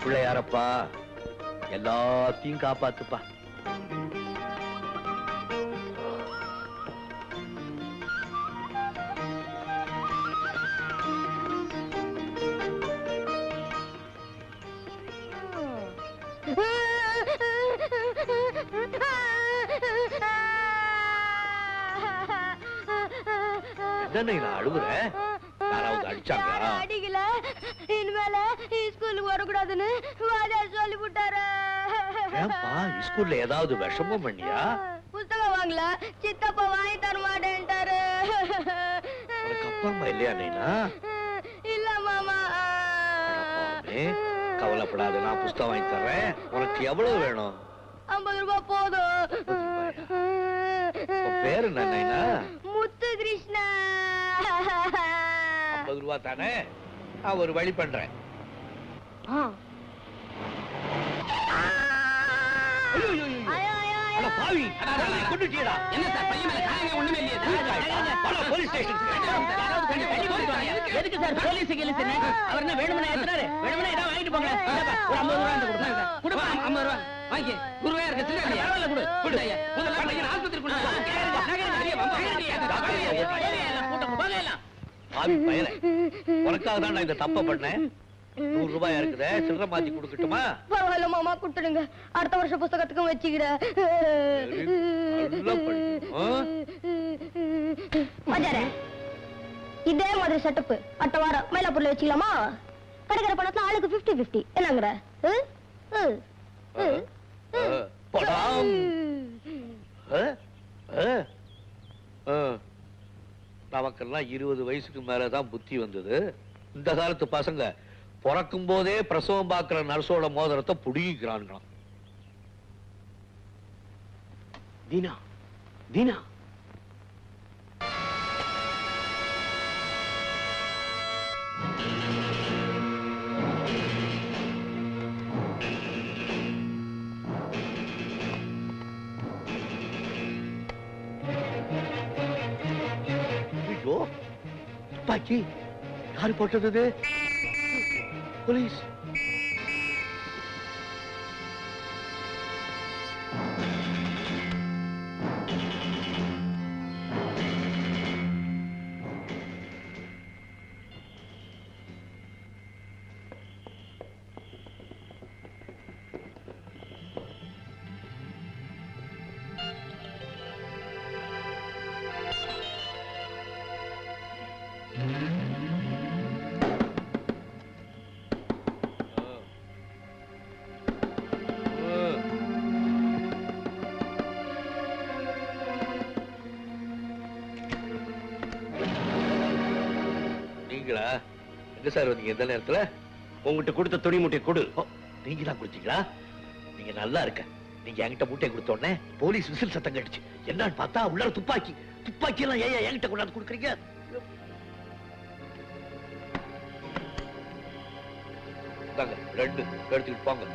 பிள்ளையாரப்பா எல்லாத்தையும் காப்பாத்துப்பா. என்ன அழுகுற? யாராவது அடிச்சாங்களா? அடிக்கல. இனிமேல ஸ்கூலுக்கு வரக்கூடாதுன்னு வாத்தியார் சொல்லி விட்டாரு. ஏன்பா ஸ்கூல்ல ஏதாவது விஷமம் பண்ணியா? புத்தகம் வாங்கல, சித்தப்பா வாங்கி தர மாட்டேன்ட்டாரு. உனக்கு அப்பா அம்மா இல்லையா நைனா? இல்ல மாமா. கவலைப்படாத, நான் புத்தகம் வாங்கி தர்றேன். உனக்கு எவ்வளவு வேணும்? 50 ரூபாய் போதும். பேரு என்ன நைனா? முத்து கிருஷ்ணா. 50 ரூபாய் தானே, நான் ஒரு வழி பண்றேன். என்ன சார் பையன் மேல காயங்க ஒண்ணுமே இல்லையே? Police station. எதுக்கு சார் போலீஸ் கேளுங்க? அவர் என்ன வேணும்னா ஏத்துறாரு? வேணும்னா ஏதாவது வாங்கிட்டு போங்க. ஒரு 50 ரூபாய் அந்த கொடுங்க. கொடுப்பா 50 ரூபாய். வாங்கி குருவே இருக்க சின்ன பரவாயில்ல கொடு. கொடு ஐயா. முதல்ல பையன் ஆஸ்பத்திரி கொண்டு போ. கூட்டம் போங்க எல்லாம். ஆவி பயலே. உனக்காக தான் நான் இந்த தப்பை பண்ணேன். 100 ரூபாய் இருக்குதே, சில்லறை மாத்தி கொடுக்கட்டுமா? பரவாயில்ல மாமா, கொடுத்துடுங்க. அடுத்த வருஷம் புத்தகத்துக்கும் வச்சுக்கிறேன். இதே மாதிரி செட்டப் அடுத்த வாரம் மயிலாப்பூர்ல வச்சுக்கலாமா? கிடைக்கிற பணத்துல ஆளுக்கு 50-50 என்னங்கிற? நமக்கெல்லாம் 20 வயசுக்கு மேலதான் புத்தி வந்தது. இந்த காலத்து பசங்க பிறக்கும் போதே பிரசவம் பார்க்கிற நர்ஸோட மோதிரத்தை புடுங்கிக்கிறான்களாம். தீனா, தீனா. ஐயோ, துப்பாக்கி யாரு போட்டது? போலீஸ். எங்க சார் வந்தீங்க இந்த நேரத்துல? உங்ககிட்ட கொடுத்த துணி மூட்டை கொடு. நீங்க தான் கொடுத்தீங்களா? நீங்க நல்லா இருக்க. நீங்க என்கிட்ட மூட்டை கொடுத்த உடனே போலீஸ் விசில் சத்தம் கேட்டுச்சு. என்னன்னு பார்த்தா உள்ளார துப்பாக்கி. துப்பாக்கி எல்லாம் ஏன் என்கிட்ட கொண்டாந்து கொடுக்குறீங்க? ரெண்டு எடுத்துக்கிட்டு போங்க.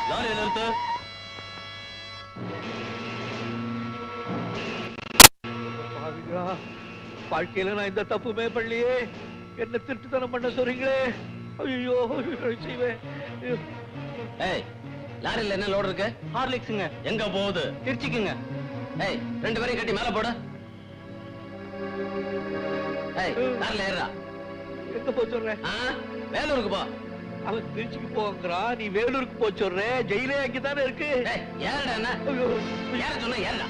லாரி நிறுத்து. வாழ்க்கையில நான் இந்த தப்புமே பண்ணலையே. என்ன திருட்டுத்தனம் பண்ண சொல்றீங்களே? ஐயோ செய்வேன். லாரில என்ன லோடு இருக்கு? ஹார்லிக்ஸுங்க. எங்க போகுது? திருச்சிக்குங்க. ஏய், 2 பேரையும் கட்டி மேல போடு. ஏய், லாரில ஏறா. எங்க போய் சொல்றேன்? வேலூருக்கு போ. அவன் திருச்சிக்கு போங்கிறான், நீ வேலூருக்கு போய் சொல்ற. ஜெயிலே அங்கதானே இருக்கு. ஏறடா என்ன? ஏற சொன்னா ஏறடா.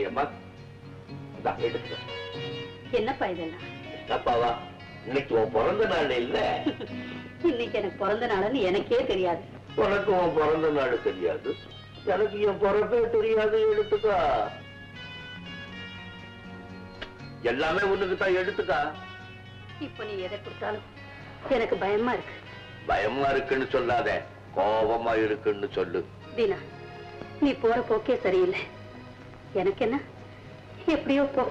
அம்மா என்னப்பா இதெல்லாம்? அப்பாவா, இன்னைக்கு உன் பிறந்த நாள் இல்ல? இன்னைக்கு எனக்கு பிறந்த நாள்னு எனக்கே தெரியாது. உனக்கு உன் பிறந்த நாள் தெரியாது, எனக்கு என் பிறப்பே தெரியாது. எடுத்துக்கா, எல்லாமே உனக்கு தான். எடுத்துக்கா. இப்ப நீ எதை கொடுத்தாலும் எனக்கு பயமா இருக்கு. பயமா இருக்குன்னு சொல்லாத, கோபமா இருக்குன்னு சொல்லு. தீனா, நீ போற போக்கே சரியில்லை. எனக்கு என்ன, எப்படியோ போ.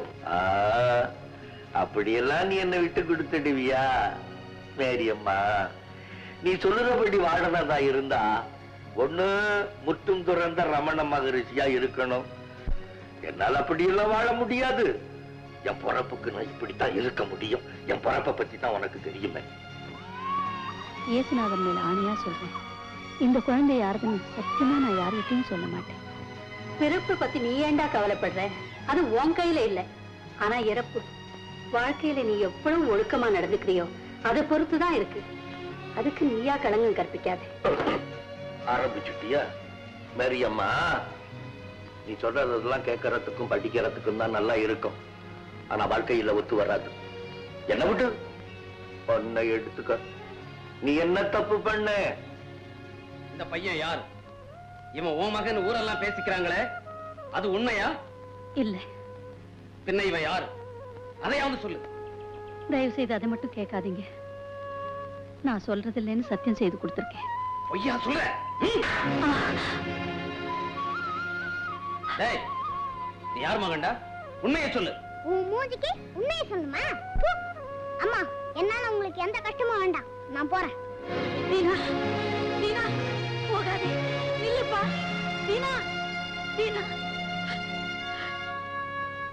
அப்படியெல்லாம் நீ என்ன விட்டு கொடுத்துடுவியா மேரியம்மா? நீ சொல்லுறபடி வாழறதா இருந்தா ஒண்ணு முற்றும் துறந்த ரமண மகரிஷியா இருக்கணும். என்னால அப்படியெல்லாம் வாழ முடியாது. என் பொறப்புக்கு நான் இப்படித்தான் இருக்க முடியும். என் பொறப்பை பத்தி தான் உனக்கு தெரியுமே. இயேசுநாதன் மேல ஆணையா சொல்றேன், இந்த குழந்தை யாருக்குன்னு சத்தியமா நான் யார்கிட்டையும் சொல்ல மாட்டேன். பிறப்பு பத்தி நீ ஏண்டா கவலைப்படுற? அது உன் கையில இல்ல. ஆனா இறப்பு வாழ்க்கையில நீ எவ்வளவு ஒழுக்கமா நடந்துக்கிறியோ அதை பொறுத்துதான் இருக்கு. அதுக்கு நீயா களங்கம் கற்பிக்காது. ஆரம்பிச்சுட்டியா மேரியம்மா? நீ சொல்றதெல்லாம் கேட்கறதுக்கும் படிக்கிறதுக்கும் தான் நல்லா இருக்கும். ஆனா வாழ்க்கையில ஒத்து வராது. என்ன விட்டு பொண்ணை எடுத்துக்க. நீ என்ன தப்பு பண்ண? இந்த பையன் யார்? இவன் ஓ மகன் ஊரெல்லாம் பேசிக்கிறாங்களே, அது உண்மையா? இல்ல. பின்ன இவன் யார்? அதையாவது சொல்லு. தயவு செய்து அதை மட்டும் கேட்காதீங்க. நான் சொல்றது இல்லைன்னு சத்தியம் செய்து கொடுத்திருக்கேன். பொய்யா சொல்ற? டேய், நீ யார் மகன்டா? உண்மையை சொல்லு. உன் மூஞ்சிக்கு உண்மையை சொல்லுமா? அம்மா, என்னால உங்களுக்கு எந்த கஷ்டமும் வேண்டாம். நான் போறேன். தீனா, தீனா, போகாதே. நில்லுப்பா. தீனா, தீனா.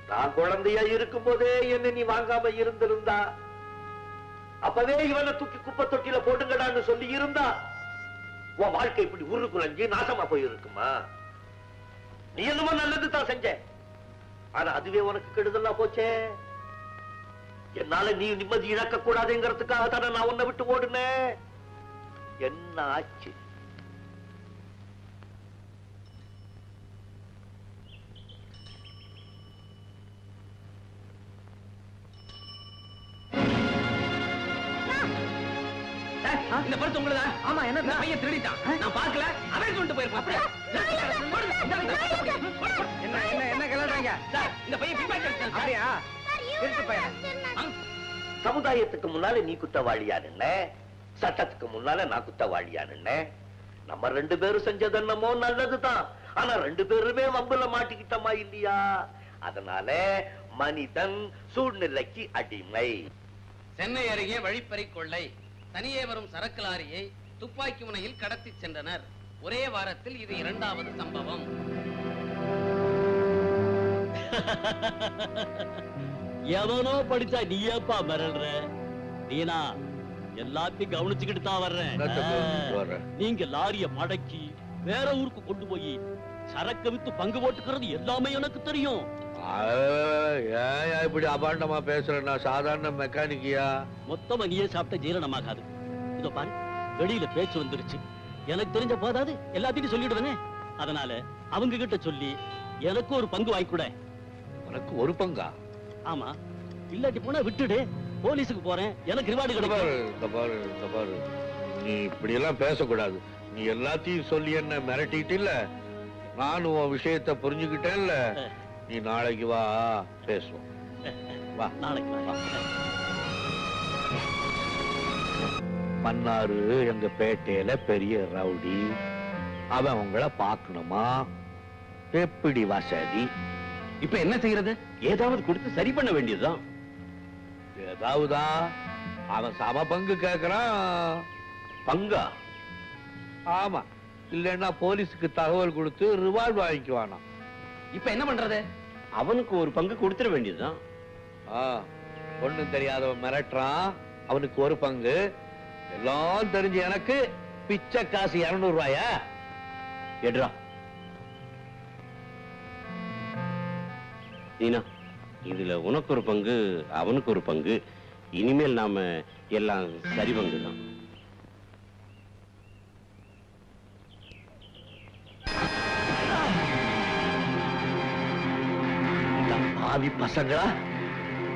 நான் குழந்தையா இருக்கும் போதே என்ன நீ வாங்காம இருந்திருந்தா, அப்பவே இவனை தூக்கி குப்பை தொட்டியில போட்டுங்கடான்னு சொல்லி இருந்தா, உன் வாழ்க்கை இப்படி உருக்குலைஞ்சு நாசமா போயிருக்குமா? நீ என்னமோ நல்லது தான் செஞ்ச. ஆனா அதுவே உனக்கு கெடுதலா போச்சே. என்னால நீ நிம்மதி இழக்க கூடாதுங்கிறதுக்காக தானே நான் உன்னை விட்டு ஓடுனேன். என்ன ஆச்சு? இந்த பரிசு உங்களுதா? ஆமா. என்ன பையன் திருடிட்டான், நான் பார்க்கல. அவன் சொல்லிட்டு போயிருப்பான். என்ன என்ன என்ன கலறாங்க? இந்த பையன் அப்படியா? சமுதாயத்துக்கு முன்னால நீ குத்தவாளியானுன்ன, சட்டத்துக்கு முன்னால நான் குத்தவாளியானுன்ன. நம்ம ரெண்டு பேரும் செஞ்சது என்னமோ நல்லதுதான். ஆனா ரெண்டு பேருமே வம்புல மாட்டிக்கிட்டமா இல்லையா? அதனால மனிதன் சூழ்நிலைக்கு அடிமை. சென்னை அருகே வழிப்பறி கொள்ளை. தனியே வரும் சரக்கு லாரியை துப்பாக்கி முனையில் கடத்தி சென்றனர். ஒரே வாரத்தில் இது இரண்டாவது சம்பவம். எவனோ படிச்சா நீ ஏப்பா மிரள்ற? நீனா எல்லாத்தையும் கவனிச்சுக்கிட்டு தான் வர்றேன். நீங்க லாரிய மடக்கி வேற ஊருக்கு கொண்டு போய் சரக்க வித்து பங்கு போட்டுக்கிறது எல்லாமே எனக்கு தெரியும். இப்படி அபாண்டமா பேசுறேன்னா சாதாரண மெக்கானிக்கியா? மொத்தமா நீயே சாப்பிட்ட ஜீரணமாகாது. இதோ பாரு, வெளியில பேச்சு வந்துருச்சு. எனக்கு தெரிஞ்ச போதாது எல்லாத்தையும் சொல்லிடுவேனே. அதனால அவங்க கிட்ட சொல்லி எனக்கு ஒரு பங்கு வாங்கிக்கூட. உனக்கு ஒரு பங்கா? ஆமா, இல்லாட்டி போனா விட்டுடு. போலீஸுக்கு போறேன், எனக்கு ரிவார்டு கிடைக்கும். நீ இப்படி எல்லாம் பேசக்கூடாது. நீ எல்லாத்தையும் சொல்லி என்ன மிரட்டிட்டு இல்ல. நானும் உன் விஷயத்தை புரிஞ்சுக்கிட்டேன்ல. நீ நாளைக்கு வா, பேசுவோம். வா, நாளைக்கு வா. மன்னாரு எங்க பேட்டையில பெரிய ரவுடி. அவன் உங்களை பார்க்கணுமா? எப்படி வசதி? இப்ப என்ன செய்யறது? ஏதாவது கொடுத்து சரி பண்ண வேண்டியதுதான். ஏதாவதா? அவன் சம பங்கு கேக்குறான். பங்கா? ஆமா, இல்லன்னா போலீஸுக்கு தகவல் கொடுத்து ரிவார்டு வாங்கிக்குவானா. இப்ப என்ன பண்றது? அவனுக்கு ஒரு பங்கு கொடுத்துட வேண்டியதுதான். ஒண்ணும் தெரியாதவன் மிரட்டுறான், அவனுக்கு ஒரு பங்கு. எல்லாம் தெரிஞ்சு எனக்கு பிச்சை காசு 200 ரூபாயா? எடுறா. நீனா, இதுல உனக்கு ஒரு பங்கு, அவனுக்கு ஒரு பங்கு. இனிமேல் நாம எல்லாம் சரி பங்குதான். பாவி பசங்களா,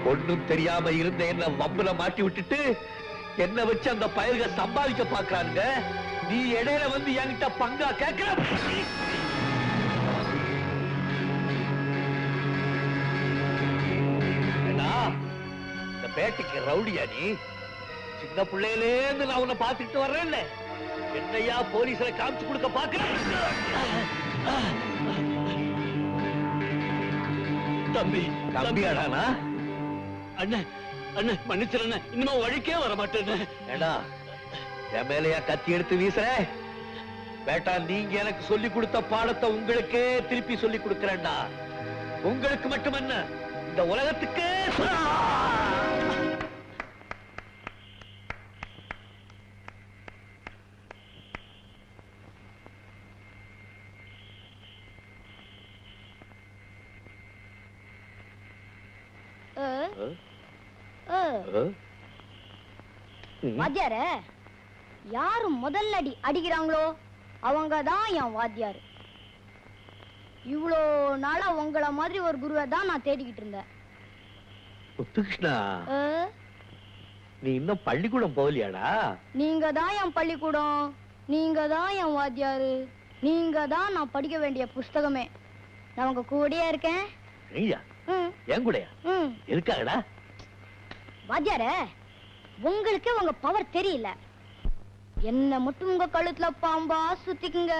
ஒண்ணும் தெரியாம இருந்த என்ன வம்புல மாட்டி விட்டுட்டு என்ன வச்சு அந்த பயல்கள் சம்பாதிக்க பாக்குறாங்க. நீ இடையில வந்து என்கிட்ட பங்கா கேட்கிற? இந்த பேட்டைக்கு ரவுடியா நீ? சின்ன பிள்ளையிலேருந்து நான் உன்னை பாத்துக்கிட்டு வர்றேன். என்னையா போலீஸ்ல காமிச்சு கொடுக்க பாக்குறேன்? தம்பி, தம்பியாடானா? அண்ணன் அண்ணன் மன்னிச்சிரு, இனிமே வழிக்கே வர மாட்டேன். ஏடா என் மேலையா கத்தி எடுத்து வீசுற? பேட்டா, நீங்க எனக்கு சொல்லி கொடுத்த பாடத்தை உங்களுக்கே திருப்பி சொல்லி கொடுக்கிறேன்டா. உங்களுக்கு மட்டுமல்ல, இந்த உலகத்துக்கே. வாத்தியார யாரு முதல்ல அடிக்கிறாங்களோ அவங்கதான் என் வாத்தியாரு. இவ்வளோ நாளா உங்கள மாதிரி ஒரு குருவை தான் நான் தேடிக்கிட்டு இருந்தேன். முத்துகிருஷ்ணா, நீ இன்னும் பள்ளிக்கூடம் போகலையாடா? நீங்க தான் என் பள்ளிக்கூடம், நீங்க தான் என் வாத்தியாரு, நீங்க தான் நான் படிக்க வேண்டிய புஸ்தகமே. நான் உங்க கூடயே இருக்கேன். நீயா? என் கூடயா? இருக்காடா. வாத்தியார, உங்களுக்கு உங்க பவர் தெரியல. என்ன மட்டும் உங்க கழுத்துல பாம்பா சுத்திக்குங்க,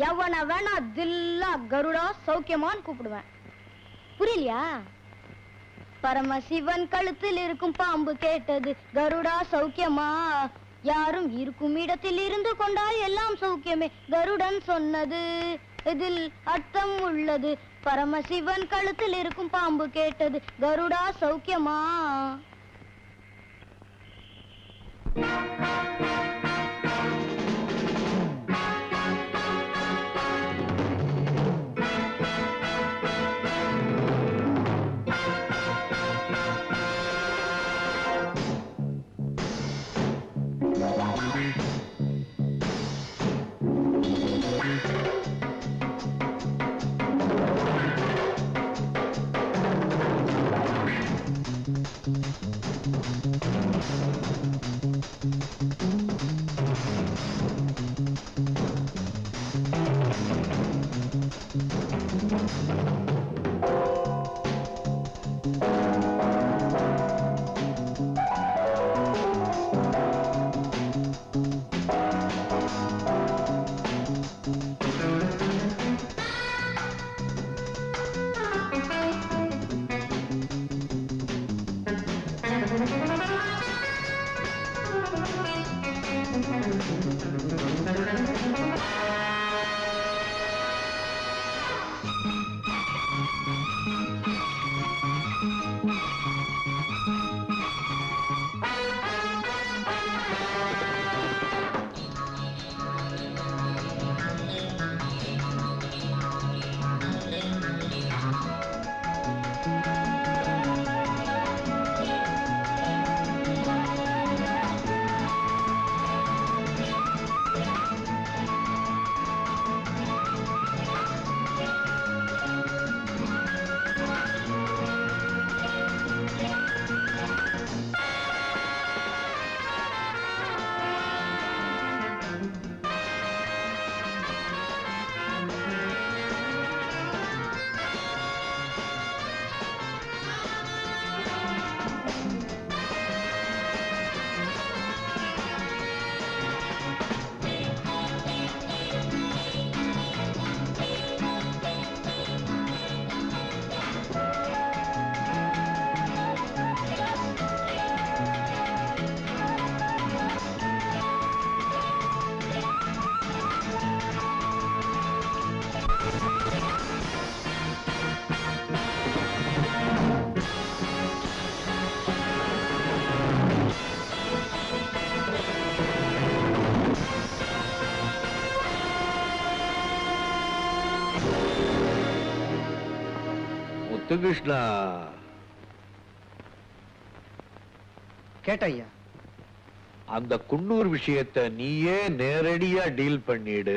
எவன வேணா தில்லா கருடா சௌக்கியமான்னு கூப்பிடுவேன். புரியலையா? பரமசிவன் கழுத்தில் இருக்கும் பாம்பு கேட்டது கருடா சௌக்கியமா, யாரும் இருக்கும் இடத்தில் இருந்து கொண்டால் எல்லாம் சௌக்கியமே, கருடன் சொன்னது இதில் அர்த்தம் உள்ளது. பரமசிவன் கழுத்தில் இருக்கும் பாம்பு கேட்டது கருடா சௌக்கியமா. முத்துகிருஷ்ணா, கேட்டையா, அந்த குன்னூர் விஷயத்தை நீயே நேரடியா டீல் பண்ணிடு.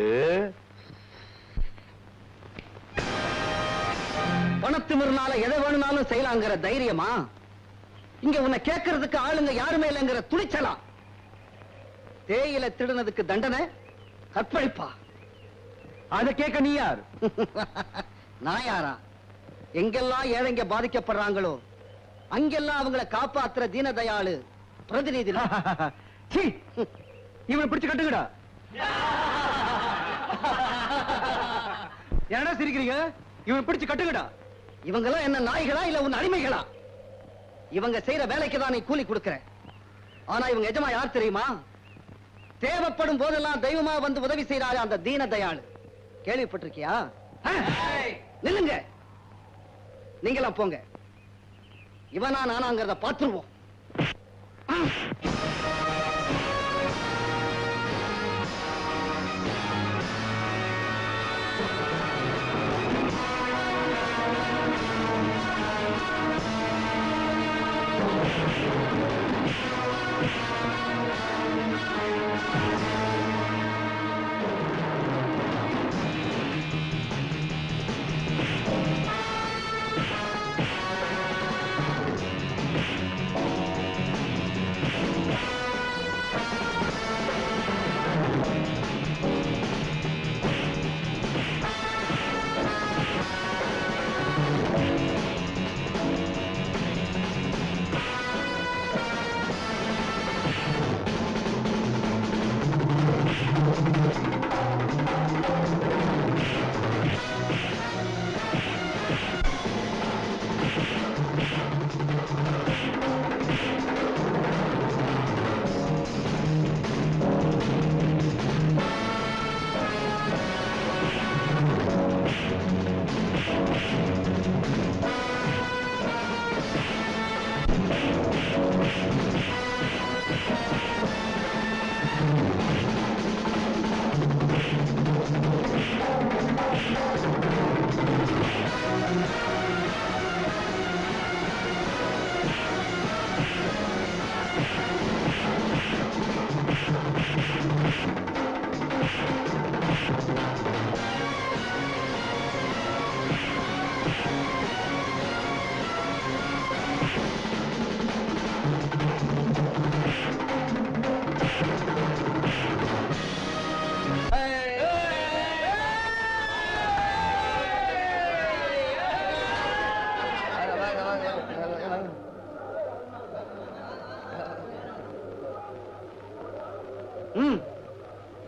பணத்து மிருனால எதை வேணும்னாலும் செய்யலாங்கிற தைரியமா? இங்க உன்னை கேட்கறதுக்கு ஆளுங்க யாருமே இல்லைங்கிற துணிச்சலா? தேயில திருடுனதுக்கு தண்டனை கற்பழிப்பா? அதை கேட்க நீ யார்? நான் யாரா? எங்கெல்லாம் ஏழைங்க பாதிக்கப்படுறாங்களோ அங்கெல்லாம் அவங்களை காப்பாத்துற தீனதயாளு பிரதிநிதி. இவனை பிடிச்சு கட்டுங்கடா. என்னடா சிரிக்கிறீங்க? இவனை பிடிச்சு கட்டுங்கடா. இவங்கெல்லாம் என்ன நாய்களா இல்ல உன் அடிமைகளா? இவங்க செய்யற வேலைக்கு தான் நீ கூலி கொடுக்கிற. ஆனா இவங்க எஜமா யார் தெரியுமா? தேவைப்படும் போதெல்லாம் தெய்வமா வந்து உதவி செய்யறாரு அந்த தீன தயாளு. கேள்விப்பட்டிருக்கியா? நில்லுங்க, நீங்களாம் போங்க. இவனா நானாங்கிறத பார்த்துருவோம்.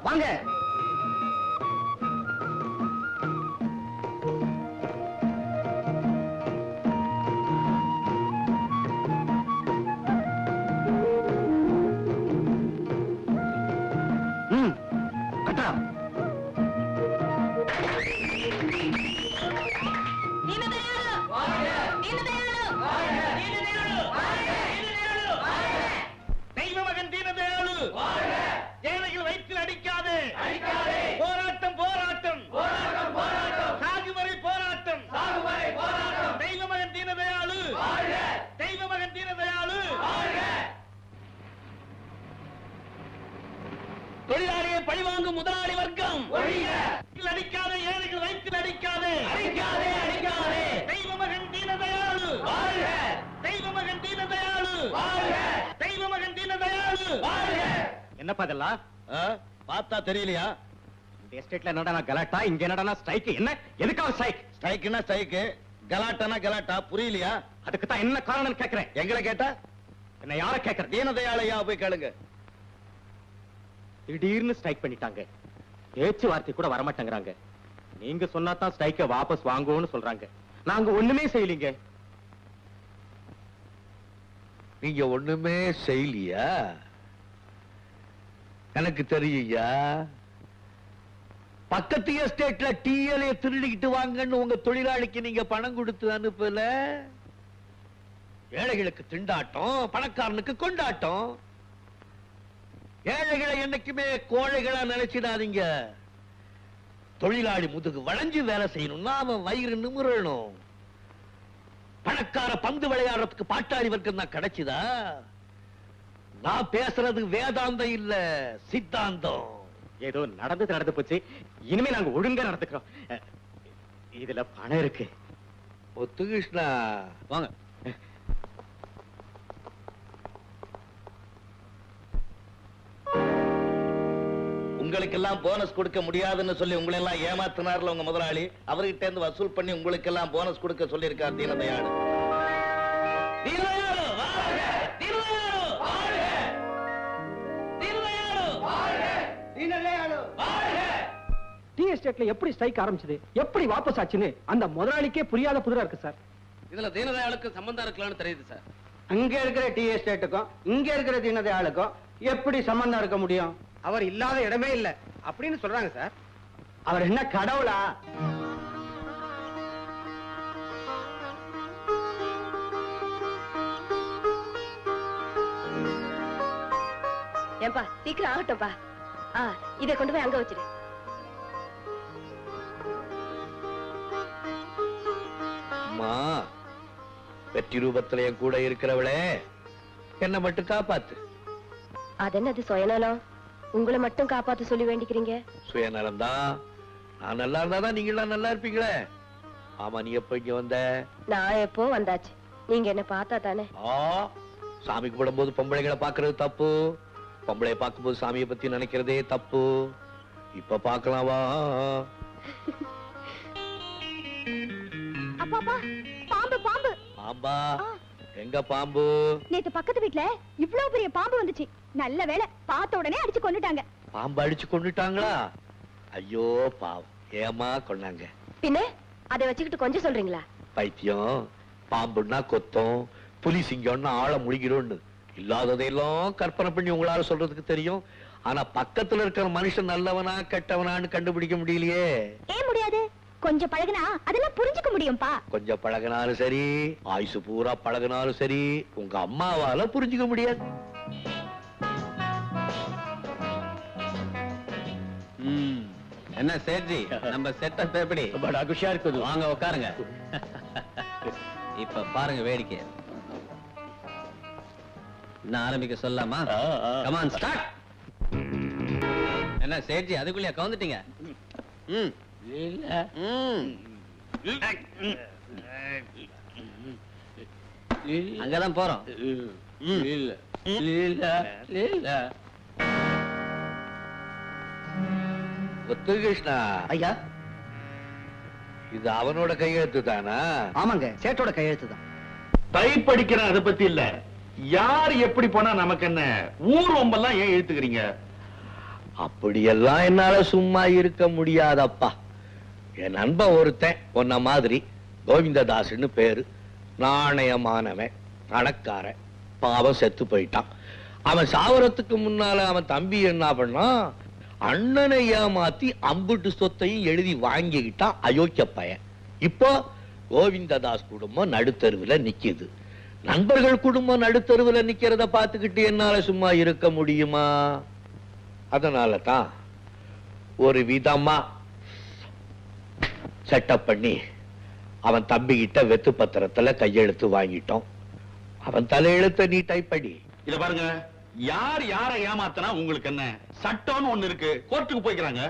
வாங்க. கட்டா. தெய்வ மகன் தீனதயாளு ஏழைகள் வயிற்றில் அடிக்காதே. போராட்டம் போராட்டம் சாகுவரை போராட்டம். தெய்வ மகன் தீனதயாளு, தெய்வ மகன் தீனதயாளு. தொழிலாளியை பழிவாங்கும் முதலாளி வர்க்கம் அடிக்காதே, ஏழைகள் வயிற்றில் அடிக்காதே. தெய்வ மகன் தீனதயாளு, தெய்வ மகன் தீனதயாளு, தெய்வ மகன் தீனதயாளு. என்னப்பா இதெல்லாம்? பார்த்தா தெரியலையா? இந்த எஸ்டேட்ல என்னடா கலாட்டா, இங்க என்னடா ஸ்ட்ரைக்? என்ன எதுக்காக ஸ்ட்ரைக்? ஸ்ட்ரைக்னா ஸ்ட்ரைக்கு, கலாட்டானா கலாட்டா. புரியலையா? அதுக்கு தான் என்ன காரணம் கேக்குறேன். எங்களை கேட்டா என்ன யார கேக்குறேன்? தீனதயாளையா போய் கேளுங்க. திடீர்னு ஸ்ட்ரைக் பண்ணிட்டாங்க. பேச்சுவார்த்தை கூட வரமாட்டேங்கிறாங்க. நீங்க சொன்னா தான் ஸ்ட்ரைக்க வாபஸ் வாங்குவோம்னு சொல்றாங்க. நாங்க ஒண்ணுமே செய்யலீங்க. நீங்க ஒண்ணுமே செய்யலையா? எனக்கு தெரியா. பக்கத்து எஸ்டேட்ல டிஎல்ஏ திருடிக்கிட்டு வாங்கன்னு உங்க தொழிலாளிக்கு நீங்க பணம் கொடுத்து அனுப்பல. ஏழைகளுக்கு திண்டாட்டம், பணக்காரனுக்கு கொண்டாட்டம். ஏழைகளை என்னைக்குமே கோழைகளா நினைச்சிடாதீங்க. தொழிலாளி முதுகு வளைஞ்சு வேலை செய்யணும்னா அவன் வயிறு நிமிரணும். பணக்கார பந்து விளையாடுறதுக்கு பாட்டாளி வர்க்கம் தான் கிடைச்சுதா? நான் பேசுறது வேதாந்தம் இல்ல, சித்தாந்தம். ஏதோ நடந்து போச்சு. இனிமே நாங்க ஒழுங்கா நடந்துக்கிறோம். இதுல பணம் இருக்கு. ஒத்துகிருஷ்ணா வாங்க. உங்களுக்கெல்லாம் போனஸ் கொடுக்க முடியாதுன்னு சொல்லி உங்களை எல்லாம் ஏமாத்தினார்ல உங்க முதலாளி. அவர்கிட்ட இருந்து வசூல் பண்ணி உங்களுக்கு எல்லாம் போனஸ் கொடுக்க சொல்லி இருக்கார் தீனதயாளு. டீ எஸ்டேட்ல எப்படி ஸ்ட்ரைக் ஆரம்பிச்சது, எப்படி வாபஸ் ஆச்சுன்னு அந்த முதலாளிக்கே புரியாத புதிரா இருக்கு சார். இதுல தீனதயாளுக்கு சம்பந்தம் இருக்கலாம்னு தெரியுது சார். அங்க இருக்கிற டீ எஸ்டேட்டுக்கும் இங்க இருக்கிற தீனதயாளுக்கும் எப்படி சம்பந்தம் இருக்க முடியும்? அவர் இல்லாத இடமே இல்ல அப்படின்னு சொல்றாங்க சார். அவர் என்ன கடவுளா? ஏன்பா சீக்கிரம் ஆகட்டும்பா. இதை கொண்டு போய் அங்க வச்சிரு. அம்மா, வெற்றி ரூபத்துல என் கூட இருக்கிறவளே, என்ன மட்டும் காப்பாத்து. அது என்னது சுயநலம்? உங்களை மட்டும் காப்பாத்து சொல்லி வேண்டிக்கிறீங்க. சுயநலம் தான். நான் நல்லா இருந்தாதான் நீங்க எல்லாம் நல்லா இருப்பீங்களே. ஆமா, நீ எப்ப இங்க வந்த? நான் எப்போ வந்தாச்சு. நீங்க என்ன பார்த்தா தானே. சாமி கும்பிடும் போது பொம்பளைகளை பாக்குறது தப்பு, பொம்பளைய பார்க்கும்போது சாமியை பத்தி நினைக்கிறதே தப்பு. இப்ப பாக்கலாம் வா. அப்பாப்பா, பாம்பு பாம்பு. பாம்பா? எங்க பாம்பு? நேத்து பக்கத்து வீட்ல இவ்வளவு பெரிய பாம்பு வந்துச்சு. நல்ல வேளை, பார்த்த உடனே அடிச்சு கொன்னுட்டாங்க. பாம்பு அடிச்சு கொண்டுட்டாங்களா? ஐயோ பாவம், ஏமா கொண்டாங்க? பின்ன அதை வச்சுக்கிட்டு கொஞ்சம் சொல்றீங்களா? பைத்தியம், பாம்புன்னா கொத்தம், புலி சிங்கம்னா ஆழ முழுகிறோன்னு இல்லாததையெல்லாம் கற்பனை பண்ணி உங்களால சொல்றதுக்கு தெரியும். ஆனா பக்கத்துல இருக்கிற மனுஷன் நல்லவனா கெட்டவனான்னு கண்டுபிடிக்க முடியலையே. ஏன் முடியாது? கொஞ்சம் பழகுனா அதெல்லாம் புரிஞ்சுக்க முடியும்பா. கொஞ்சம் பழகினாலும் சரி, ஆயுசு பூரா பழகினாலும் சரி, உங்க அம்மாவால புரிஞ்சுக்க முடியாது. என்ன சேட்ஜி, நம்ம செட்டப் எப்படி? படா குஷியா இருக்குது. வாங்க உட்காருங்க. இப்ப பாருங்க வேடிக்கை. நான் ஆரம்பிக்க சொல்லலாமா? Come on, start. என்ன சேட்ஜி, அதுக்குள்ளே கவுந்துட்டீங்க? அங்கதான் போறோம். முத்துகிருஷ்ணா ஐயா, இது அவனோட கையெழுத்து தானா? ஆமாங்க, சேட்டோட கையெழுத்து தான். டைப் படிக்கிறேன், அதை பத்தி இல்ல. யார் எப்படி போனா நமக்கு என்ன? ஊர் ஒம்பெல்லாம் ஏன் எழுத்துக்கிறீங்க? அப்படியெல்லாம் என்னால சும்மா இருக்க முடியாதப்பா. என் நண்பன் ஒருத்தன் உன்ன மாதிரி கோவிந்ததாஸ்னு பேரு, நாணயமானவன், பணக்காரன், பாவம் செத்து போயிட்டான். அவன் சாவரத்துக்கு முன்னால அவன் தம்பி என்ன பண்ணா, அண்ணனை ஏமாத்தி அம்புட்டு சொத்தையும் எழுதி வாங்கிக்கிட்டான் அயோக்கிய பையன். இப்போ கோவிந்ததாஸ் குடும்பம் நடுத்தருவுல நிக்குது. நண்பர்கள் குடும்பம் நடுத்தருவுல நிக்கிறத பார்த்துக்கிட்டு என்னால சும்மா இருக்க முடியுமா? அதனால தான் ஒரு விதமா செட்டப் பண்ணி அவன் தம்பி கிட்ட வெத்து பத்திரத்துல கையெழுத்து வாங்கிட்டோம். அவன் தலையெழுத்த நீ டைப் பண்ணி. இத பாருங்க, யார் யாரை ஏமாத்தனா உங்களுக்கு என்ன? சட்டம்னு ஒண்ணு இருக்கு, கோர்ட்டுக்கு போய்க்கிறாங்க.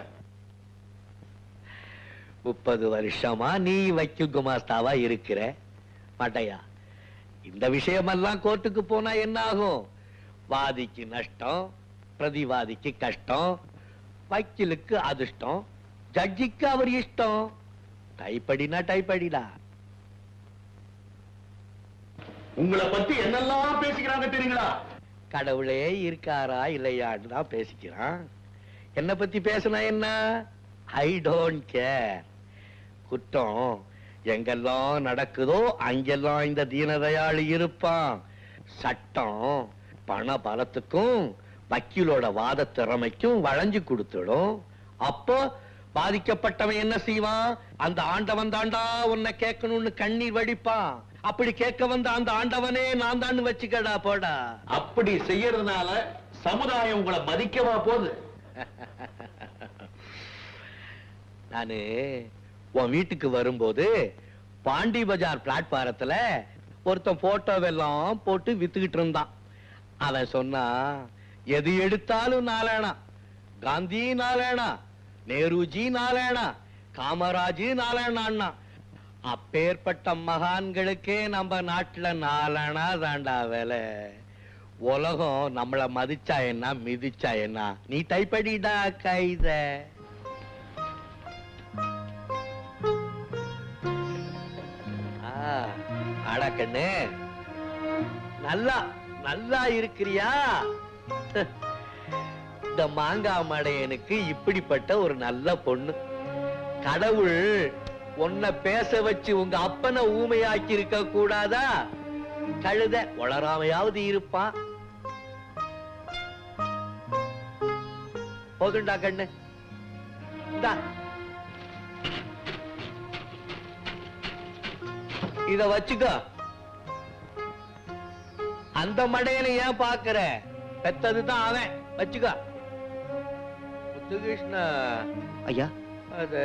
30 வருஷமா நீ வைக்கும் குமாஸ்தாவா இருக்கிற மட்டையா. இந்த விஷயமெல்லாம் கோர்ட்டுக்கு போனா என்ன ஆகும்? வாதிக்கு நஷ்டம், பிரதிவாதிக்கு கஷ்டம், வக்கீலுக்கு அதிர்ஷ்டம், ஜட்ஜிக்கு அவர் இஷ்டம். டைப்படினா டைப்படிடா. உங்களை பத்தி என்னெல்லாம் பேசிக்கிறாங்க தெரியுங்களா? கடவுளே இருக்காரா இல்லையான்னு தான் பேசிக்கிறான். என்ன பத்தி பேசினா என்ன? I don't care. குற்றம் எங்கெல்லாம் நடக்குதோ அங்கெல்லாம் இந்த தீனதயாளு இருப்பான். சட்டம் பண பலத்துக்கும் வக்கீலோட வாத திறமைக்கும் வளைஞ்சு கொடுத்துடும். அப்போ பாதிக்கப்பட்டவன் என்ன செய்வான்? அந்த ஆண்டவன் தாண்டா உன்னை கேட்கணும்னு கண்ணீர் வடிப்பான். அப்படி கேட்க வந்த அந்த ஆண்டவனே நான் தான் வச்சுக்கடா போடா. அப்படி செய்யறதுனால சமுதாயம் உங்களை மதிக்கவா போகுது? நானு உன் வீட்டுக்கு வரும்போது பாண்டி பஜார் பிளாட்பாரத்துல ஒருத்தன் போட்டோவெல்லாம் போட்டு வித்துக்கிட்டு இருந்தான். அவன் சொன்னா, எது எடுத்தாலும் நாலேனா, காந்தி நாலேனா, நேருஜி நாலேனா, காமராஜ் நாலேனா. அப்பேற்பட்ட மகான்களுக்கே நம்ம நாட்டுல நாலனா தாண்டா வேலை. உலகம் நம்மள மதிச்சா என்ன மிதிச்சா என்ன? நீ டைப்படிடா கைத. ஆடா கண்ணு, நல்லா நல்லா இருக்கிறியா? இந்த மாங்காய் மடையனுக்கு இப்படிப்பட்ட ஒரு நல்ல பொண்ணு. கடவுள் உன்னை பேச வச்சு உங்க அப்பனை ஊமையாக்கி இருக்க கூடாதா? கழுத வளராமையாவது இருப்பான். போதுண்டா கண்ணு, இந்தா இத வச்சுக்கோ. அந்த மடையனை ஏன் பாக்குற? பெத்ததுதான் அவன், வச்சுக்கோ. முத்துகிருஷ்ண ஐயா, அது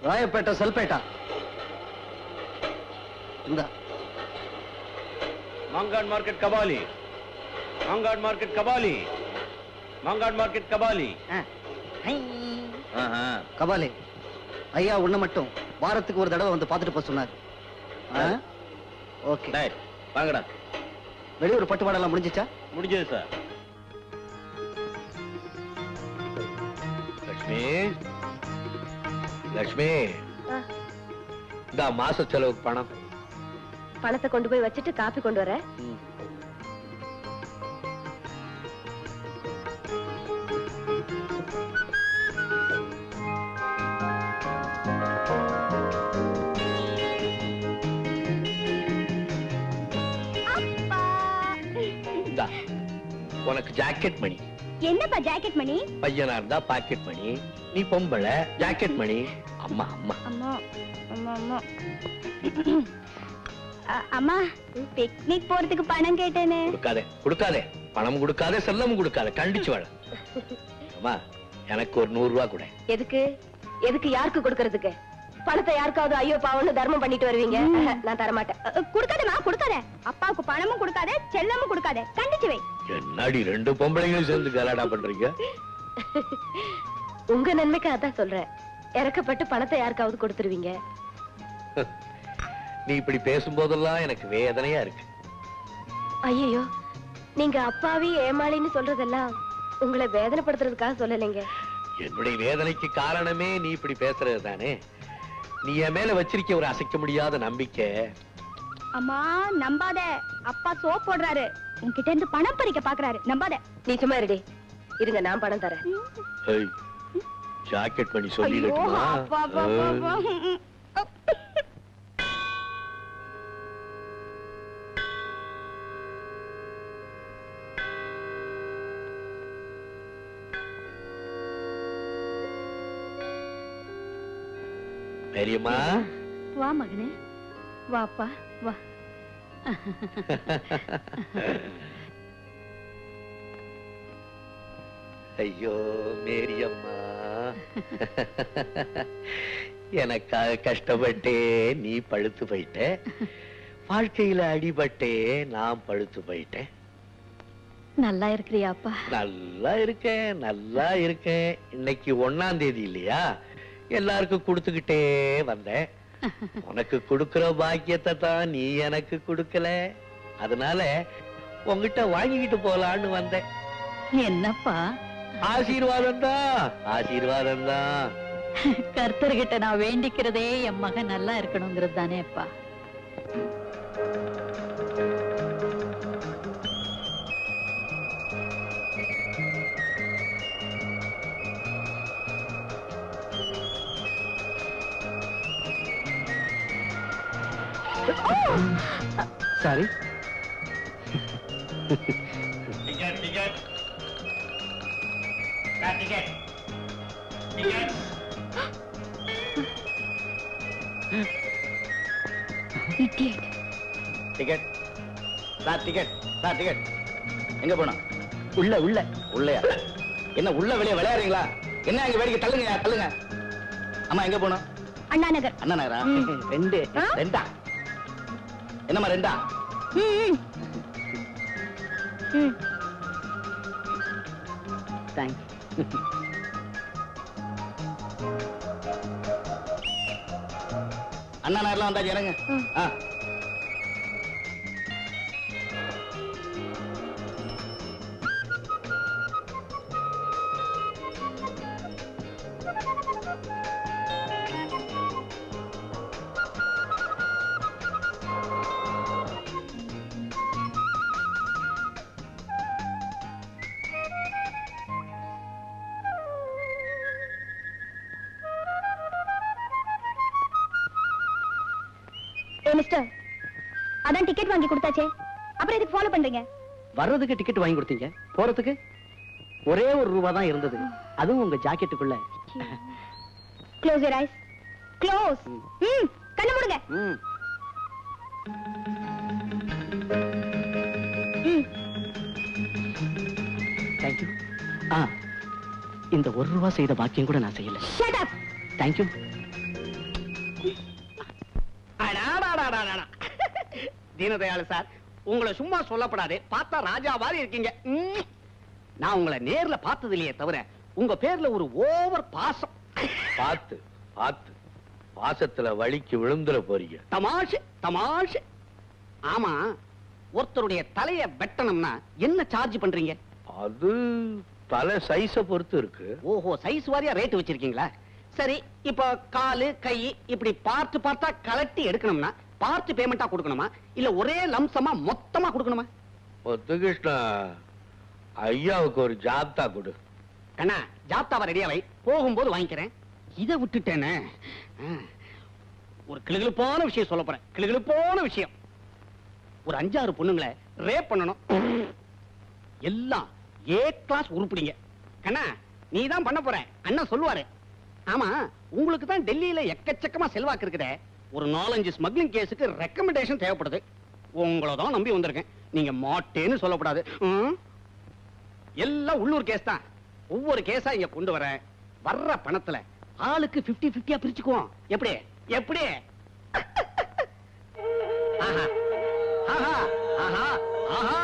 ராயப்பேட்டை சல்பேட்டா. இந்த Mangat market Kabali, Mangat market Kabali, Mangat market Kabali. Kabali ஐயா உன்னை மட்டும் வாரத்துக்கு ஒரு தடவை வந்து பார்த்துட்டு போக சொன்னார். ஓகே வாங்கடா. வெளியூர் பட்டுவாடெல்லாம் முடிஞ்சிச்சா? முடிஞ்சது சார். லட்சுமி, லட்சுமி, இந்த மாச செலவுக்கு பணம். பணத்தை கொண்டு போய் வச்சுட்டு காப்பி கொண்டு வர. உனக்கு ஜாக்கெட் மணி. என்னப்பா ஜாக்கெட் மணி? பையனா இருந்தா பாக்கெட் மணி, நீ பொம்பளை ஜாக்கெட் மணி. அம்மா அம்மா அம்மா அம்மா அம்மா. அம்மா, பிக்னிக் போறதுக்கு பணம் கேட்டேனே. கொடுக்காதே கொடுக்காதே, பணம் கொடுக்காதே, செல்லமும் கொடுக்காதே, கண்டிச்சு வாழ. அம்மா எனக்கு ஒரு 100 ரூபாய் கொடு. எதுக்கு? எதுக்கு? யாருக்கு கொடுக்கறதுக்கு? பணத்தை யாருக்காவது ஐயோ பாவம்னு தர்மம் பண்ணிட்டு வருவீங்க. நான் தர மாட்டேன். கொடுக்காதேமா, கொடுக்காதே. அப்பாவுக்கு பணமும் கொடுக்காதே, செல்லமும் கொடுக்காதே, கண்டிச்சு வை. என்னடி 2 பொம்பளைங்களும் சேர்ந்து கலாடா பண்றீங்க? உங்க நன்மைக்கு அதான் சொல்றேன். இறக்கப்பட்டு பணத்தை யாருக்காவது கொடுத்துருவீங்க. நீ இப்படி பேசும்போதெல்லாம் எனக்கு வேதனையா இருக்கு. ஐயோ, நீங்க அப்பாவி ஏமாளின்னு சொல்றதெல்லாம் உங்களை வேதனைப்படுத்துறதுக்காக சொல்லலைங்க. என்னுடைய வேதனைக்கு காரணமே நீ இப்படி பேசுறது தானே. நீ என் மேல வச்சிருக்க ஒரு அசைக்க முடியாத நம்பிக்கை. அம்மா நம்பாத, அப்பா சோப் போடுறாரு, உன்கிட்ட இருந்து பணம் பறிக்க பாக்குறாரு, நம்பாத. நீ சும்மா இருடி. இருங்க, நான் பணம் தரேன். ஜாக்கெட் பண்ணி சொல்லிடட்டுமா? பெரியம்மா, வா மகனே, வாப்பா வா. ஐயோ மேரியம்மா, எனக்காக கஷ்டப்பட்டே நீ பழுத்து போயிட்ட, வாழ்க்கையில அடிபட்டே நான் பழுத்து போயிட்டேன். நல்லா இருக்கிறியாப்பா? நல்லா இருக்கேன், நல்லா இருக்கேன். இன்னைக்கு 1ஆம் தேதி இல்லையா, எல்லாருக்கும் கொடுத்துக்கிட்டே வந்தேன். உனக்கு கொடுக்கிற பாக்கியத்தை தான் நீ எனக்கு கொடுக்கல, அதனால உங்ககிட்ட வாங்கிக்கிட்டு போலான்னு வந்தேன். என்னப்பா? ஆசீர்வாதம் தான், ஆசீர்வாதம் தான். கர்த்தர்கிட்ட நான் வேண்டிக்கிறதே என் மகன் நல்லா இருக்கணுங்கிறது தானேப்பா. Sorry. Ticket sir, ticket sir, ticket. எங்க போனா? உள்ள உள்ள உள்ளயா? என்ன உள்ள வெளியே விளையாடுறீங்களா? என்ன இங்க வேடிக்கை? தள்ளுங்க தள்ளுங்க. அம்மா எங்க போனோம்? அண்ணா நகர். அண்ணா நகரா? 2 2. என்னம்மா 2? தேங்க்ஸ். அண்ணா நகர்லாம் வந்தாச்சு, இறங்க. மிஸ்டர், அதான் டிக்கெட் வாங்கி கொடுத்தாச்சே, அப்புறம் எதுக்கு ஃபாலோ பண்றீங்க? வர்றதுக்கு டிக்கெட் வாங்கி கொடுத்தீங்க, போறதுக்கு ஒரே ஒரு ரூபா தான் இருந்தது, அதுவும் உங்க ஜாக்கெட்டுக்குள்ள. Close your eyes. க்ளோஸ். கண்ணு மூடுங்க. தேங்க்யூ. இந்த ஒரு ரூபா செய்த பாக்கியம் கூட நான் செய்யல. Shut up. Thank you. Deenadayalu sir, உங்களை சும்மா சொல்லப்படாது, பார்த்தா ராஜா மாதிரி இருக்கீங்க. நான் உங்களை நேர்ல பார்த்தது இல்லையே தவிர உங்க பேர்ல ஒரு ஓவர் பாசம். பார்த்து பார்த்து பாசத்துல வலிக்கு விழுந்துற போறீங்க. தமாஷு தமாஷு. ஆமா, ஒருத்தருடைய தலைய வெட்டணும்னா என்ன சார்ஜ் பண்றீங்க? அது தலை சைஸ பொறுத்து இருக்கு. ஓஹோ, சைஸ் வாரியா ரேட் வச்சிருக்கீங்களா? சரி, இப்ப காலு கை இப்படி பார்த்து பார்த்தா கலட்டி எடுக்கணும்னா பார்த்து பேமெண்டா கொடுக்கணுமா, இல்ல ஒரே லம்சமா மொத்தமா கொடுக்கணுமா? முத்துகிருஷ்ணா, ஐயாவுக்கு ஒரு ஜாப்தா கொடு. கண்ணா, ஜாப்தாவா ரெடியா வை, போகும்போது வாங்கிக்கிறேன். இதை விட்டுட்டேனே. ஒரு கிளுகிளுப்பான விஷயம் சொல்ல போறேன். கிளுகிளுப்பான விஷயம். ஒரு 5-6 பொண்ணுங்களை ரேப் பண்ணணும். எல்லாம் ஏ கிளாஸ் உருப்பிடிங்க. கண்ணா, நீ தான் பண்ண போற, அண்ணா சொல்லுவாரு. ஆமா, உங்களுக்கு தான் டெல்லியில எக்கச்சக்கமா செல்வாக்கு இருக்குதே. ஒரு 4-5 ஸ்மக்லிங் கேஸுக்கு ரெக்கமெண்டேஷன் தேவைப்படுது. உங்களை தான் நம்பி வந்திருக்கேன். நீங்க மாட்டேன்னு சொல்லக்கூடாது. எல்லாம் உள்ளூர் கேஸ் தான். ஒவ்வொரு கேஸா இங்க கொண்டு வர வர்ற பணத்துல ஆளுக்கு 50-50 பிரிச்சுக்குவோம். எப்படி எப்படி? ஆஹா ஆஹா ஆஹா ஆஹா.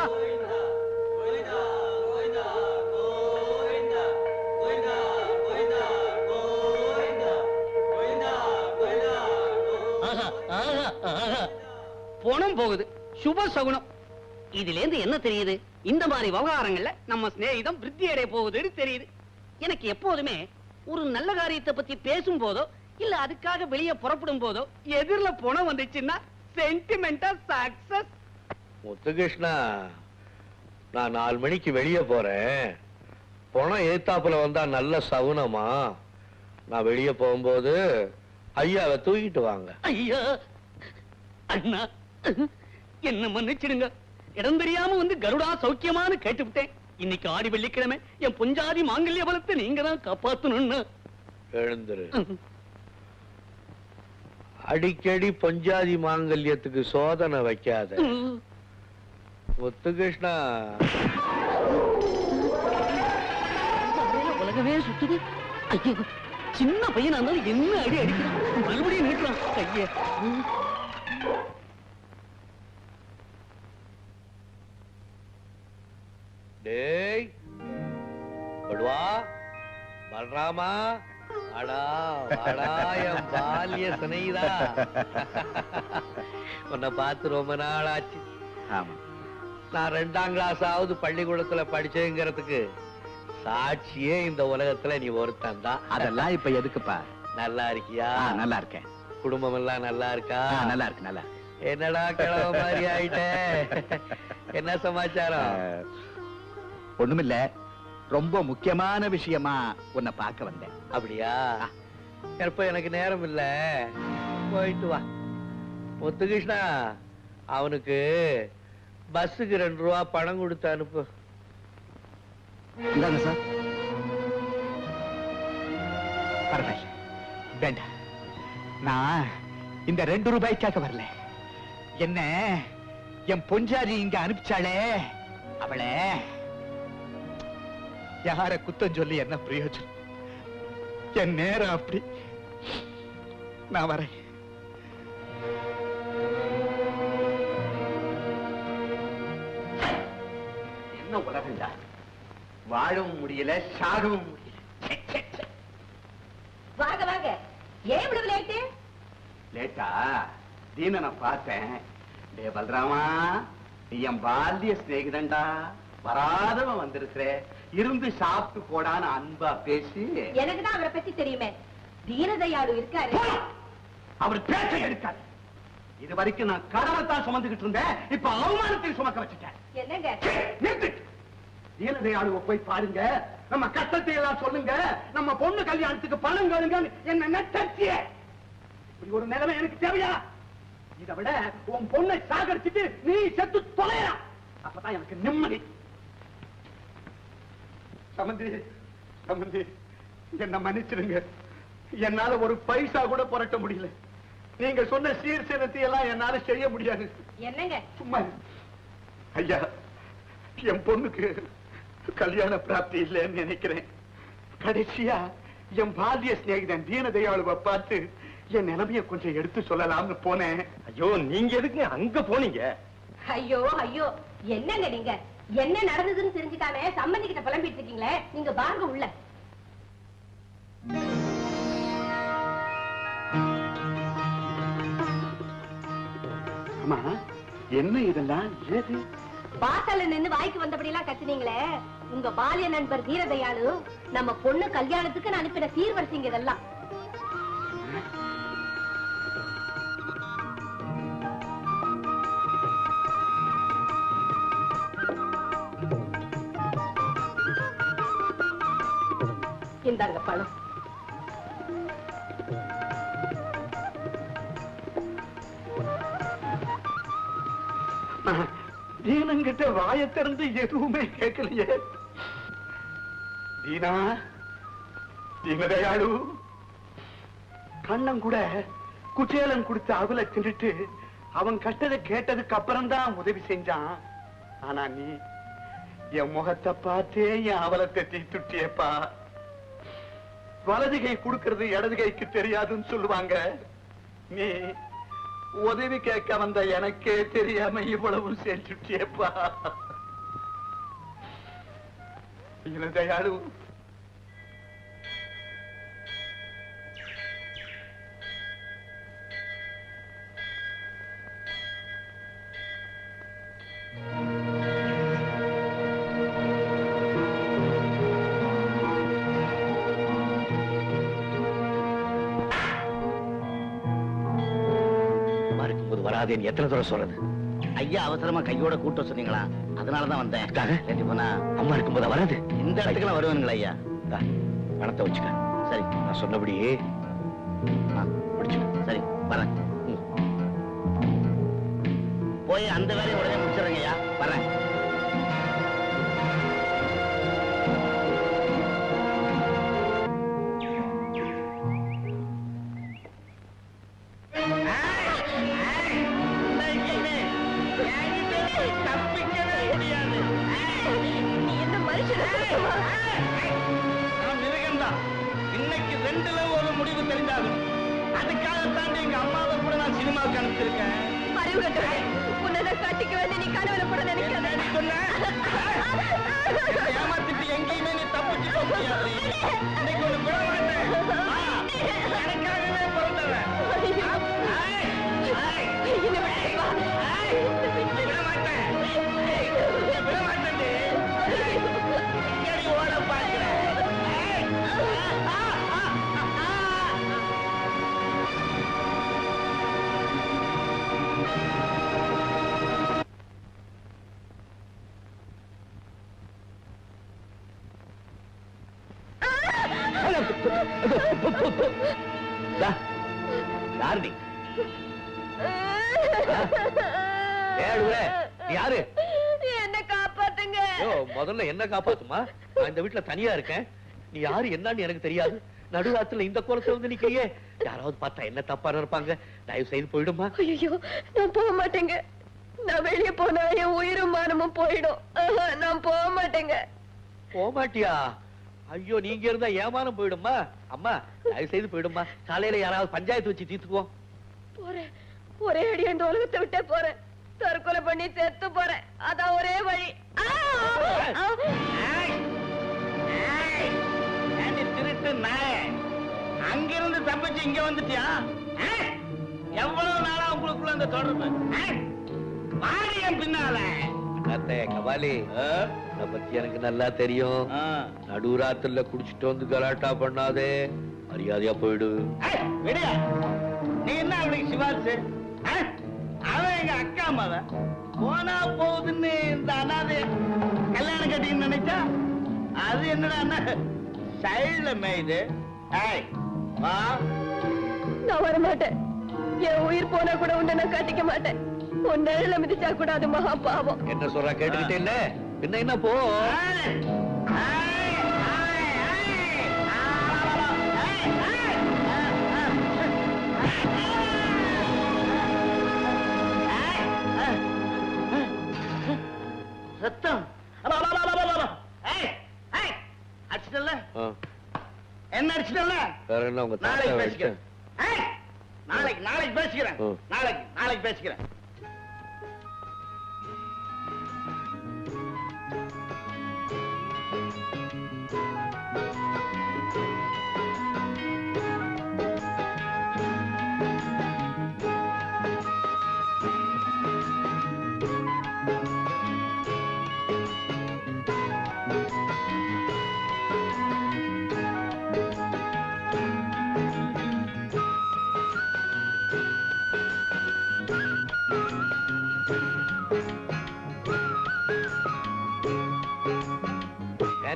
பணம் போகுது, சுப சகுனம். இதுல இருந்து என்ன தெரியுது? இந்த மாதிரி விவகாரங்கள்ல நம்ம சிநேகிதம் விருத்தி அடைய போகுதுன்னு தெரியுது. எனக்கு எப்போதுமே ஒரு நல்ல காரியத்தை பத்தி பேசும் போதோ இல்ல அதுக்காக வெளியே புறப்படும் போதோ எதிரில பணம் வந்துச்சுன்னா சென்டிமெண்டா சக்சஸ். முத்துகிருஷ்ணா, நான் 4 மணிக்கு வெளியே போறேன். பணம் ஏத்தாப்புல வந்தா நல்ல சகுனமா. நான் வெளியே போகும்போது ஐயாவை தூக்கிட்டு வாங்க. ஐயா, அண்ணா, என்ன மன்னிச்சிடுங்க. இடம் தெரியாம வந்து கருடா சௌக்கியமானு கேட்டுவிட்டேன். இன்னைக்கு ஆடி வெள்ளிக்கிழமை என் பொஞ்சாதி மாங்கல்ய பலத்தை நீங்க தான் காப்பாத்தணும்னு. எழுந்துரு. அடிக்கடி பொஞ்சாதி மாங்கல்யத்துக்கு சோதனை வைக்காத முத்துகிருஷ்ணா. உலகமே சுத்துது. ஐயோ, சின்ன பையனா இருந்தாலும் என்ன அடி அடிக்கிறான். மறுபடியும் நீட்டுறான் கைய. டேய் படுவா, பல்ராமா, அடா வாடா என் பால்ய சிநேகிதா. உன்னை பார்த்து ரொம்ப நாள் ஆச்சு. ஆமா, நான் 2ஆம் கிளாஸாவது பள்ளிக்கூடத்துல படிச்சேங்கிறதுக்கு சாட்சியே இந்த உலகத்துல நீ ஒருத்தன் தான். அதெல்லாம் இப்ப எதுக்குப்பா? நல்லா இருக்கியா? நல்லா இருக்கேன். குடும்பம் எல்லாம் நல்லா இருக்கா? நல்லா இருக்கு. நல்லா. என்னடா கிழவ மாதிரி ஆயிட்ட? என்ன சமாச்சாரம்? ஒண்ணுமில்ல, ரொம்ப முக்கியமான விஷயமா உன்னை பார்க்க வந்தேன். அப்படியா? எப்ப எனக்கு நேரம் இல்ல, போயிட்டு வா. முத்துகிருஷ்ணா, அவனுக்கு பஸ்ஸுக்கு 2 ரூபா பணம் கொடுத்து அனுப்பு. இந்தாங்க சார். பரவாயில்ல, வேண்டாம். நான் இந்த 2 ரூபாய்க்காக வரல. என்ன என் பொஞ்சாதி இங்க அனுப்பிச்சாளே, அவளை யார குத்தம் சொல்லி என்ன பிரயோஜனம்? என் நேரம் அப்படி. நான் வரேன். என்ன உலகண்டா, வாழவும் முடியல, சாகவும் முடியல. வாங்க வாங்க. ஏன் இவ்வளவு லேட்டு? லேட்டா? தீனனை பார்த்தேன். டே பல்ராமா, நீ என் பால்ய சிநேகிதண்டா. வராதவன் வந்திருக்கிற, இருந்து சாப்பிட்டு போடான்னு அன்பா பேசி. எனக்கு தான் அவரை பத்தி தெரியுமே. தீனதயாளு இருக்காரு. அவர் பேச்ச எடுக்காது. இது வரைக்கும் நான் கடமைத்தான் சுமந்துகிட்டு இருந்தேன், இப்ப அவமானத்தை சுமக்க வச்சுட்டேன். என்னங்க? நிறுத்து. தீனதயாளுவை போய் பாருங்க, நம்ம கஷ்டத்தை எல்லாம் சொல்லுங்க, நம்ம பொண்ணு கல்யாணத்துக்கு பணம் கேளுங்க. என்ன நட்டச்சிய இப்படி ஒரு நிலைமை எனக்கு தேவையா? இதை விட உன் பொண்ணை சாகடிச்சிட்டு நீ செத்து தொலையா, அப்பதான் எனக்கு நிம்மதி. சம்பந்தி சம்பந்தி, என்ன மன்னிச்சிருங்க. என்னால ஒரு பைசா கூட புரட்ட முடியல. நீங்க சொன்ன சீர்சேனத்தை எல்லாம் என்னால செய்ய முடியாது. என்னங்க சும்மா ஐயா, என் பொண்ணுக்கு கல்யாண பிராப்தி இல்லைன்னு நினைக்கிறேன். கடைசியா என் பால்ய சிநேகிதன் தீனதயாளுவை பார்த்து என் நிலைமைய கொஞ்சம் எடுத்து சொல்லலாம்னு போனேன். ஐயோ, நீங்க எதுக்கு அங்க போனீங்க? ஐயோ ஐயோ, என்னங்க நீங்க என்ன நடந்ததுன்னு தெரிஞ்சுக்காம சம்பந்தி கிட்ட புலம்பிட்டு இருக்கீங்களே, நீங்க வாங்க உள்ள. அம்மா, என்ன இதெல்லாம்? ஏது வாசல்ல நின்னு வாய்க்கு வந்தபடி எல்லாம் கத்துனீங்களே, உங்க பாலிய நண்பர் தீரதயாளு நம்ம பொண்ணு கல்யாணத்துக்கு நான் அனுப்பின சீர்வரிசைங்க இதெல்லாம். இந்தாங்க பணம். தீனங்கிட்ட வாயை திறந்து எதுவுமே கேட்கலையே. தீனா, தீனதயாளு, கண்ணன் கூட குச்சேலன் கொடுத்த அவலை தின்னுட்டு அவன் கட்டதை கேட்டதுக்கு அப்புறம் தான் உதவி செஞ்சான். ஆனா நீ என் முகத்தை பார்த்தே என் அவலத்தை தீத்துட்டியப்பா. வலது கை கொடுக்கிறது இடது கைக்கு தெரியாதுன்னு சொல்லுவாங்க. நீ உதவி கேட்க வந்த எனக்கே தெரியாம இவ்வளவு செஞ்சுட்டியப்பா. தயாளு, வராதேன்னு எத்தனை தடவை சொல்றது? ஐயா அவசரமா கையோட கூட்ட சொன்னீங்களா, அதனாலதான் வந்தேன். போனா அம்மா இருக்கும்போது வராது. இந்த இடத்துக்குலாம் வருவானுங்களா ஐயா? பணத்தை வச்சுக்க. சரி, நான் சொன்னபடியே முடிச்சுக்க. சரி, வரேன். போய் அந்த வேலையை உடனே முடிச்சிடுறேங்க ஐயா. வரேன். இன்னைக்கு ரெண்டுல ஒரு முடிவு தெரிஞ்சாலும் அதுக்காகத்தான் எங்க அம்மாவை கூட நான் சினிமாவுக்கு அனுப்பிச்சிருக்கேன். காட்டிக்க வேண்டிய நீ கனவுல கூட நினைக்கிறேன். ஏமாத்திட்டு எங்கேயுமே நீ தப்பிச்சு போக முடியாது. இன்னைக்கு ஒரு விட மாட்டேன். எனக்காகவே பிறந்தவன். விட மாட்டேன். விட மாட்டேன். எங்கடி ஓட பாக்குறேன்? யாரு? யாரு? என்ன காப்பாத்துங்க. முதல்ல என்ன காப்பாத்துமா? நான் இந்த வீட்டுல தனியா இருக்கேன். நீ யாரு என்னன்னு எனக்கு தெரியாது. நடுராத்துல இந்த கோலத்துல வந்து நிக்கிறியே, யாராவது பார்த்தா என்ன தப்பா இருப்பாங்க. தயவு செய்து போயிடுமா. ஐயோ, நான் போக மாட்டேங்க. நான் வெளியே போனா என் உயிரும் மானமும் போயிடும். நான் போக மாட்டேங்க. போக மாட்டியா? ஐயோ, நீங்க இருந்தா ஏமானம் போயிடுமா. அம்மா, தயவு செய்து போயிடுமா. காலையில யாராவது பஞ்சாயத்து வச்சு தீர்த்துக்குவோம். போறேன், ஒரே அடி இந்த உலகத்தை விட்டே போறேன். தற்கொலை பண்ணி செத்து போறேன். அதான் ஒரே வழி. திருட்டு நாய, அங்கிருந்து தப்பிச்சு இங்க வந்துட்டியா? எவ்வளவு நாளா உங்களுக்குள்ள அந்த தொடர்பு? மாரியம் பின்னால கபாலி, உன்னை பத்தி எனக்கு நல்லா தெரியும். நடுராத்திரில குடிச்சிட்டு வந்து கலாட்டா பண்ணாதே, மரியாதையா போயிடு. விடியா, நீ என்ன அவனுக்கு சிவாசு? அவன் எங்க அக்கா மகன். போனா போகுதுன்னு இந்த அனாதை கல்யாணம் கட்டின்னு நினைச்சா அது என்னடா சைடுல மேயுது. வா, நான் வரமாட்டேன். என் உயிர் போனா கூட உன்னை நான் கட்டிக்க மாட்டேன். உன் நிழல மிதிச்சா கூட அது மகா பாவம். என்ன சொல்ற கேட்டுக்கிட்டே இல்ல என்ன போ. ரத்தம் அடிச்சிட்டல என்ன அடிச்சிட்டல வேற என்ன உங்க நாளைக்கு பேசிக்கிறேன். நாளைக்கு பேசிக்கிறேன். நாளைக்கு பேசிக்கிறேன்.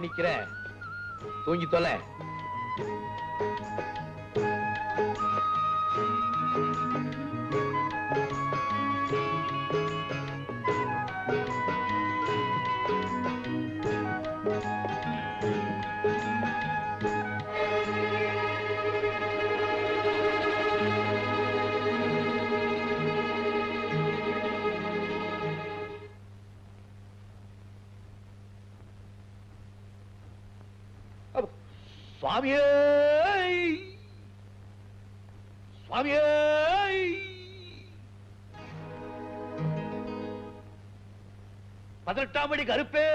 நிக்கிற தூங்கி தொலை. சுவாமியே சுவாமியே 18ஆம் படி கருப்பே.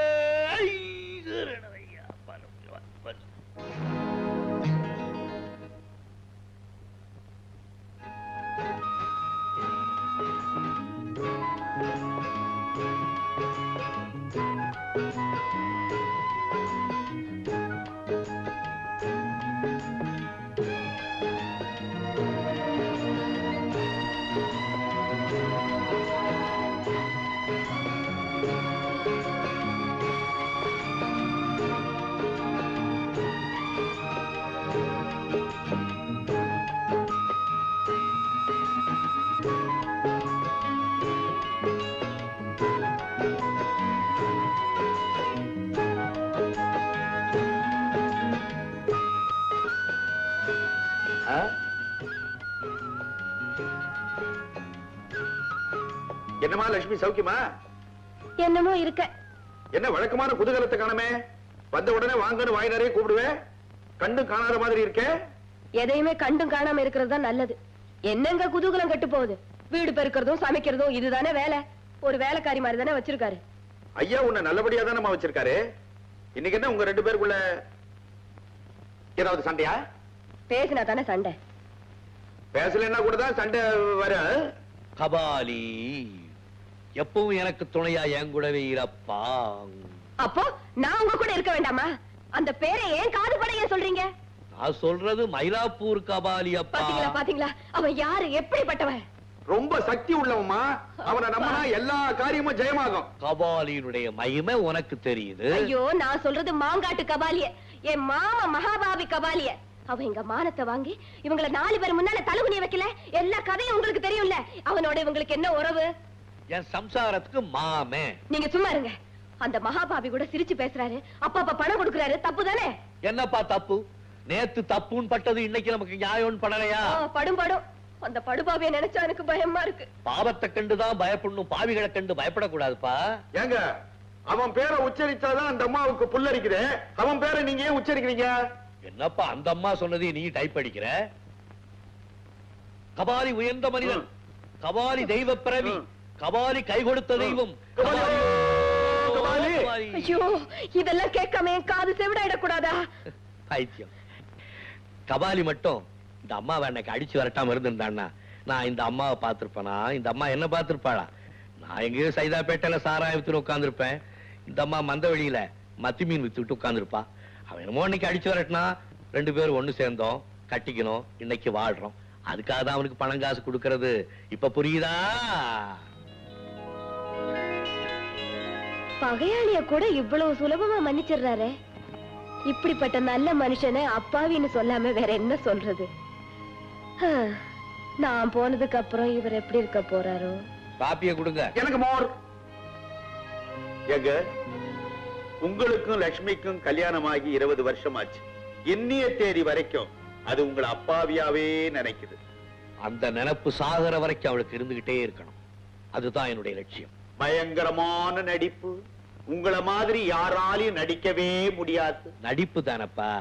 என்னமா லட்சுமி சௌக்கியமா? என்னமோ இருக்க. என்ன வழக்கமான குதூகலத்தை காணமே? வந்த உடனே வாங்கன்னு வாய் நிறைய கூப்பிடுவேன். கண்டும் காணாத மாதிரி இருக்கே. எதையுமே கண்டும் காணாம இருக்கிறது தான் நல்லது. என்னங்க குதூகலம் கெட்டு போகுது? வீடு பெருக்கிறதும் சமைக்கிறதும் இதுதானே வேலை. ஒரு வேலைக்காரி மாதிரி தானே வச்சிருக்காரு. ஐயா உன்னை நல்லபடியா தானே வச்சிருக்காரு. இன்னைக்கு என்ன உங்க 2 பேருக்குள்ள ஏதாவது சண்டையா? பேசினா தானே சண்டை. பேசலன்னா கூட தான் சண்டை வர. கபாலி எப்பவும் எனக்கு துணையா என் கூடவே இருப்பா. அப்போ நான் உங்க கூட இருக்க வேண்டாமா? அந்த பேரை ஏன் காது பட ஏன் சொல்றீங்க? நான் சொல்றது மயிலாப்பூர் கபாலி அப்பா. பாத்தீங்களா பாத்தீங்களா அவன் யாரு, எப்படிப்பட்டவன்? ரொம்ப சக்தி உள்ளவமா. அவனை நம்பினா எல்லா காரியமும் ஜெயமாகும். கபாலியினுடைய மகிமை உனக்கு தெரியுது. ஐயோ நான் சொல்றது மாங்காட்டு கபாலிய, என் மாமா மகாபாவி கபாலிய. அவன் எங்க மானத்தை வாங்கி இவங்களை 4 பேர் முன்னால தழுகுனிய வைக்கல. எல்லா கதையும் உங்களுக்கு தெரியும்ல. அவனோட இவங்களுக்கு என்ன உறவு? என் சம்சாரத்துக்கு மாமே. நீங்க சும்மா இருங்க. அந்த மகாபாவி கூட சிரிச்சு பேசுறாரு, அப்பா பணம் கொடுக்கறாரு, தப்பு தானே? என்னப்பா தப்பு? நேத்து தப்புன்னு பட்டது இன்னைக்கு நமக்கு நியாயம் படலையா? படும் அந்த படுபாவியை நினைச்சா எனக்கு பயமா இருக்கு. பாவத்தை கண்டுதான் பயப்படணும், பாவிகளை கண்டு பயப்படக்கூடாதுப்பா. ஏங்க அவன் பேரை உச்சரிச்சாதான் அந்த அம்மாவுக்கு புல்லரிக்குது. அவன் பேரை நீங்க ஏன் உச்சரிக்கிறீங்க? என்னப்பா அந்த அம்மா சொன்னதை நீ டைப் அடிக்கிற? கபாலி உயர்ந்த மனிதன், கபாலி தெய்வ பிறவி, கபாலி கை கொடுத்த தெய்வம். ஐயோ இதெல்லாம் கேட்காம என் காது செவிடாயிடக்கூடாதா? பைத்தியம். கபாலி மட்டும் இந்த அம்மாவை எனக்கு அடிச்சு வரட்டாம இருந்திருந்தான்னா நான் இந்த அம்மாவை பார்த்திருப்பேனா? இந்த அம்மா என்ன பார்த்திருப்பாளா? நான் எங்கேயோ சைதாப்பேட்டையில சாராயம் வித்து உட்கார்ந்துருப்பேன். இந்த அம்மா மந்த வழியில மத்தி மீன் வித்துட்டு உட்கார்ந்துருப்பா. அவன் என்னமோ இன்னைக்கு அடிச்சு வரட்டினா 2 பேரும் ஒண்ணு சேர்ந்தோம், கட்டிக்கணும், இன்னைக்கு வாழ்றோம். அதுக்காக தான் அவனுக்கு பணம் காசு கொடுக்கறது. இப்ப புரியுதா? பகையாளிய கூட இவ்வளவு சுலபமா மன்னிச்சிடுறாரு. இப்படிப்பட்ட நல்ல மனுஷனை அப்பாவின்னு சொல்லாம வேற என்ன சொல்றது? நான் போனதுக்கு அப்புறம் இவர் எப்படி இருக்க போறாரோ? காப்பிய கொடுங்க. எனக்கு மோர். எங்க உங்களுக்கும் லட்சுமிக்கும் கல்யாணமாகி 20 வருஷம் ஆச்சு. இன்னிய தேதி வரைக்கும் அது உங்களை அப்பாவியாவே நினைக்குது. அந்த நினைப்பு சாகர வரைக்கும் அவளுக்கு இருந்துகிட்டே இருக்கணும். அதுதான் என்னுடைய லட்சியம். பயங்கரமான நடிப்பு. உங்களை மாதிரி யாராலையும் நடிக்கவே முடியாது. நடிப்பு தானப்பா.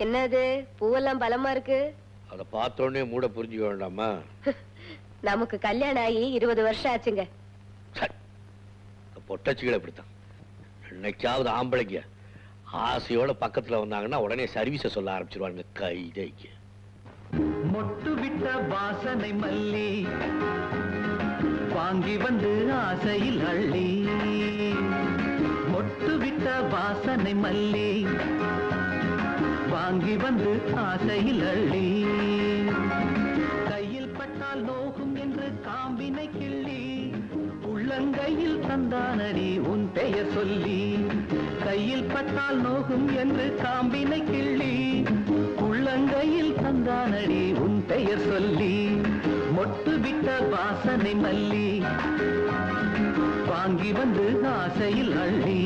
என்னது பூவெல்லாம் பலமா இருக்கு? அத பார்த்தோன்னே மூட புரிஞ்சுக்க வேண்டாமா? நமக்கு கல்யாணம் ஆகி 20 வருஷம் ஆச்சுங்க. பொட்டச்சிகள் அப்படித்தான். என்னைக்காவது ஆம்பளைங்க ஆசையோட பக்கத்துல வந்தாங்கன்னா உடனே சர்வீஸ சொல்ல ஆரம்பிச்சிருவாங்க. கைதைக்கு மொட்டு விட்ட வாசனை மல்லி வாங்கி வந்து ஆசையில் அள்ளி, மொட்டு விட்ட வாசனை மல்லி வாங்கி வந்து ஆசையில் அள்ளி, கையில் பட்டால் நோகும் என்று காம்பினை கிள்ளி, உள்ளங்கையில் தந்தானடி உன் பெயர் சொல்லி, கையில் பட்டால் நோகும் என்று காம்பினை கிள்ளி, உள்ளங்கையில் தந்தானடி உன் பெயர் சொல்லி, மொட்டு விட்ட வாசனை மல்லி வாங்கி வந்து ஆசையில் அள்ளி.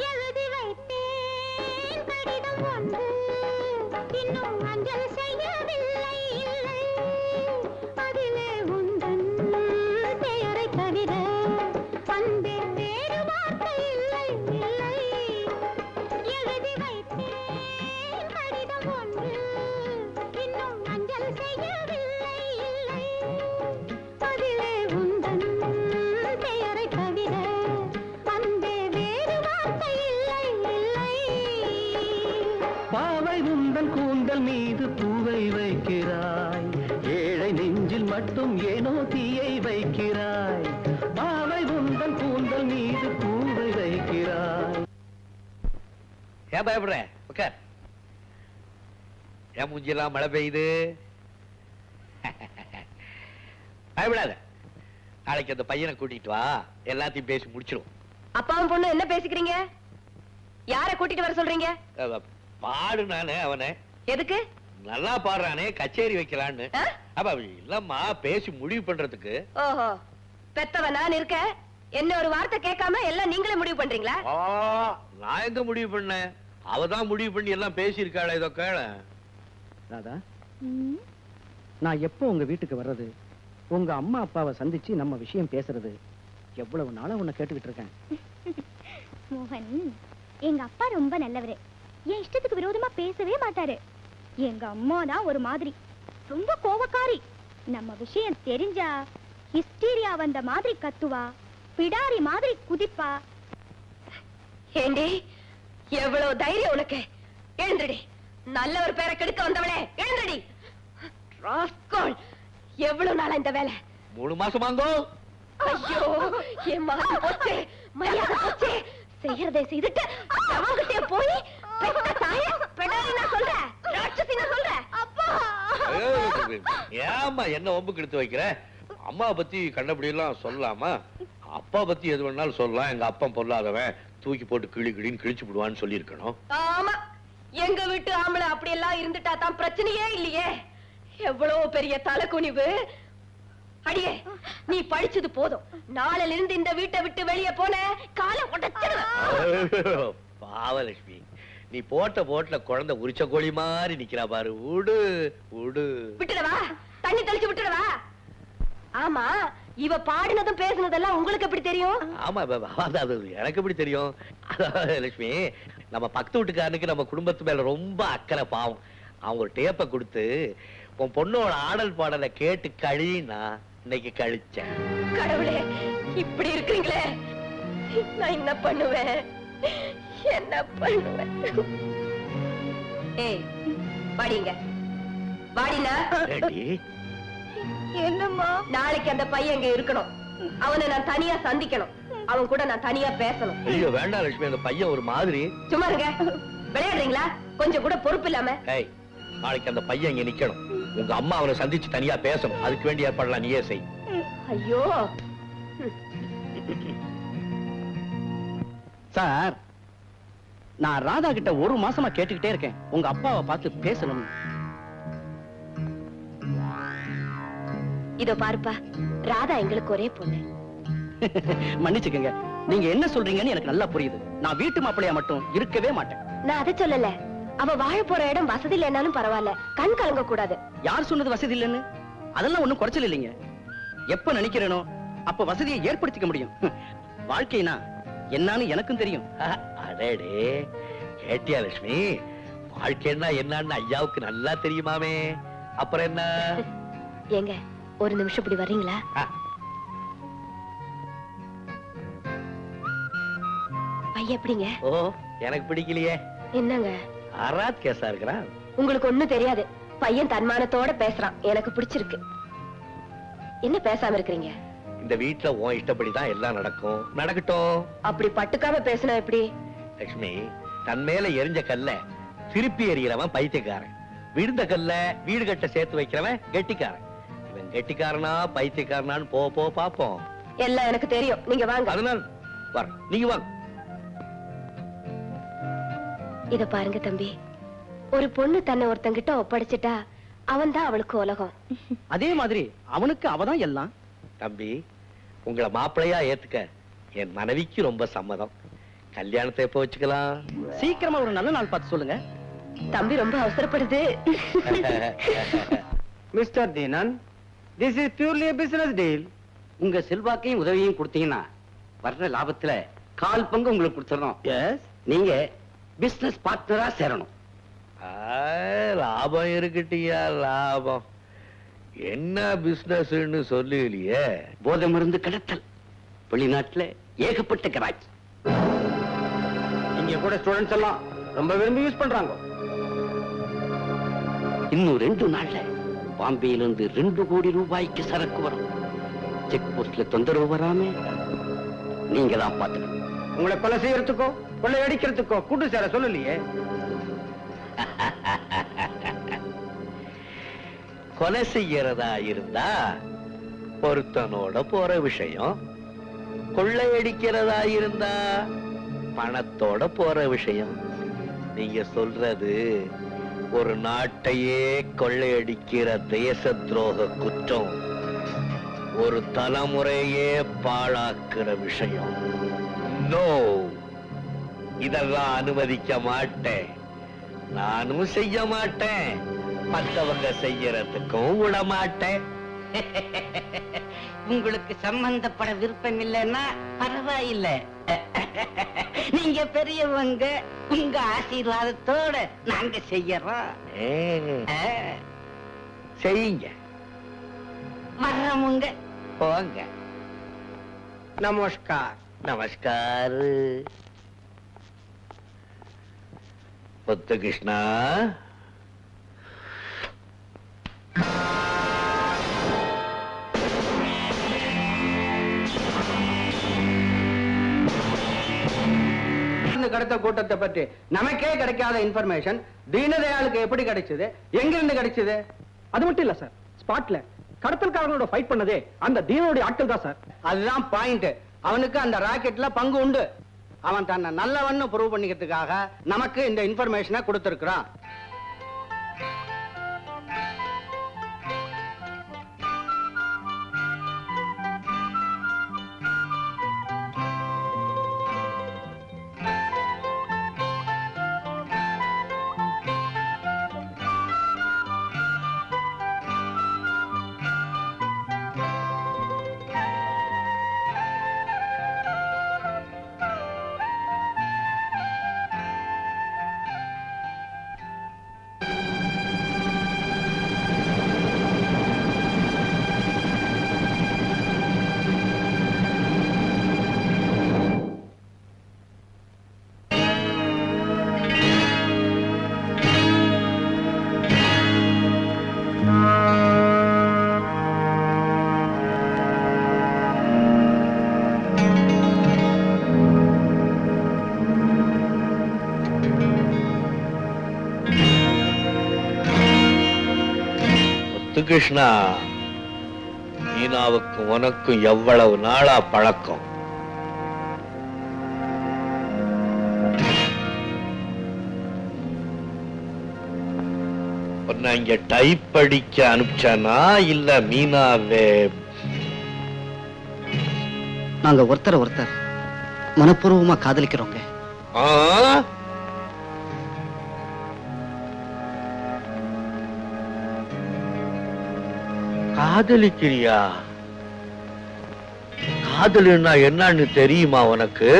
எழுதி வைத்தேன் கடிதம் ஒன்று, இன்னும் அஞ்சல் செய்யவில்லை. இல்லை அதிலே உந்தன் பெயரை தவிர அன்பே வேறு வார்த்தை இல்லை. இல்லை எழுதி வைத்தேன் கடிதம் ஒன்று, இன்னும் அஞ்சல் செய்யவில்லை. இல்லை அதிலே உந்தன் பெயரை தவிர அன்பே வேறு வார்த்தை இல்லை. இல்லை பாவை உந்தன் கூந்தல் மீது பூவை வைக்கிறாய், ஏழை நெஞ்சில் மட்டும் ஏனோ தீயை வைக்கிறாய். பாவை உந்தன் கூந்தல் மீது பூவை வைக்கிறாய். ஏன் பயப்படுற? உட்கார். ஏன் மூஞ்சியெல்லாம் மழை பெய்யுது? பயப்படாத. நாளைக்கு அந்த பையனை கூட்டிட்டு வா, எல்லாத்தையும் பேசி முடிச்சிடும். அப்பாவும் பொண்ணு என்ன பேசிக்கிறீங்க? யார கூட்டிட்டு வர சொல்றீங்க? பாடு நானு அவனை. எதுக்கு? நல்லா பாடுறானே, கச்சேரி வைக்கலான்னு. ஆ? அப்ப இல்லம்மா, பேசி முடிவு பண்றதுக்கு. ஓஹோ, பெத்தவ நான் இருக்க என்ன ஒரு வார்த்தை கேட்காம எல்லாம் நீங்களே முடிவு பண்றீங்களா? நான் எங்க முடிவு பண்ணேன்? அவதான் முடிவு பண்ணி எல்லாம் பேசி இருக்காளே. இதோ கேள. ராதா, நான் எப்போ உங்க வீட்டுக்கு வர்றது, உங்க அம்மா அப்பாவை சந்திச்சு நம்ம விஷயம் பேசுறது, எவ்வளவு நாளா உன்னை கேட்டுக்கிட்டு இருக்கேன். மோகன், எங்க அப்பா ரொம்ப நல்லவரு. என் இஷ்டத்துக்கு விரோதமா பேசவே மாட்டாரு. எங்க அம்மா தான் ஒரு மாதிரி, ரொம்ப கோவக்காரி. நம்ம விஷயம் தெரிஞ்சா ஹிஸ்டீரியா வந்த மாதிரி கத்துவா, பிடாரி மாதிரி குதிப்பா. ஏண்டி, எவ்வளவு தைரியம் உனக்கு? எழுந்துடி. நல்ல ஒரு பேரை கெடுக்க வந்தவளே, எழுந்துடி. ராஸ்கோல், எவ்வளவு நாளா இந்த வேலை? 3 மாசமாங்கோ. ஐயோ, என் மகன் போச்சு, மரியாதை போச்சு. செய்யறதை செய்துட்டு அவங்கிட்டே போய் பெத்த தாய பெடாரினா சொல்ற, ராட்சசினா சொல்ற. அப்பா, ஏம்மா என்ன ஒம்புக்கு எடுத்து வைக்கிற? அம்மா பத்தி கண்டபடி எல்லாம் சொல்லலாமா? அப்பா பத்தி எது வேணாலும் சொல்லலாம். எங்க அப்பா பொல்லாதவன், தூக்கி போட்டு கிளி கிளின்னு கிழிச்சு விடுவான்னு சொல்லி இருக்கணும். ஆமா, எங்க வீட்டு ஆம்பளை அப்படி எல்லாம் இருந்துட்டா தான் பிரச்சனையே இல்லையே. எவ்வளவு பெரிய தலைக்குனிவு. அடியே, நீ படிச்சது போதும். நாளையில இருந்து இந்த வீட்டை விட்டு வெளியே போன காலம் உடைச்சிடுவேன். பாவலட்சுமி, நீ போட்ட போட்ல குழந்தை உரிச்ச கோழி மாதிரி நிக்கிறா பாரு. உடு உடு. விட்டுடவா? தண்ணி தெளிச்சு விட்டுடவா? ஆமா, இவ பாடினதும் பேசுனதெல்லாம் உங்களுக்கு எப்படி தெரியும்? ஆமா, அது எனக்கு எப்படி தெரியும்? லட்சுமி, நம்ம பக்கத்து வீட்டுக்காரனுக்கு நம்ம குடும்பத்து மேல ரொம்ப அக்கறை. பாவம், அவங்க ஒரு டேப்பை கொடுத்து உன் பொண்ணோட ஆடல் பாடலை கேட்டு கழினா இன்னைக்கு கழிச்சேன். கடவுளே, இப்படி இருக்கீங்களே, நான் என்ன பண்ணுவேன்? என்ன பண்ணுவேன்? ஏய், வாடிங்க. வாடினா என்னம்மா? நாளைக்கு அந்த பையன் இங்க இருக்கணும். அவனை நான் தனியா சந்திக்கணும். அவன் கூட நான் தனியா பேசணும். ஐயோ வேண்டாம் லட்சுமி, அந்த பையன் ஒரு மாதிரி. சும்மா இருங்க. விளையாடுறீங்களா? கொஞ்சம் கூட பொறுப்பு இல்லாம. ஏய், நாளைக்கு அந்த பையன் இங்க நிக்கணும். உங்க அம்மா அவனை சந்திச்சு தனியா பேசணும். அதுக்கு வேண்டிய ஏற்பாடுலாம் நீயே செய். ஐயோ சார், நான் ராதா கிட்ட ஒரு மாசமா கேட்டுக்கிட்டே இருக்கேன் உங்க அப்பாவை பார்த்து பேசணும். இதோ பாருப்பா, ராதா எங்களுக்கு ஒரே பொண்ணு. மன்னிச்சுக்கங்க, நீங்க என்ன சொல்றீங்கன்னு எனக்கு நல்லா புரியுது. நான் வீட்டு மாப்பிள்ளையா மட்டும் இருக்கவே மாட்டேன். நான் அதை சொல்லல. அவ வாழ போற இடம் வசதி இல்லைன்னாலும் பரவாயில்ல, கண் கலங்க கூடாது. யார் சொன்னது வசதி இல்லைன்னு? அதெல்லாம் ஒண்ணும் குறைச்சல் இல்லைங்க. எப்ப நினைக்கிறேனோ அப்ப வசதியை ஏற்படுத்திக்க முடியும். வாழ்க்கைனா என்னன்னு எனக்கும் தெரியும். அடேடே, கேட்டியா லட்சுமி? வாழ்க்கைன்னா என்னன்னு ஐயாவுக்கு நல்லா தெரியுமாமே. அப்புறம் என்ன? ஏங்க ஒரு நிமிஷம் இப்படி வர்றீங்களா? பையன் எப்படிங்க? ஓ, எனக்கு பிடிக்கலையே. என்னங்க ஆராத் கேசா இருக்கிறான். உங்களுக்கு ஒண்ணும் தெரியாது. பையன் தன்மானத்தோட பேசுறான், எனக்கு பிடிச்சிருக்கு. என்ன பேசாம இருக்கிறீங்க? இந்த வீட்டுல உன் இஷ்டப்படிதான் எல்லாம் நடக்கும். நடக்கட்டும். அப்படி பட்டுக்காம பேசினா எப்படி? லட்சுமி, தன் மேல எரிஞ்ச கல்ல திருப்பி எறிகிறவன் பைத்தியக்காரன். விழுந்த கல்ல வீடு கட்ட சேர்த்து வைக்கிறவன் கெட்டிக்காரன். இவன் கெட்டிக்காரனா பைத்தியக்காரனான்னு போ பாப்போம். எல்லாம் எனக்கு தெரியும். நீங்க வாங்க. அதனால வர, நீங்க வாங்க. இத பாருங்க தம்பி, ஒரு பொண்ணு தன்னை ஒருத்தங்கிட்ட ஒப்படைச்சிட்டா அவன் தான் அவளுக்கு உலகம். அதே மாதிரி அவனுக்கு அவதான் எல்லாம். தம்பி, உங்களை மாப்பிள்ளையா ஏத்துக்க என் மனைவிக்கு ரொம்ப சம்மதம். கல்யாணத்தை எப்போ வச்சுக்கலாம்? சீக்கிரமா ஒரு நல்ல நாள் பார்த்து சொல்லுங்க. தம்பி ரொம்ப அவசரப்படுது. Mister Deenan, this is purely a business deal. உங்க செல்வாக்கையும் உதவியும் கொடுத்தீங்கன்னா வர்ற லாபத்துல 1/4 பங்கு உங்களுக்கு கொடுத்துறோம். எஸ், நீங்க பிசினஸ் பார்ட்னரா சேரணும். லாபம் இருக்குட்டியா, லாபம். என்ன பிசினஸ்ன்னு சொல்லலையே. போதை மருந்து கடத்தல் வெளிநாட்டுல ஏகப்பட்ட கராச்சி. இங்க கூட ஸ்டூடெண்ட்ஸ் எல்லாம் ரொம்ப விரும்பி யூஸ் பண்றாங்க. இன்னும் 2 நாள்ல பாம்பேயிலிருந்து 2 கோடி ரூபாய்க்கு சரக்கு வரும். செக் போஸ்ட்ல தொந்தரவு வராம நீங்க தான் பாத்துக்கணும். உங்களை கொலை செய்யறதுக்கோ கொள்ளை அடிக்கிறதுக்கோ கூட்டு சேர சொல்லலையே. கொலை செய்யறதா இருந்தா பொருத்தனோட போற விஷயம். கொள்ளையடிக்கிறதா இருந்தா பணத்தோட போற விஷயம். நீங்க சொல்றது ஒரு நாட்டையே கொள்ளையடிக்கிற தேச துரோக குற்றம், ஒரு தலைமுறையே பாழாக்குற விஷயம். நோ, இதெல்லாம் அனுமதிக்க மாட்டேன். நானும் செய்ய மாட்டேன், மற்றவங்க செய்யறதுக்கும் விட மாட்டேன். உங்களுக்கு சம்பந்தப்பட விருப்பம் இல்லைன்னா பரவாயில்ல. நீங்க பெரியவங்க, உங்க ஆசீர்வாதத்தோட நாங்க செய்யறோம். செய்யுங்க. வர்றவங்க போங்க. நமஸ்கார். நமஸ்கார். முத்துகிருஷ்ணா, கடத்த கூட்டத்தை பற்றி நமக்கே கிடைக்காத இன்ஃபர்மேஷன் தீனதயாளுக்கு எப்படி கிடைச்சது, எங்கிருந்து கிடைச்சது? அது மட்டும் இல்ல சார், ஸ்பாட்ல கடத்தல்காரங்களோட ஃபைட் பண்ணதே அந்த தீனோட ஆட்கள் தான் சார். அதுதான் பாயிண்ட். அவனுக்கு அந்த ராக்கெட்ல பங்கு உண்டு. அவன் தன்னை நல்லவன்னு ப்ரூவ் பண்ணிக்கிறதுக்காக நமக்கு இந்த இன்ஃபர்மேஷனை கொடுத்திருக்கிறான். முத்துகிருஷ்ணா, மீனாவுக்கும் உனக்கும் எவ்வளவு நாளா பழக்கம்? உன்னை இங்க டைப் படிக்க அனுப்பிச்சானா இல்ல மீனாவே? நாங்க ஒருத்தர் மனப்பூர்வமா காதலிக்கிறோங்க. காதலிக்கிறியா? காதலுன்னா என்னன்னு தெரியுமா உனக்கு?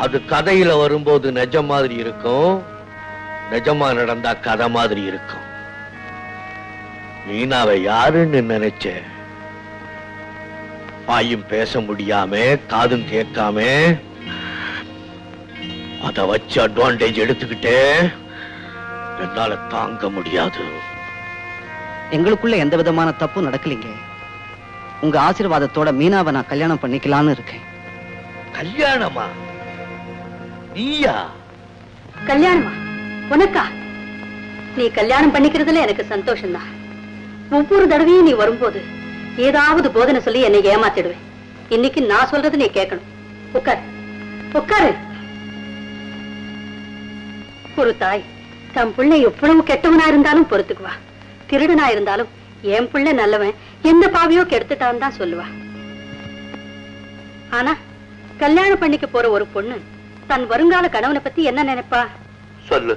அது கதையில வரும்போது நிஜ மாதிரி இருக்கும், நிஜமா நடந்தா கதை மாதிரி இருக்கும். மீனாவை யாருன்னு நினைச்ச? வாயும் பேச முடியாம காதும் கேட்காம அத வச்சு அட்வான்டேஜ் எடுத்துக்கிட்டே என்னால தாங்க முடியாது. எங்களுக்குள்ள எந்த விதமான தப்பும் நடக்கலீங்க. உங்க ஆசீர்வாதத்தோட மீனாவை நான் கல்யாணம் பண்ணிக்கலாம்னு இருக்கேன். கல்யாணமா? நீயா? கல்யாணமா? உனக்கா? நீ கல்யாணம் பண்ணிக்கிறதுல எனக்கு சந்தோஷம்தான். ஒவ்வொரு தடவையும் நீ வரும்போது ஏதாவது போதனை சொல்லி என்னை ஏமாத்திடுவேன். இன்னைக்கு நான் சொல்றது நீ கேட்கணும். உட்காரு, உட்காரு. ஒரு தாய் தம் பிள்ளை எவ்வளவு கெட்டவனா இருந்தாலும் பொறுத்துக்குவா. திருடனா இருந்தாலும் என் பிள்ளை நல்லவன், எந்த பாவியோ கெடுத்துட்டான்னு தான் சொல்லுவா. ஆனா கல்யாணம் பண்ணிக்க போற ஒரு பொண்ணு தன் வருங்கால கணவனை பத்தி என்ன நினைப்பா? சொல்லு.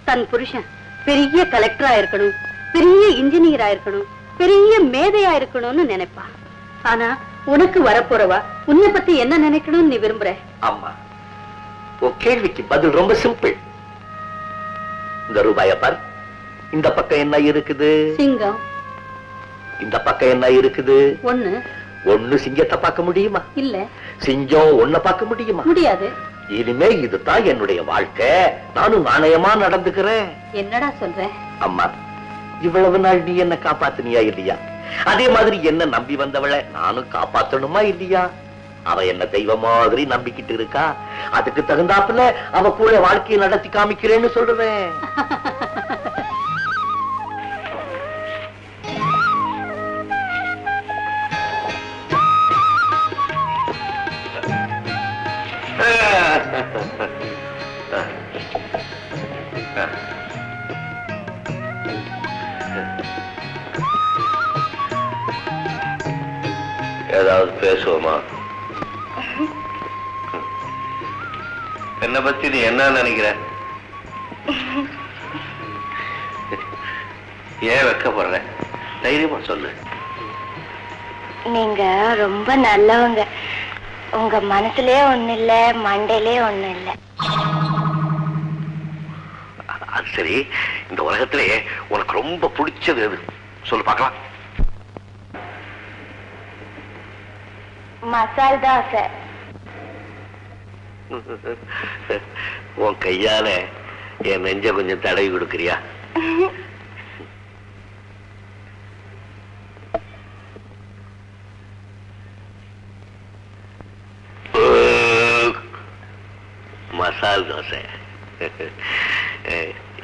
தன் புருஷன் பெரிய கலெக்டரா இருக்கணும், பெரிய இன்ஜினியரா இருக்கணும், பெரிய மேதையா இருக்கணும்னு நினைப்பா. ஆனா உனக்கு வரப்போறவா உன்னை பத்தி என்ன நினைக்கணும்னு நீ விரும்புற? அம்மா, உன் கேள்விக்கு பதில் ரொம்ப சிம்பிள். இந்த ரூபாய பார். இந்த பக்கம் என்ன இருக்குது? சிங்கம். இந்த பக்கம் என்ன இருக்குது? ஒண்ணு. ஒண்ணு சிங்கத்தை பார்க்க முடியுமா? இல்ல. சிங்கம் ஒன்ன பார்க்க முடியுமா? முடியாது. இனிமே இதுதான் என்னுடைய வாழ்க்கை. நானும் நாணயமா நடந்துக்கிறேன். என்னடா சொல்ற? அம்மா, இவ்வளவு நாள் நீ என்ன காப்பாத்தினியா இல்லையா? அதே மாதிரி என்ன நம்பி வந்தவளை நானும் காப்பாத்தணுமா இல்லையா? அவ என்ன தெய்வ மாதிரி நம்பிக்கிட்டு இருக்கா. அதுக்கு தகுந்தாப்புல அவ கூட வாழ்க்கையை நடத்தி காமிக்கிறேன்னு சொல்லுவேன். ஏதாவது பேசுவோமா? என்ன பத்தி நீ என்ன நினைக்கிற? ஏன் வெக்கப்படுற? தைரியமா சொல்லு. நீங்க ரொம்ப நல்லவங்க. உங்க மனசுலயே ஒண்ணு இல்ல, மண்டையிலே ஒண்ணு இல்ல. அது சரி, இந்த உலகத்திலே உனக்கு ரொம்ப பிடிச்சது எது? சொல்லு பார்க்கலாம். மசால் தோசை. உன் கையால என் நெஞ்ச கொஞ்சம் தடவி கொடுக்கறியா? மசால் தோசை.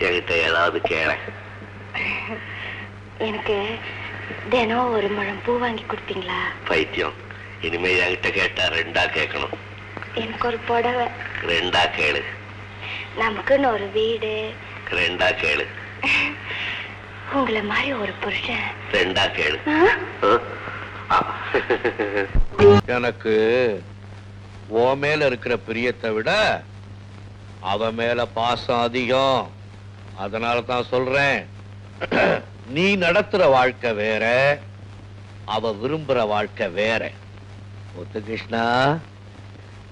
என்கிட்ட ஏதாவது கேள. எனக்கு தினம் ஒரு முழம் பூ வாங்கி கொடுப்பீங்களா? பைத்தியம். இனிமே என்கிட்ட கேட்டா ரெண்டா கேட்கணும். எனக்கு ஒரு புடவை. ரெண்டா கேளு. நமக்குன்னு ஒரு வீடு. ரெண்டா கேளு. உங்களை மாதிரி ஒரு புருஷன். ரெண்டா கேளு. எனக்கு உன் மேல இருக்கிற பிரியத்தை விட அவ மேல பாசம் அதிகம். அதனால தான் சொல்றேன், நீ நடத்துற வாழ்க்கை வேற, அவ விரும்புற வாழ்க்கை வேற. முத்துகிருஷ்ணா,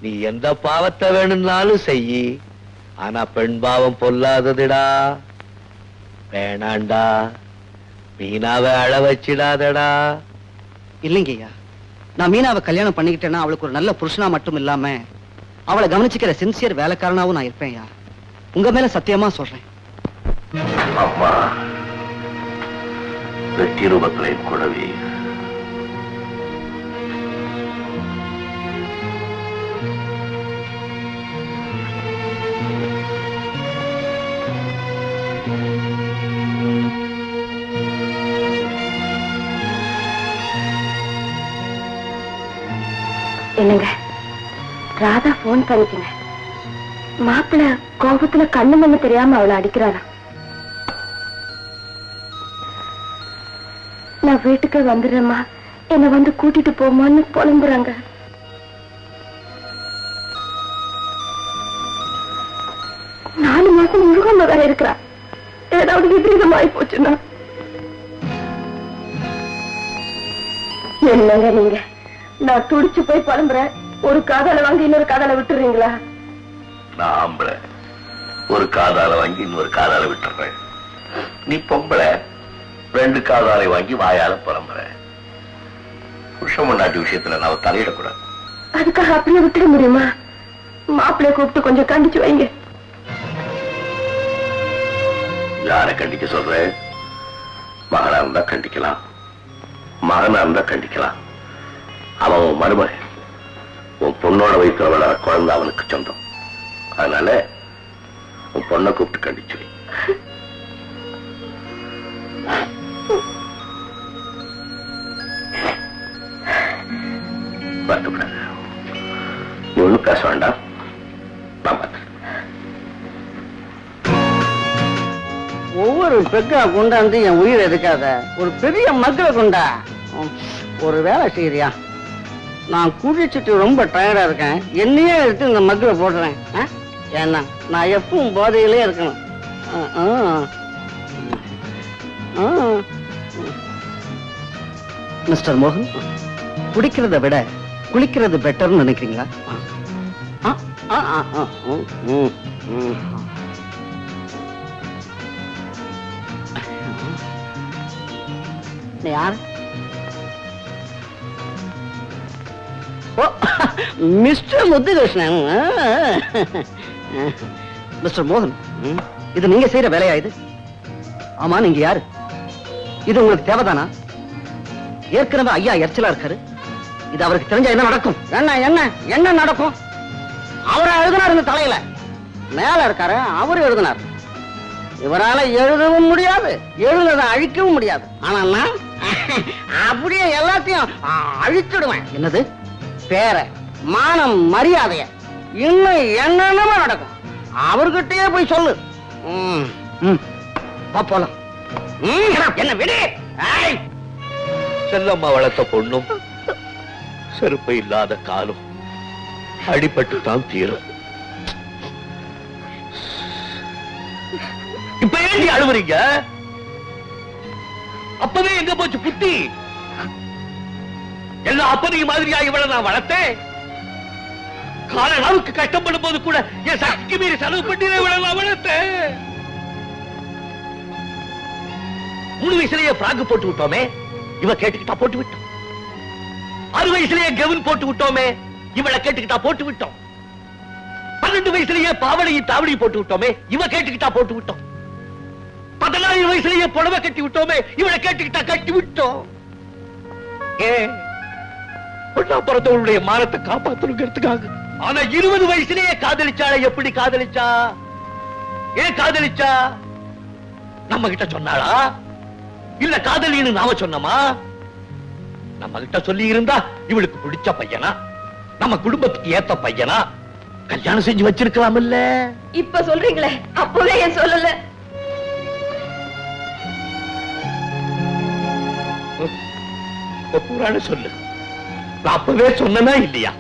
நீ எந்த பாவத்தை வேணும்னாலும் செய்யி, ஆனா பெண் பாவம் பொல்லாததுடா. வேணாண்டா, மீனாவை அழ வச்சிடாதடா. இல்லைங்கய்யா, நான் மீனாவை கல்யாணம் பண்ணிக்கிட்டேன்னா அவளுக்கு ஒரு நல்ல புருஷனா மட்டும் இல்லாம அவளை கவனிச்சுக்கிற சின்சியர் வேலைக்காரனாவும் நான் இருப்பேன்யா. உங்க மேல சத்தியமா சொல்றேன். அம்மா, வெற்றி ரூபத்திலே குழவி. போன் பண்ணிக்கினேன். மாப்பிள்ள கோபத்துல கண்ணு மண்ணு தெரியாம அவளை அடிக்கிறாரா. நான் வீட்டுக்கு வந்துடுறேம்மா, என்னை வந்து கூட்டிட்டு போமான்னு புலம்புறாங்க. நாலு மாசம் முழுகாம வேற இருக்கிறா. ஏதாவது விபரீதம் ஆகி போச்சுன்னா என்னங்க நீங்க? நான் துடிச்சு போய் புலம்புறேன், ஒரு காதால வாங்கி இன்னொரு காதால விட்டுறீங்களா? நான் ஆம்பளை, ஒரு காதால வாங்கி இன்னொரு காதால விட்டுறேன். நீ பொம்பளை, 2 காதாலை வாங்கி வாயால புலம்புற. புருஷன் பொண்டாட்டி விஷயத்துல நான் தலையிடக்கூடாது. அதுக்காக அப்படியே விட்டுட முடியுமா? மாப்பிள்ளைய கூப்பிட்டு கொஞ்சம் கண்டிச்சு வைங்க. யாரை கண்டிக்க சொல்ற? மகனா இருந்தா கண்டிக்கலாம், மகனா இருந்தா கண்டிக்கலாம். அவன் உன் மருமகன், உன் பொண்ணோட வயிற்றுல வளர குழந்தை அவனுக்கு சொந்தம். அதனால உன் பொண்ணை கூப்பிட்டு கண்டிச்சு வை. வருத்தப்படாத, நீ ஒண்ணும் பேச வேண்டாம், நான் பார்த்து. ஒவ்வொரு பெக்கா கொண்டாந்து என் உயிர் எடுக்காத, ஒரு பெரிய மக்களை கொண்டா. ஒரு வேலை செய்யறியா? நான் குடிச்சிட்டு ரொம்ப டயர்டா இருக்கேன், என்னையே எடுத்து இந்த மக்களை போடுறேன். ஏன்னா நான் எப்பவும் போதையிலே இருக்கணும். மிஸ்டர் மோகன், குடிக்கிறத விட குளிக்கிறது பெட்டர்னு நினைக்கிறீங்களா? யார்? மிஸ்டர் முத்துகிருஷ்ணன். மிஸ்டர் மோகன், இது நீங்க செய்யற வேலையா இது? ஆமா, நீங்க யாரு? இது உங்களுக்கு தேவைதானா? ஏற்கனவே ஐயா எரிச்சலா இருக்காரு, இது அவருக்கு தெரிஞ்சா என்ன நடக்கும்? என்ன என்ன என்ன நடக்கும்? அவரை எழுதினார் இந்த தலையில, மேல இருக்காரு அவரு எழுதினார். இவரால எழுதவும் முடியாது, எழுதுறத அழிக்கவும் முடியாது. ஆனா நான் அப்படியே எல்லாத்தையும் அழிச்சுடுவேன். என்னது? பேர, மானம், மரியாதைய, இன்னும் என்னென்னமோ நடக்கும். அவர்கிட்டயே போய் சொல்லு. போலாம். என்ன விடு. செல்லம்மா வளர்த்த பொண்ணும் செருப்பு இல்லாத காலும் அடிபட்டு தான் தீரும். இப்ப ஏன் அழுவுறீங்க? அப்பவே எங்க போச்சு புத்தி? எல்லாம் அப்பதைய மாதிரியா இவளை நான் வளர்த்தேன். கால அளவுக்கு கஷ்டப்படும் போது கூட என் சக்திக்கு மீறி செலவு பண்ணி இவளை நான் வளர்த்தேன். 3 வயசுலயே பிராக்கு போட்டு விட்டோமே, இவ கேட்டுக்கிட்டா போட்டு விட்டோம். 6 வயசுலயே கெவன் போட்டு விட்டோமே, இவளை கேட்டுக்கிட்டா போட்டு விட்டோம். 12 வயசுலயே பாவடையும் தாவடியும் போட்டு விட்டோமே, இவ கேட்டுக்கிட்டா போட்டு விட்டோம். 14 வயசுலயே புடவை கட்டி விட்டோமே, இவளை கேட்டுக்கிட்டா கட்டி விட்டோம். பொண்ணாப்புறத்தவளுடைய மானத்தை காப்பாற்றணுங்கிறதுக்காக. ஆனா 20 வயசுலயே காதலிச்சாளே, எப்படி காதலிச்சா? ஏன் காதலிச்சா? நம்ம கிட்ட சொன்னாளா? இல்ல காதலின்னு நாம சொன்னோமா? நம்ம கிட்ட சொல்லி இருந்தா இவளுக்கு பிடிச்ச பையனா, நம்ம குடும்பத்துக்கு ஏத்த பையனா கல்யாணம் செஞ்சு வச்சிருக்கலாம். இல்ல இப்ப சொல்றீங்களே, அப்பவே ஏன் சொல்லல? பூரான சொல்லு. நான் அப்பவே சொன்னா இல்லையா?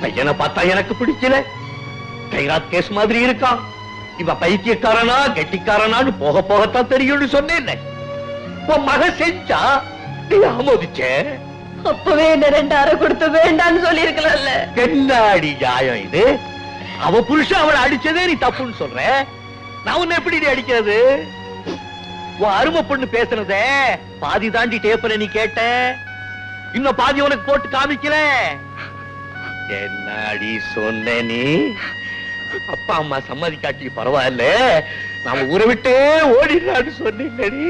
பையனை பார்த்தா எனக்கு பிடிக்கல, கைராத் கேஸ் மாதிரி இருக்கான், இவ பைத்தியக்காரனா கெட்டிக்காரனான்னு போக போகத்தான் தெரியும்னு சொன்னேன். உன் மக செஞ்சா நீ ஆமோதிச்ச. அப்பவே என்ன 2 அறை கொடுத்து வேண்டான்னு சொல்லி இருக்கலாம்ல. என்னடி நியாயம் இது? அவ புருஷன் அவளை அடிச்சதே நீ தப்புன்னு சொல்ற, நான் உன்னை எப்படி நீ அடிக்கிறது? உன் அருமை பொண்ணு பேசுனதே பாதி தாண்டி டேப்பல நீ கேட்ட, இன்னும் பாதி உனக்கு போட்டு காமிக்கல. என்னடி சொன்ன நீ? அப்பா அம்மா சம்மதிக்காட்டி பரவாயில்ல, நாம ஊரை விட்டே ஓடிடலான்னு சொன்னீங்கடி.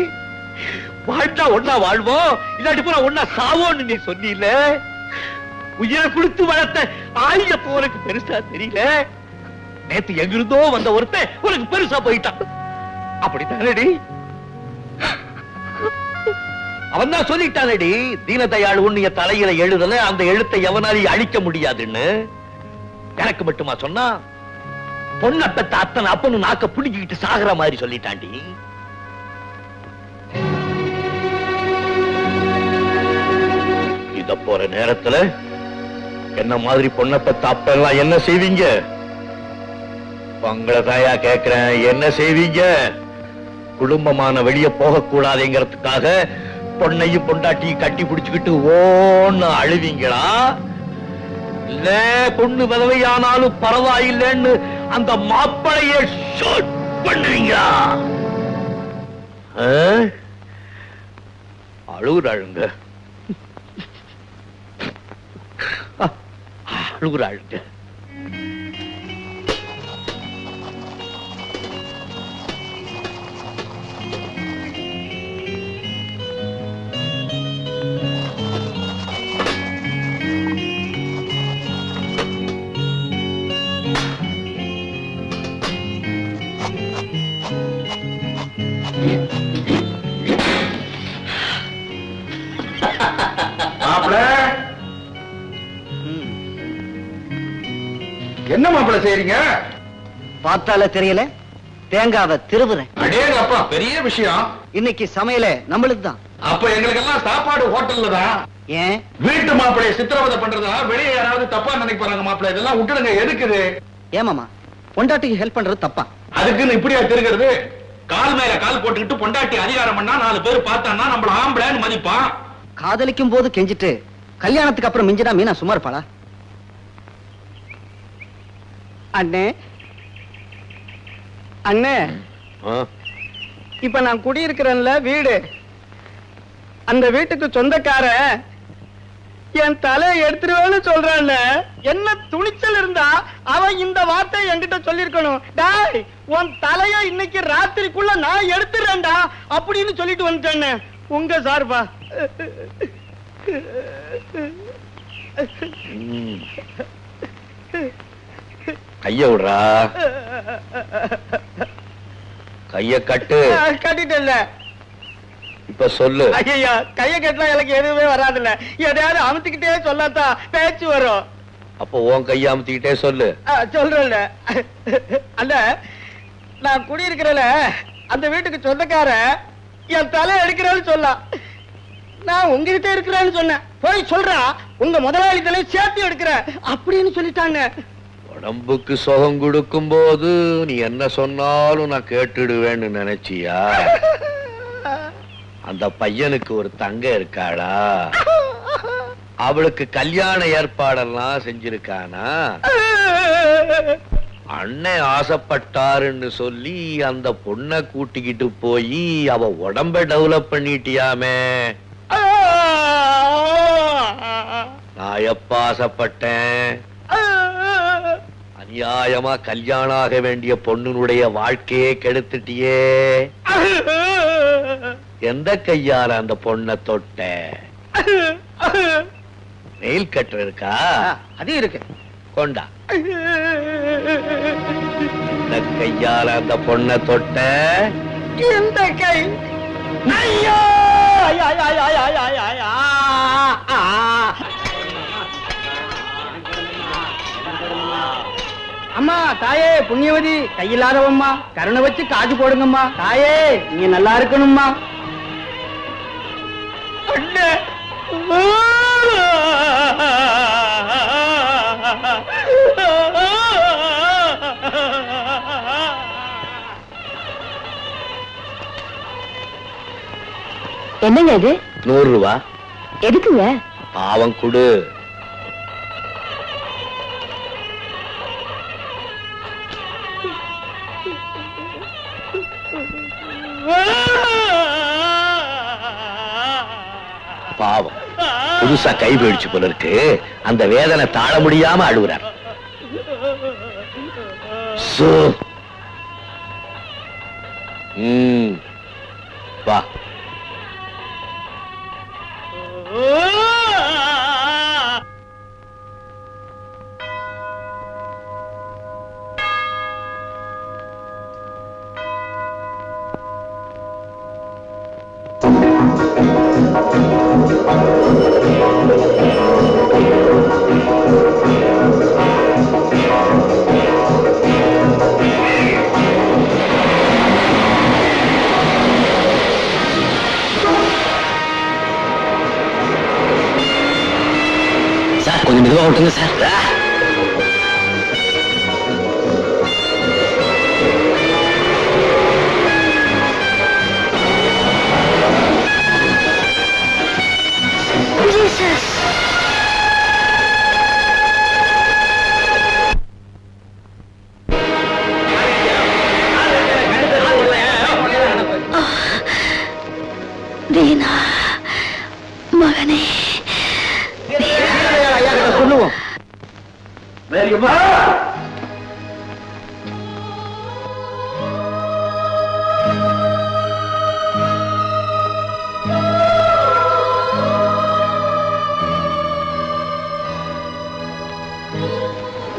வாழ்ந்தா ஒன்னா வாழ்வோம், இல்லாட்டி பூரா ஒன்னா சாவோன்னு நீ சொன்னீல. உயிரை கொடுத்து வளர்த்த ஆரியப்ப உனக்கு பெருசா தெரியல. நேத்து எங்கிருந்தோ வந்த ஒருத்தன் உனக்கு பெருசா போயிட்டான். அப்படித்தானடி? அவன் தான் சொல்லிட்டானடி, தீனதயாள் உன்னைய தலையில எழுதல, அந்த எழுத்தை எவனாலையும் அழிக்க முடியாதுன்னு. எனக்கு மட்டுமா சொன்னா? பொண்ண பெத்த அத்தனை அப்பனு நாக்க புடிக்கிட்டு சாகுற மாதிரி சொல்லிட்டாண்டி. இத போற நேரத்துல என்ன மாதிரி பொண்ண பெத்த அப்ப எல்லாம் என்ன செய்வீங்க? உங்களை தாயா கேக்குறேன், என்ன செய்வீங்க? குடும்பமான வெளிய போக கூடாதுங்கிறதுக்காக பொண்ணையும் பொண்டாட்டியும் கட்டி பிடிச்சுக்கிட்டு ஓன்னு அழுவீங்களா? இல்ல பொண்ணு விதவையானாலும் பரவாயில்லைன்னு அந்த மாப்பிளைய ஷூட் பண்ணுவீங்களா? அழுகுறாளுங்க, அழுகுறாளுங்க. என்ன மாப்பிள்ள செய்றீங்க? பார்த்தால தெரியல, தேங்காவை திருவுறேன். அடேங்க அப்பா, பெரிய விஷயம். இன்னைக்கு சமையல நம்மளுக்கு தான். அப்ப எங்களுக்கெல்லாம் சாப்பாடு ஹோட்டல்ல தான். ஏன் வீட்டு மாப்பிளைய சித்திரவதை பண்றதா வெளியே யாராவது தப்பா நினைக்க போறாங்க மாப்பிள்ள? இதெல்லாம் விட்டுடுங்க. எதுக்குது? ஏமாமா, பொண்டாட்டிக்கு ஹெல்ப் பண்றது தப்பா? அதுக்குன்னு இப்படியா திருகிறது? கால் மேல கால் போட்டுக்கிட்டு பொண்டாட்டி அதிகாரம் பண்ணா 4 பேர் பார்த்தான்னா நம்மள ஆம்பளைன்னு மதிப்பான். காதலிக்கும் போது கெஞ்சிட்டு கல்யாணத்துக்கு அப்புறம் மிஞ்சினா மீனா சும்மா இருப்பாளா? அண்ணே அண்ணே, இப்ப நான் குடியிருக்கிறேன்ல வீடு, அந்த வீட்டுக்கு சொந்தக்கார என் தலையை எடுத்துருவேன்னு சொல்றான். என்ன துணிச்சல் இருந்தா அவன் இந்த வார்த்தை என்கிட்ட சொல்லிருக்கணும். டாய், உன் தலைய இன்னைக்கு ராத்திரிக்குள்ள நான் எடுத்துறேன்டா அப்படின்னு சொல்லிட்டு வந்துட்டேன். உங்க சார்பா கைய விடுறா, கைய கட்டு. கட்டிட்டல. இப்ப சொல்லு. ஐயா, கைய கட்டினா எனக்கு எதுவுமே வராதுல்ல, எதையாவது அமுத்திக்கிட்டே சொல்லாத்தா பேச்சு வரும். அப்போ உன் கைய அமுத்திக்கிட்டே சொல்லு. சொல்றேன்ல, அந்த நான் குடியிருக்கிறேன்ல அந்த வீட்டுக்கு சொந்தக்கார என் தலை எடுக்கிறேன்னு சொல்லலாம். நான் உங்ககிட்ட இருக்கிறேன்னு சொன்னேன். போய் சொல்றா உங்க முதலாளி தலை சேர்த்து எடுக்கிற அப்படின்னு சொல்லிட்டாங்க. உடம்புக்கு சுகம் கொடுக்கும் போது நீ என்ன சொன்னாலும் நான் கேட்டுடுவேன்னு நினைச்சியா? அந்த பையனுக்கு ஒரு தங்க இருக்காளா? அவளுக்கு கல்யாண ஏற்பாடெல்லாம் செஞ்சிருக்கானா? அண்ணன் ஆசைப்பட்டாருன்னு சொல்லி அந்த பொண்ணை கூட்டிக்கிட்டு போய் அவ உடம்ப டெவலப் பண்ணிட்டியாமே. நான் எப்ப ஆசைப்பட்டேன்? அநியாயமா கல்யாணம் ஆக வேண்டிய பொண்ணுடைய வாழ்க்கையே கெடுத்துட்டியே. எந்த கையால அந்த பொண்ணை தொட்ட? நெயில் கட்டர் இருக்கா? அது இருக்கு. கொண்டா. எந்த கையால அந்த பொண்ணை தொட்ட? எந்த கை? ஐயோ! அம்மா, தாயே புண்ணியவதி, கையில்லாதவம்மா, கருணை வச்சு காஜு போடுங்கம்மா. தாயே, நீங்க நல்லா இருக்கணும்மா. என்னங்க இது? 100 ரூபா. எதுக்குங்க? பாவம் கொடு. பாவம், புதுசா கை போயிடுச்சு போல இருக்கு. அந்த வேதனை தாழ முடியாம அழுகுறார். வா. மெதுவா விட்டுங்க சார். தீனா மகனே சொல்லுவோம்.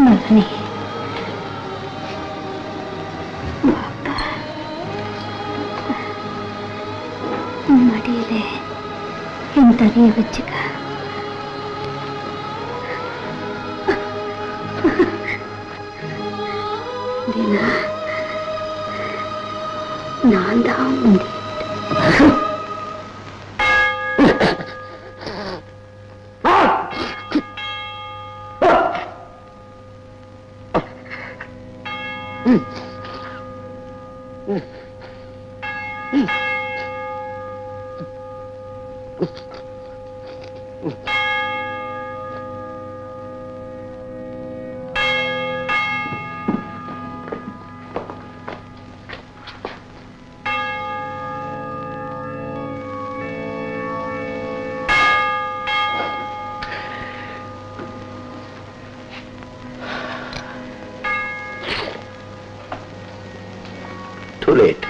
மகனே மடியிலே என் தரைய வச்சுக்க. தீனா, நான் தான் முந்தி Too late.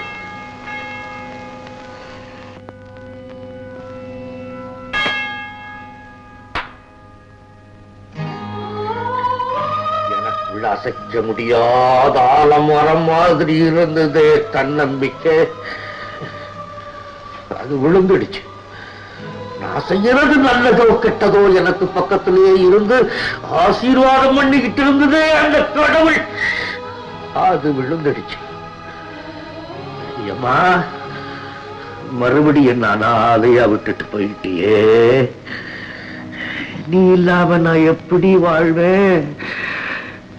எனக்குள்ள அசைக்க முடியாத ஆலமரம் மாதிரி இருந்தது தன்னம்பிக்கை. அது விழுந்துடுச்சு. நான் செய்யறது நல்லதோ கெட்டதோ எனக்கு பக்கத்திலேயே இருந்து ஆசீர்வாதம் பண்ணிக்கிட்டு இருந்தது அந்த கடவுள். அது விழுந்துடுச்சு. அம்மா, மறுபடியும் அனாதையா விட்டுட்டு போயிட்டியே. நீ இல்லாம நான் எப்படி வாழ்வேன்?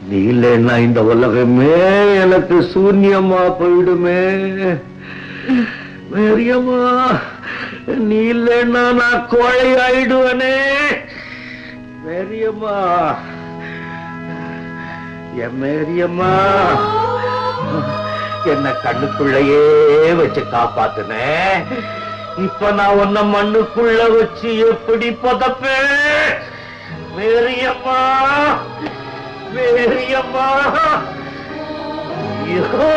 நீ இல்லைன்னா இந்த உலகமே எனக்கு சூன்யமா போயிடுமே. மேரியம்மா, நீ இல்லைன்னா நான் கோழை ஆயிடுவனே. மேரியம்மா, என் மேரியம்மா, என்ன கண்ணுக்குள்ளையே வச்சு காப்பாத்துன. இப்ப நான் உன்ன மண்ணுக்குள்ள வச்சு எப்படி புதைப்பேன்? மேரியம்மா, மேரியம்மா, ஐயோ!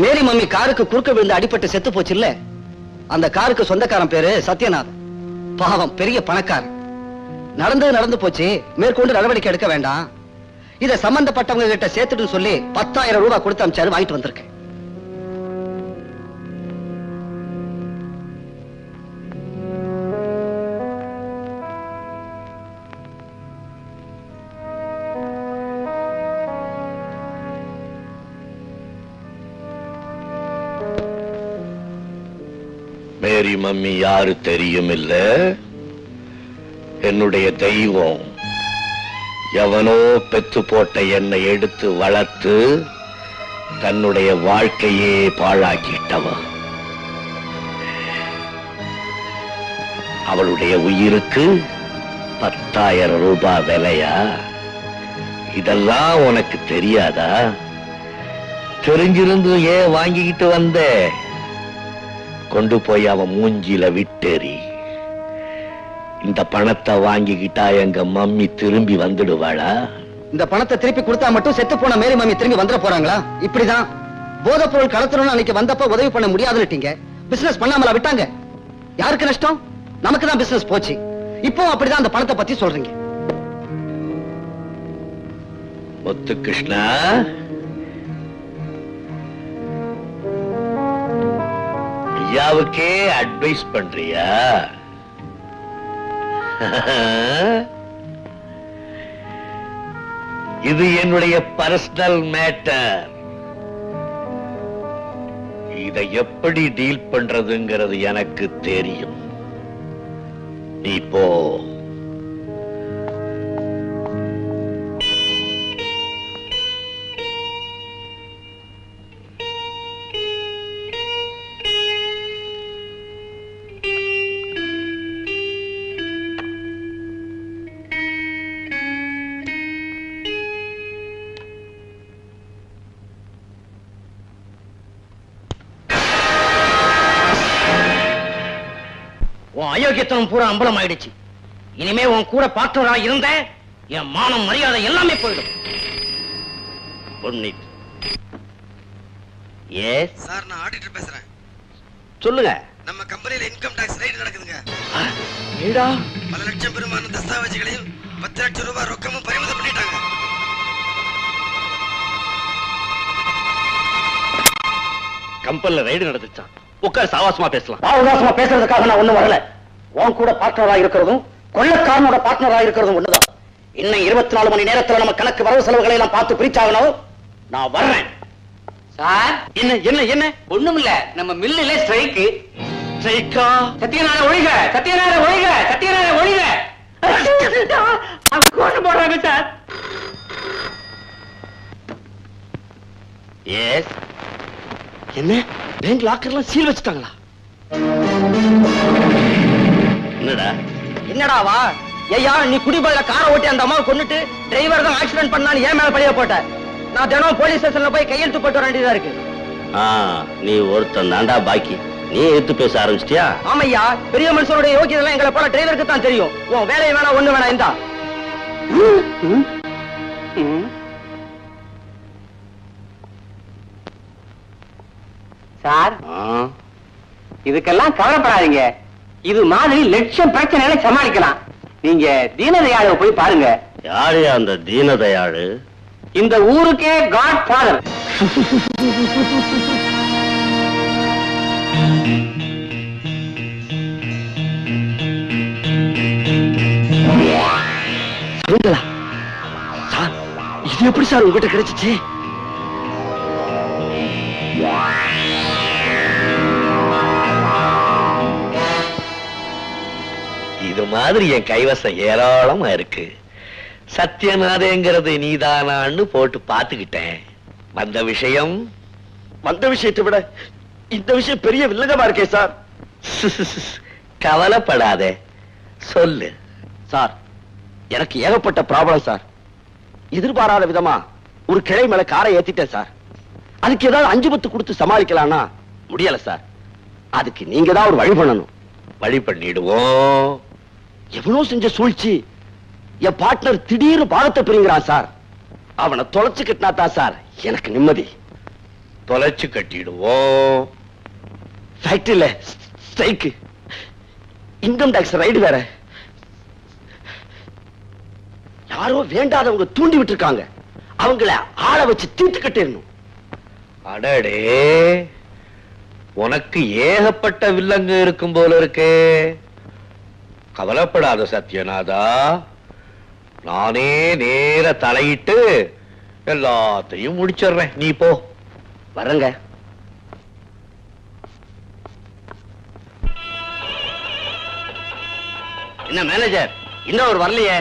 மேரி மம்மி காருக்கு குறுக்க விழுந்து அடிபட்டு செத்து போச்சு இல்ல, அந்த காருக்கு சொந்தக்காரன் பேரு சத்யநாத். பாவம், பெரிய பணக்காரன். நடந்து போச்சு, மேற்கொண்டு நடவடிக்கை எடுக்க வேண்டாம். இத சம்பந்தப்பட்டவங்க கிட்ட சேர்த்துட்டு சொல்லி 10,000 ரூபாய் கொடுத்து அமிச்சாரு. வாங்கிட்டு வந்திருக்கேன். மேரி மம்மி யாரு தெரியும் இல்ல? என்னுடைய தெய்வம். எவனோ பெத்து போட்ட என்னை எடுத்து வளர்த்து தன்னுடைய வாழ்க்கையே பாழாக்கிட்டவன். அவளுடைய உயிருக்கு 10,000 ரூபாய் விலையா? இதெல்லாம் உனக்கு தெரியாதா? தெரிஞ்சிருந்து ஏன் வாங்கிக்கிட்டு வந்த? கொண்டு போய் அவன் மூஞ்சில விட்டேறி. இந்த பணத்தை வாங்கிக்கிட்டா எங்க மம்மி திரும்பி வந்துடுவாளா? இந்த பணத்தை திருப்பி கொடுத்தா மட்டும் செத்து போன மேரி மம்மி திரும்பி வந்துட போறாங்களா? இப்படிதான் போதைப் பொருள் கடத்தணும்னு அன்னைக்கு வந்தப்ப உதவி பண்ண முடியாதுன்னுட்டீங்க. பிசினஸ் பண்ணாமலா விட்டாங்க? யாருக்கு நஷ்டம்? நமக்கு தான் பிசினஸ் போச்சு. இப்போ அப்படிதான் அந்த பணத்தை பத்தி சொல்றீங்க. முத்துகிருஷ்ணா, ஐயாவுக்கே அட்வைஸ் பண்றியா? இது என்னுடைய பர்சனல் மேட்டர். இதை எப்படி டீல் பண்றதுங்கிறது எனக்கு தெரியும். நீ போ. உன் அயோக்கியத்தனம் பூரா அம்பலம் ஆயிடுச்சு. இனிமே உன் கூட பார்ட்னரா இருந்த என் மானம் மரியாதை எல்லாமே போயிடும். சார், நான் ஆடிட்டர் பேசுறேன். சொல்லுங்க. நம்ம கம்பெனில இன்கம் டாக்ஸ் ரைடு நடக்குதுங்க. பல லட்சம் பெருமான தஸ்தாவேஜுகளையும் 10 லட்சம் ரூபாய் ரொக்கமும் பறிமுதல் பண்ணிட்டாங்க. கம்பெனில ரைடு நடந்துச்சான். உட்கார், சாவாசமா பேசலாம். சாவகாசமா பேசுறதுக்காக நான் ஒண்ணும் வரல. உன் கூட பார்ட்னரா இருக்கிறதும் கொள்ளக்காரனோட பார்ட்னரா இருக்கிறதும் ஒண்ணுதான். இன்னும் 24 மணி நேரத்துல நம்ம கணக்கு வரவு செலவுகளை எல்லாம் பார்த்து பிரிச்சாகணும். நான் வர்றேன். சார், என்ன என்ன என்ன? ஒண்ணுமில்ல, நம்ம மில்லுல ஸ்ட்ரைக்கு. ஸ்ட்ரைக்கா? சத்தியநாத ஒழிக, சத்தியநாத ஒழிக, சத்தியநாத ஒழிக. கோஷம் போடுறாங்க சார். எஸ். என்ன பேங்க் லாக்கர்லாம் சீல் வச்சுட்டாங்களா? என்னடா என்னடாவா? ஐயா, நீ குடிபோதையில காரை ஓட்டி அந்த அம்மாவை கொன்னுட்டு டிரைவர் தான் ஆக்சிடென்ட் பண்ணான்னு ஏன் மேல பழிய போட்ட? நான் தினம் போலீஸ் ஸ்டேஷன்ல போய் கையெழுத்து போட்டு வர வேண்டியதா இருக்கு. நீ ஒருத்தன் தாண்டா பாக்கி. நீ எடுத்து பேச ஆரம்பிச்சிட்டியா? ஆமையா, பெரிய மனுஷனுடைய யோகியதெல்லாம் எங்களை போல டிரைவருக்கு தான் தெரியும். உன் வேலையை வேணா ஒண்ணு வேணா இந்தா. சார், இதுக்கெல்லாம் கவலைப்படாதீங்க. இது மாதிரி லட்சம் பிரச்சனைகளை சமாளிக்கலாம். நீங்க தீனதயாளை போய் பாருங்க. யாரு அந்த தீனதயாளு? இந்த ஊருக்கே காட் ஃபாதர். சார், இது எப்படி சார் உங்ககிட்ட கிடைச்சிச்சு? இது மாதிரி என் கைவசம் ஏராளமா இருக்கு. சத்தியநாதங்கிறது நீதானான்னு போட்டு பாத்துக்கிட்டேன். வந்த விஷயத்தை விட இந்த விஷயம் பெரிய வில்லங்கமா இருக்கே சார். கவலைப்படாதே, சொல்லு. சார், எனக்கு ஏகப்பட்ட ப்ராப்ளம் சார். எதிர்பாராத விதமா ஒரு கிளை மேல காரை ஏத்திட்டேன் சார். அதுக்கு ஏதாவது 5-10 கொடுத்து சமாளிக்கலாம்னா முடியல சார். அதுக்கு நீங்க தான் ஒரு வழி பண்ணணும். வழி பண்ணிடுவோம். எவ்வளவு செஞ்ச சூழ்ச்சி. என் பார்ட்னர் திடீர்னு பாகத்தை பிரிங்கிறான் சார். அவனை தொலைச்சு கட்டினா தான் சார் எனக்கு நிம்மதி. தொலைச்சு கட்டிடுவோம். ஃபேக்டரியில ஸ்ட்ரைக்கு, இன்கம் டாக்ஸ் ரைடு வேற. யாரோ வேண்டாதவங்க தூண்டி விட்டு இருக்காங்க. அவங்கள ஆள வச்சு தீர்த்து கட்டிடணும். அடடே, உனக்கு ஏகப்பட்ட வில்லங்க இருக்கும் போல இருக்கே. கவலைப்படாத சத்யநாதா, நானே நேர தலையிட்டு எல்லாத்தையும் முடிச்சிடுறேன். நீ போ. வரங்க. என்ன மேனேஜர், இன்னும் ஒரு வரலையே?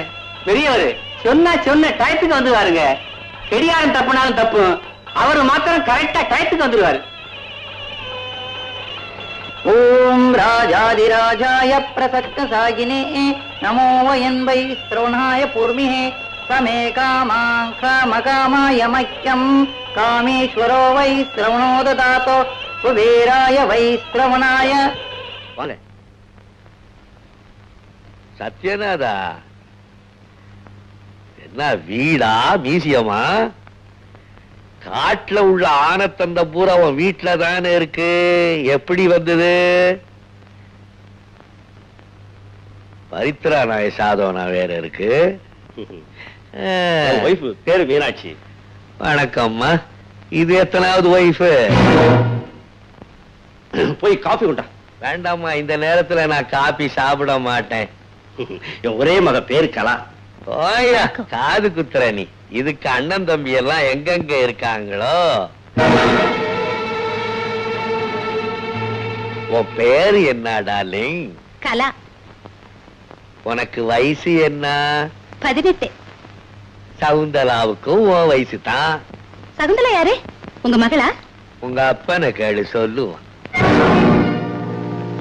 பெரியவர் சொன்ன டயத்துக்கு வந்து பாருங்க. பெரியாரும் தப்புனாலும் தப்பு, அவரு மாத்திரம் கரெக்டா டயத்துக்கு வந்துருவாரு. ஓம் ராஜாதிராஜாய பிரசக்த சாகினே நமோ வயன்வை ஸ்ரவணாய பூர்மிஹே சமே காமாய மக்கியம் காமேஸ்வரோ வை ஸ்ரவணோ ததாதோ குபேராய வை ஸ்ரவணாய. வாங்க. சத்யநாதா, என்ன வீடா மியூசியமா? காட்டுல உள்ள ஆனத்தந்த பூரா அவன் வீட்டுல தானே இருக்கு. எப்படி வந்தது? பரித்ரா நாய சாதவனா வேற இருக்கு. ஒய்ஃப் பேரு மீனாட்சி. வணக்கம்மா. இது எத்தனாவது ஒய்ஃபு? போய் காபி உண்டா? வேண்டாம்மா, இந்த நேரத்துல நான் காபி சாப்பிட மாட்டேன். ஒரே மக பேரு கலா. ஓயா, காது குத்துற நீ. இதுக்கு அண்ணன் தம்பி எல்லாம் எங்கெங்க இருக்காங்களோ. உன் பேரு என்ன டார்லிங்? கலா. உனக்கு வயசு என்ன? 18. சகுந்தலாவுக்கும் உன் வயசு தான். சகுந்தலா யாரு? உங்க மகளா? உங்க அப்பனை கேளு, சொல்லுவான்.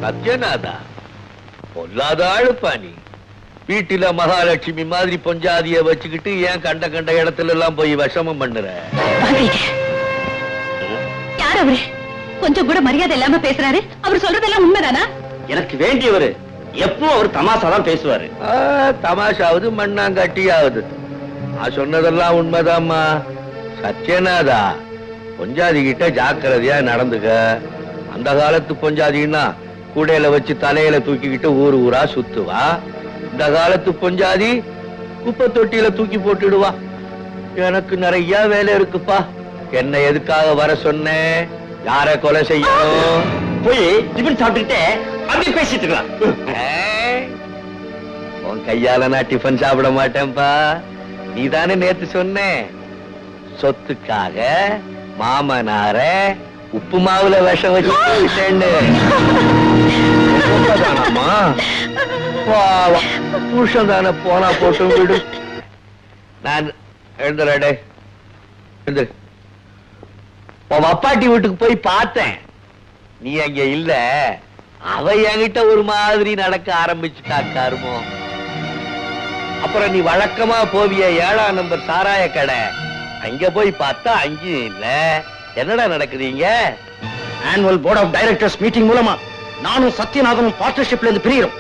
சத்யநாதா, பொல்லாத ஆளுப்பா நீ. வீட்டுல மகாலட்சுமி மாதிரி பொஞ்சாதிய வச்சுக்கிட்டு ஏன் கண்ட கண்ட இடத்துல எல்லாம் போய் விஷமம் பண்ணுற? யார் அவரு? கொஞ்சம் கூட மரியாதை இல்லாம பேசுறாரு. அவர் சொல்றதெல்லாம் உண்மைதானா? எனக்கு வேண்டியவரு. எப்போ அவர் தமாஷா தான் பேசுவாரு. தமாஷாவது மண்ணாங்கட்டியாவது. நான் சொன்னதெல்லாம் உண்மைதாம்மா. சத்யநாதா, பொஞ்சாதி கிட்ட ஜாக்கிரதையா நடந்துக்க. அந்த காலத்து பொஞ்சாதின்னா கூடையில வச்சு தலையில தூக்கிக்கிட்டு ஊர் ஊரா சுத்துவா. இந்த காலத்து பொஞ்சாதி குப்பை தொட்டியில தூக்கி போட்டுடுவா. எனக்கு நிறைய வேலை இருக்குப்பா. என்ன எதுக்காக வர சொன்னேன்? யார கொலை செய்யணும்? போய் டிபன் சாப்பிட்டுக்கிட்டே அப்படி பேசிட்டு இருக்கலாம். உன் கையால நான் டிஃபன் சாப்பிட மாட்டேன்பா. நீதானே நேத்து சொன்ன சொத்துக்காக மாமனார உப்பு மாவுல விஷம் வச்சுட்டேன்னு. புருஷன் தானே, போனா போட்டும் விடு. நான் எழுந்துறடே. உன் அப்பாட்டி வீட்டுக்கு போய் பார்த்தேன். நீ அங்க இல்ல. அவ என்கிட்ட ஒரு மாதிரி நடக்க ஆரம்பிச்சுட்டா கருமோ. அப்புறம் நீ வழக்கமா போவிய 7ஆம் நம்பர் சாராய கடை, அங்க போய் பார்த்தா அங்கேயும் இல்ல. என்னடா நடக்குதுங்க? Annual board of directors meeting மூலமா நானும் சத்யநாதனும் பார்ட்னர்ஷிப்ல இருந்து பிரிகிறோம்.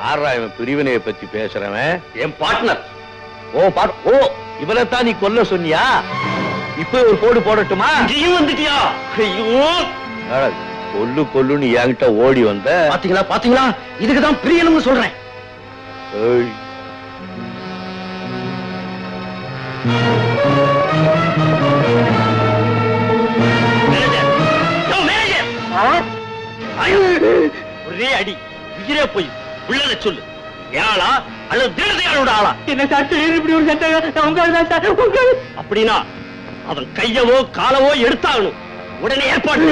ஆறாயிரம் பிரிவினையை பத்தி பேசுறவன் என் பார்ட்னர். ஓ, இவனைத்தான் நீ கொல்ல சொன்னியா? இப்ப ஒரு போடு போடட்டுமா? வந்துட்டியா? கொல்லுன்னு என்கிட்ட ஓடி வந்த. பாத்தீங்களா, இதுக்குதான் பிரியணும்னு சொல்றேன். ஒரே அடி உயிரே போய் உள்ளத சொல்லு. ஏழா அல்லது தீனதயாளோட ஆளா? என்ன சார் இப்படி ஒரு சட்டம்? உங்க சார் அப்படின்னா அவன் கையவோ காலவோ எடுத்தாகணும். உடனே ஏற்பாடு.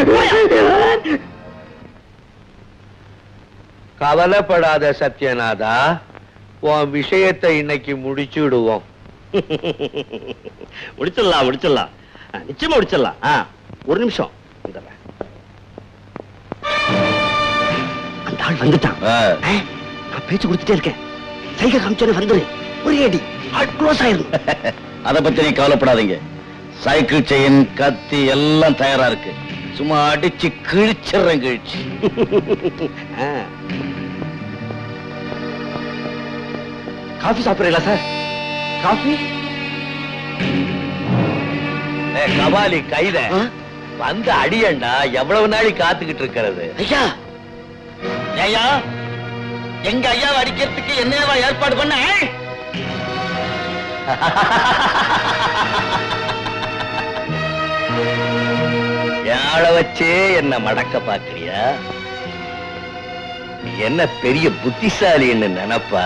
கவலைப்படாத சத்யநாதா, உன் விஷயத்தை இன்னைக்கு முடிச்சுடுவோம். முடிச்சிடலாம். நிச்சயமா முடிச்சிடலாம். ஒரு நிமிஷம். அந்த ஆள் வந்துட்டான். நான் பேச்சு கொடுத்துட்டே இருக்கேன். சைகை காமிச்சோட வந்துரு. ஒரே அடி க்ளோஸ் ஆயிரும். அத பத்தி நீ கவலைப்படாதீங்க. சைக்கிள் செயின், கத்தி எல்லாம் தயாரா இருக்கு. சும்மா அடிச்சு கிழிச்சிடுறேன். கிழிச்சு காஃபி சாப்பிடுறீங்களா சார்? காஃபி? கபாலி கைத வந்து அடியண்டா. எவ்வளவு நாளை காத்துக்கிட்டு இருக்கிறது? ஐயா, ஐயா, எங்க ஐயாவை அடிக்கிறதுக்கு என்னவா ஏற்பாடு பண்ண? யாழ வச்சே என்ன மடக்க பாக்குறியா? என்ன பெரிய புத்திசாலின்னு நினைப்பா?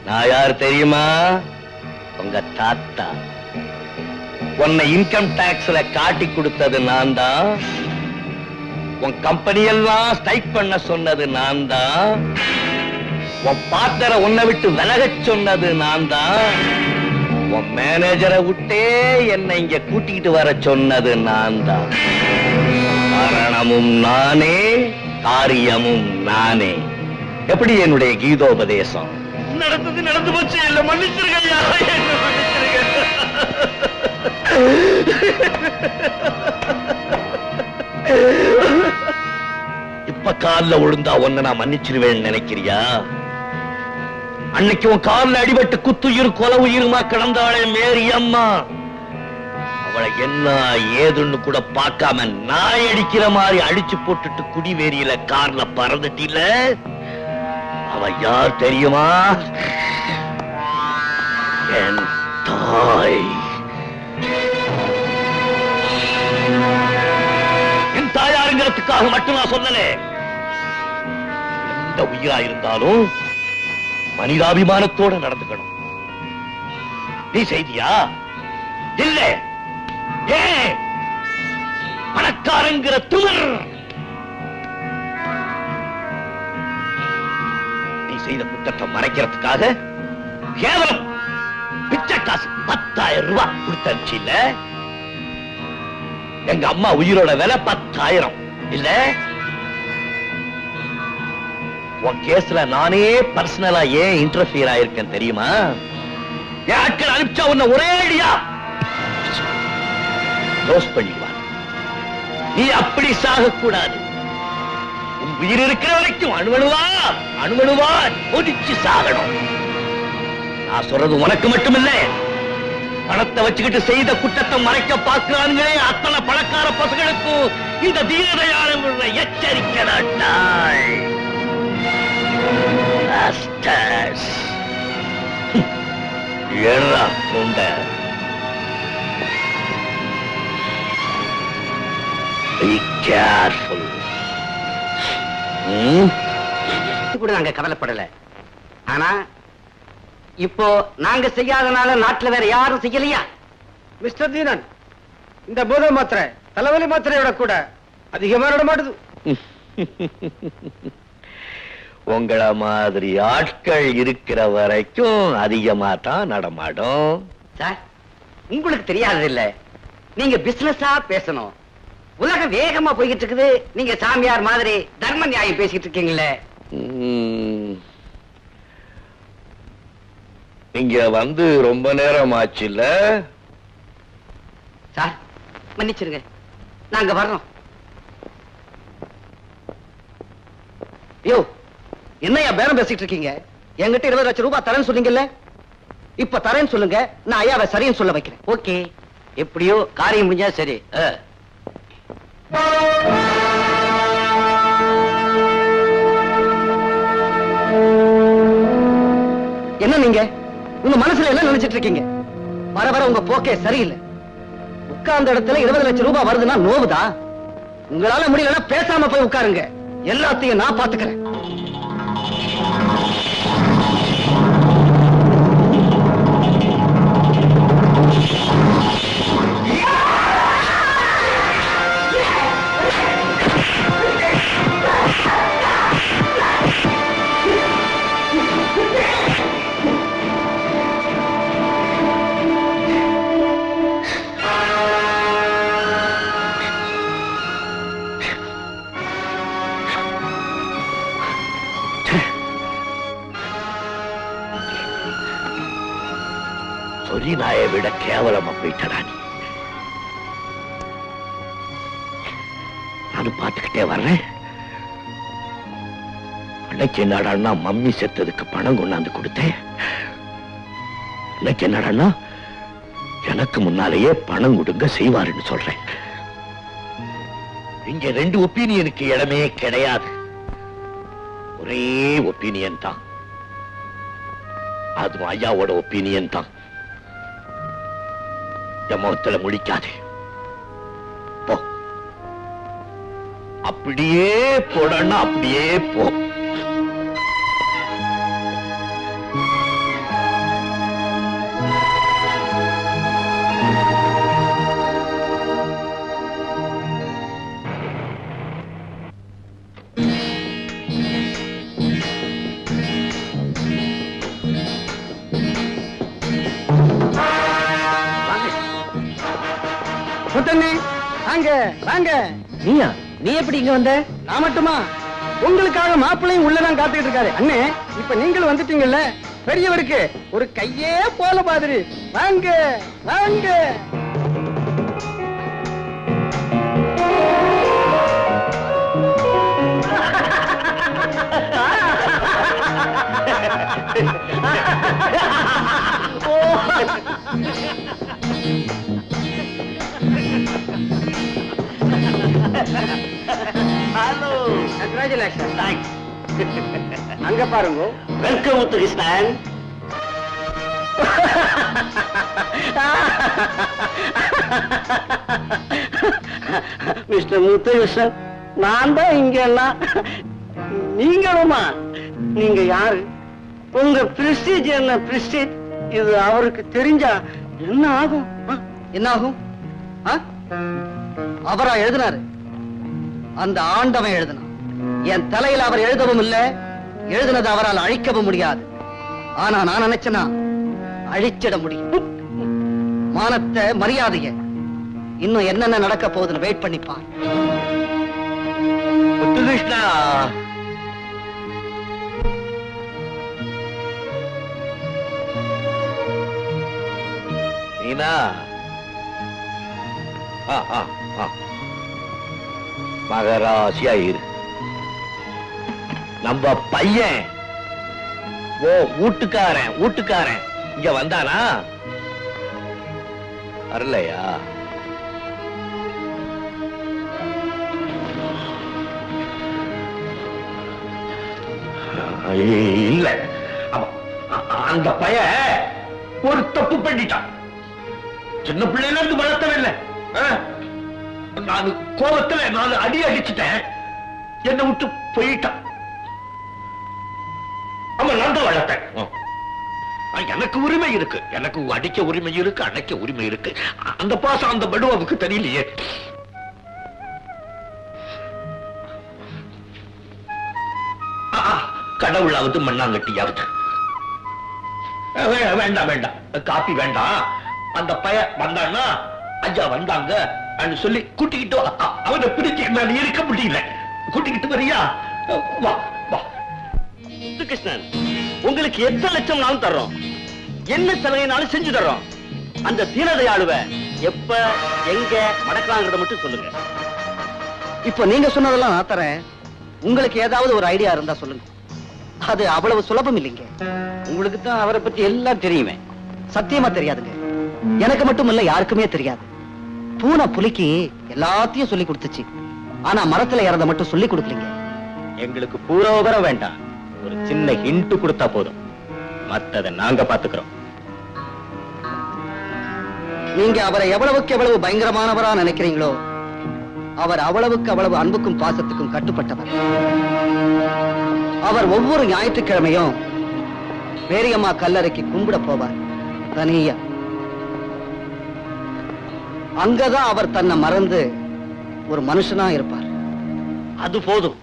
நான் யார் தெரியுமா? உங்க தாத்தா. உன்னை இன்கம் டாக்ஸ்ல காட்டி கொடுத்தது நான் தான். உன் கம்பெனி எல்லாம் ஸ்ட்ரைக் பண்ண சொன்னது நான் தான். உன் பார்ட்னரை உன்னை விட்டு விலகச் சொன்னது நான் தான். உன் மேனேஜரை விட்டே என்னை இங்க கூட்டிக்கிட்டு வர சொன்னது நான் தான். காரணமும் நானே, காரியமும் நானே. எப்படி என்னுடைய கீதோபதேசம்? நடந்தது நடந்து போச்சு. இல்ல மன்னிச்சிருங்க ஐயா. இப்ப கால்ல விழுந்தா ஒன்ன நான் மன்னிச்சிருவேன் நினைக்கிறியா? அன்னைக்கு உன் கால்ல அடிபட்டு குத்துயிர் கொலை உயிருமா கிடந்தாளே மேரி அம்மா, அவளை என்ன ஏதுன்னு கூட பார்க்காம நாய் அடிக்கிற மாதிரி அடிச்சு போட்டுட்டு குடிவேரியில கார்ல பறந்துட்டில. அவ யார் தெரியுமா? என் தாய். என் தாயாருங்கிறதுக்காக மட்டும் நான் சொல்லல. எந்த உயிரா இருந்தாலும் மனிதாபிமானத்தோட நடந்துக்கணும். நீ செய்தியா? இல்ல. ஏன்? பணக்காரங்கிற துமர். நீ செய்த குற்றத்தை மறைக்கிறதுக்காக கேவலம் பிச்சை காசு 10,000 ரூபாய் கொடுத்து இல்ல. எங்க அம்மா உயிரோட விலை 10,000 இல்ல. உன் கேஸ்ல நானே பர்சனலா ஏன் இன்டர்ஃபியர் ஆயிருக்கேன் தெரியுமா? என் ஆட்கள் அனுப்பிச்சா உன்னை ஒரே அடியா க்ளோஸ் பண்ணிடுவான். நீ அப்படி சாகக்கூடாது. உன் உயிர் இருக்கிற வரைக்கும் அணுவணுவா ஒதிச்சு சாகணும். நான் சொல்றது உனக்கு மட்டுமில்ல, பணத்தை வச்சுக்கிட்டு செய்த குற்றத்தை மறைக்க பார்க்கிறாங்களே அத்தனை பணக்கார பசங்களுக்கும் இந்த தீனதயாளன் எச்சரிக்கை நாட்டாய். ஏறா கொண்ட Be careful. கூட நாங்க கவலைப்படல. ஆனா இப்போ நாங்க செய்யாதனால நாட்டுல வேற யாரும் செய்யலையா? மிஸ்டர் தீனன், இந்த போதை மாத்திரை தலைவலி மாத்திரையோட கூட அதிகமா நடமாடுது. உங்கள மாதிரி ஆட்கள் இருக்கிற வரைக்கும் அதிகமா தான் நடமாடும். சார், உங்களுக்கு தெரியாது இல்ல, நீங்க பிசினஸா பேசணும். உலகம் வேகமா போய்கிட்டு இருக்குது, நீங்க சாமியார் மாதிரி தர்ம நியாயம் பேசிட்டு இருக்கீங்களே. இங்க வந்து ரொம்ப நேரம் ஆச்சுல்ல? சார் மன்னிச்சிருங்க, நாங்க வர்றோம். ஐயோ, என்னையா பேரம் பேசிட்டு இருக்கீங்க? என்கிட்ட 20 லட்சம் ரூபாய் தரேன்னு சொன்னீங்கல்ல, இப்ப தரேன்னு சொல்லுங்க, நான் ஐயாவை சரின்னு சொல்ல வைக்கிறேன். ஓகே, எப்படியோ காரியம் முடிஞ்சா சரி. என்ன நீங்க உங்க மனசுல என்ன நினைச்சிட்டு இருக்கீங்க? வர வர உங்க போக்கே சரியில்லை. உட்கார்ந்த இடத்துல 20 லட்சம் ரூபாய் வருதுன்னா நோவுதா? உங்களால முடியலன்னா பேசாம போய் உட்காருங்க, எல்லாத்தையும் நான் பாத்துக்கிறேன். நாயை விட கேவலமா போயிட்டடா நீ. நானும் பார்த்துக்கிட்டே வர்றேன். அன்னைக்கு என்னடான்னா மம்மி செத்ததுக்கு பணம் கொண்டாந்து கொடுத்தேன். இன்னைக்கு என்னடான்னா எனக்கு முன்னாலேயே பணம் கொடுங்க செய்வாருன்னு சொல்றேன். இங்க 2 ஒப்பீனியனுக்கு இடமே கிடையாது. ஒரே ஒப்பீனியன் தான், அதுவும் ஐயாவோட ஒப்பீனியன் தான். என் முகத்துல முடிக்காதே, போ. அப்படியே போடன்னா அப்படியே போ. வாங்க வாங்க. நீயா? நீ எப்படி இங்க வந்த? நான் மட்டுமா? உங்களுக்காக மாப்பிள்ளையும் உள்ளதான் காத்துக்கிட்டு இருக்காரு. அண்ணே, இப்ப நீங்களும் வந்துட்டீங்கல்ல, பெரியவருக்கு ஒரு கையே போல மாதிரி. வாங்க வாங்க. Hello. Congratulations. Thanks. அங்க பாருங்க. வெல்கம் முத்துகிருஷ்ணன். மிஸ்டர் முத்துகிருஷ்ணன், நான் தான் இங்க எல்லாம். நீங்களுமா? நீங்க யாரு? உங்க பிரஸ்டீஜ் என்ன பிரஸ்டீஜ்? இது அவருக்கு தெரிஞ்சா என்ன ஆகும்? என்ன ஆகும்? அவரா எழுதினாரு? அந்த ஆண்டவன் எழுதினான். என் தலையில் அவர் எழுதவும் இல்லை, எழுதினது அவரால் அழிக்கவும் முடியாது. ஆனா நான் நினைச்சனா அழிச்சிட முடியும். மானத்தை, மரியாதைய இன்னும் என்னென்ன நடக்க போகுதுன்னு வெயிட் பண்ணிப்பான். முத்துகிருஷ்ணா, நீனா மகராசியா இரு. நம்ம பையன் வீட்டுக்காரன் இங்க வந்தானா? வரலையா? இல்ல, அந்த பையன் ஒரு தப்பு பண்ணிட்டான். சின்ன பிள்ளைல இருந்து வளர்த்தவில்லை. நான் கோபத்துல 4 அடி அடிச்சுட்டேன். என்னை விட்டு போயிட்டான். அவன் நான் தான் வளர்த்தேன். எனக்கு உரிமை இருக்கு. எனக்கு அடிக்க உரிமை இருக்கு, அணைக்க உரிமை இருக்கு. அந்த பாசம், அந்த படு அவனுக்கு தெரியலையே. கடவுளாவது மண்ணாங்கட்டியாவது. வேண்டாம் வேண்டாம், காப்பி வேண்டாம். அந்த பையன் வந்தான்னா, ஐயா வந்தாங்க சொல்லி கூட்டிக்கிட்டு அவனை பிரிச்சு என்னால இருக்க முடியல. கூட்டிக்கிட்டு வரியா? வா வா. கிருஷ்ணன், உங்களுக்கு எத்தனை லட்சம்னாலும் தர்றோம், என்ன சலுகைனாலும் செஞ்சு தர்றோம். அந்த தீனதயாளுவ எப்ப எங்க மடக்கலாங்கிறத மட்டும் சொல்லுங்க. இப்ப நீங்க சொன்னதெல்லாம் நான் தரேன். உங்களுக்கு ஏதாவது ஒரு ஐடியா இருந்தா சொல்லுங்க. அது அவ்வளவு சுலபம் இல்லைங்க. உங்களுக்கு தான் அவரை பத்தி எல்லாம் தெரியுமே. சத்தியமா தெரியாதுங்க. எனக்கு மட்டும் இல்ல, யாருக்குமே தெரியாது. பூனை புலிக்கு எல்லாத்தையும் சொல்லி கொடுத்துச்சு, ஆனா மரத்துல ஏறத மட்டும் சொல்லி கொடுக்கலீங்க. எங்களுக்கு பூர்வபரம் வேண்டாம், ஒரு சின்ன ஹிண்ட் கொடுத்தா போதும், மத்ததை நாங்க பாத்துக்கிறோம். நீங்க அவரை எவ்வளவுக்கு எவ்வளவு பயங்கரமானவரா நினைக்கிறீங்களோ, அவர் அவ்வளவுக்கு அவ்வளவு அன்புக்கும் பாசத்துக்கும் கட்டுப்பட்டவர். அவர் ஒவ்வொரு ஞாயிற்றுக்கிழமையும் பேரியம்மா கல்லறைக்கு கும்பிட போவார் தனியா. அங்கதான் அவர் தன்னை மறந்து ஒரு மனுஷனா இருப்பார். அது போதும்.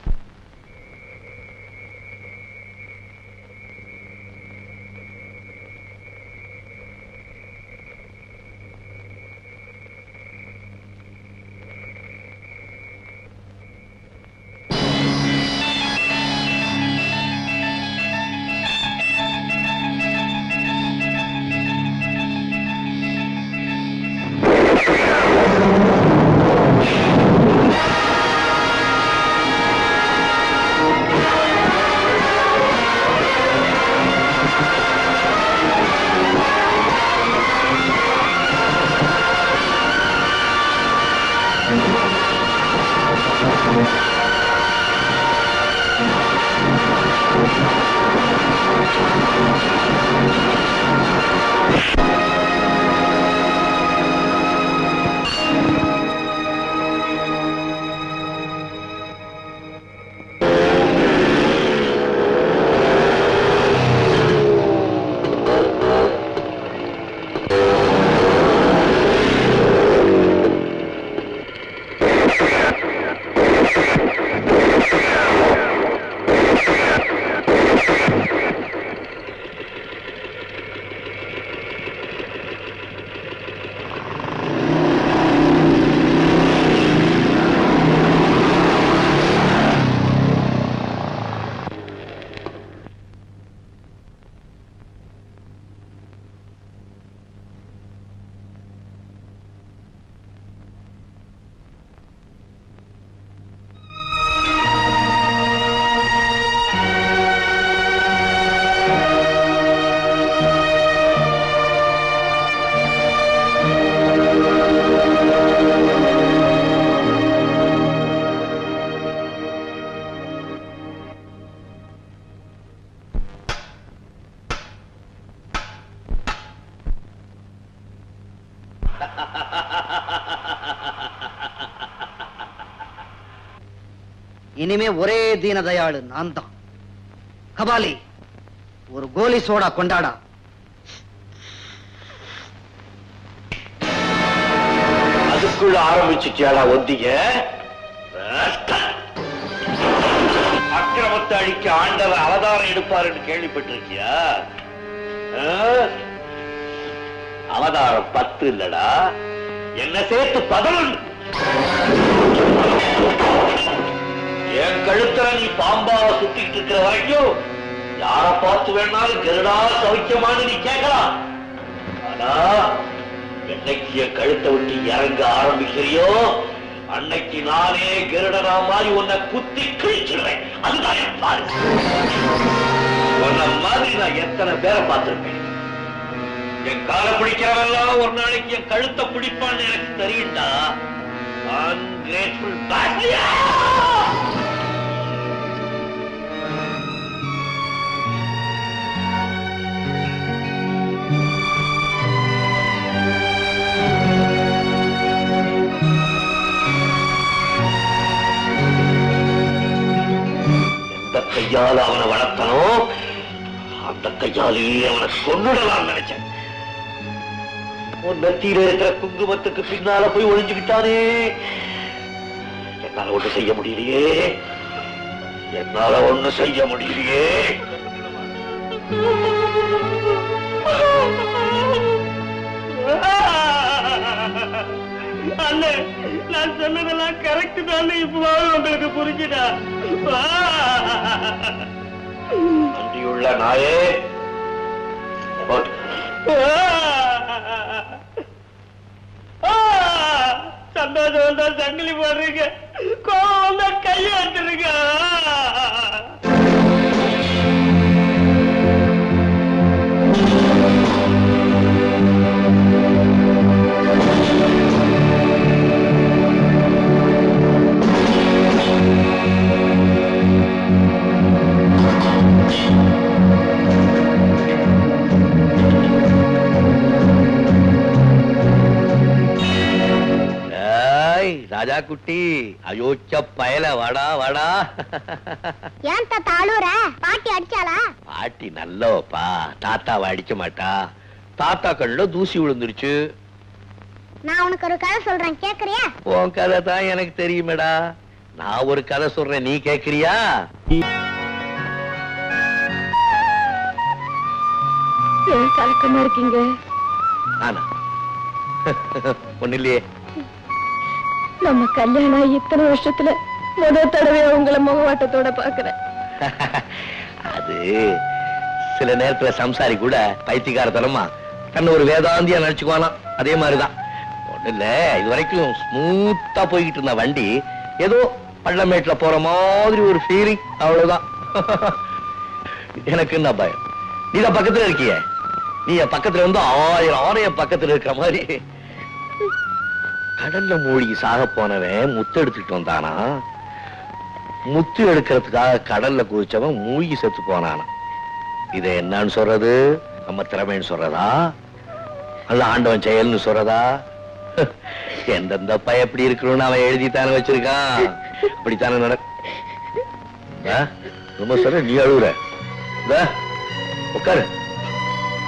இனிமே ஒரே தீனதயாளு நான் தான். கபாலி, ஒரு கோலி சோடா கொண்டாடா. அதுக்குள்ள ஆரம்பிச்சுட்டியாடா ஒத்திக. அக்கிரமத்தை அழிக்க ஆண்டவர் அவதாரம் எடுப்பாருன்னு கேள்விப்பட்டிருக்கியா? அவதாரம் 10 இல்லடா, என்ன சேர்த்து 11. என் கழுத்துல நீ பாம்பாவ சுத்திட்டு இருக்கிற வரைக்கும் யார பார்த்து வேணாலும் கருடா சௌக்கியமானு நீ கேட்கலாம். ஆனா என்னைக்கு என் கழுத்தை விட்டு இறங்க ஆரம்பிக்கிறியோ அன்னைக்கு நானே கருடனா மாதிரி உன்னை குத்தி கிழிச்சிடுவேன். அதுதான் என் பாரு. உன்ன மாதிரி நான் எத்தனை பேரை பார்த்திருப்பேன். என் காலை பிடிக்கிறவெல்லாம் ஒரு நாளைக்கு என் கழுத்தை பிடிப்பான்னு எனக்கு தெரியும்டா. Ungrateful bastard! கையால் அவனை வளர்த்தனோ அந்த கையாலேயே அவனை கொன்னுடலாம் நினைச்சேன். உன் நெத்தியில இருக்கிற குங்குமத்துக்கு பின்னால போய் ஒளிஞ்சுக்கிட்டானே. என்னால ஒண்ணு செய்ய முடியலையே, என்னால ஒண்ணு செய்ய முடியலையே. அண்ணே, நான் சொன்னதெல்லாம் கரெக்ட் தான். இப்பவாவது உங்களுக்கு புரிஞ்சுடா. நன்றியுள்ள நாயே, சந்தோஷம் வந்தா சங்கிலி போடுறீங்க, கோபம் வந்தா கையை எடுத்துருங்க. ராஜா குட்டி, அயோச்ச பயல, வாடா வாடா. ஏன் தாத்தா அழுற? பாட்டி அடிச்சாளா? பாட்டி நல்லவப்பா, தாத்தாவை அடிக்க மாட்டா. தாத்தா கண்ணுல தூசி விழுந்துருச்சு. நான் உனக்கு ஒரு கதை சொல்றேன், கேக்குறியா? உன் கதை தான் எனக்கு தெரியுமேடா. நான் ஒரு கதை சொல்றேன், நீ கேக்குறியா? ஏன் கலக்கமா இருக்கீங்க? நானா? ஒண்ணு இல்லையே. நம்ம கல்யாணம் இத்தனை வருஷத்துல முதல் தடவையா உங்களை முகவாட்டத்தோட பாக்குறேன். அது சில நேரத்துல சம்சாரி கூட பைத்தியக்காரத்தனமா தன்னை ஒரு வேதாந்தியா நினைச்சுக்குவானா. அதே மாதிரிதான். ஒண்ணு இல்ல, இது வரைக்கும் ஸ்மூத்தா போய்கிட்டு இருந்த வண்டி ஏதோ பள்ளமேட்டுல போற மாதிரி ஒரு ஃபீலிங், அவ்வளவுதான். எனக்கு என்ன பயம்? நீதான் பக்கத்துல இருக்கிய. நீ என் பக்கத்துல வந்து 1000 ஆணைய பக்கத்துல இருக்கிற மாதிரி. கடல்ல மூழ்கி சாக போனவன் முத்து எடுத்துட்டு வந்தானா, முத்து எடுக்கிறதுக்காக கடல்ல குதிச்சவன் மூழ்கி செத்து போனானா. இதை என்னன்னு சொல்றது? நம்ம திறமைன்னு சொல்றதா, அல்ல ஆண்டவன் செயல்னு சொல்றதா? எந்தெந்த பய எப்படி இருக்கணும்னு அவன் எழுதித்தானே வச்சிருக்கான். அப்படித்தானே ரொம்ப சொல்ற, நீ அழுகுற. உட்காரு,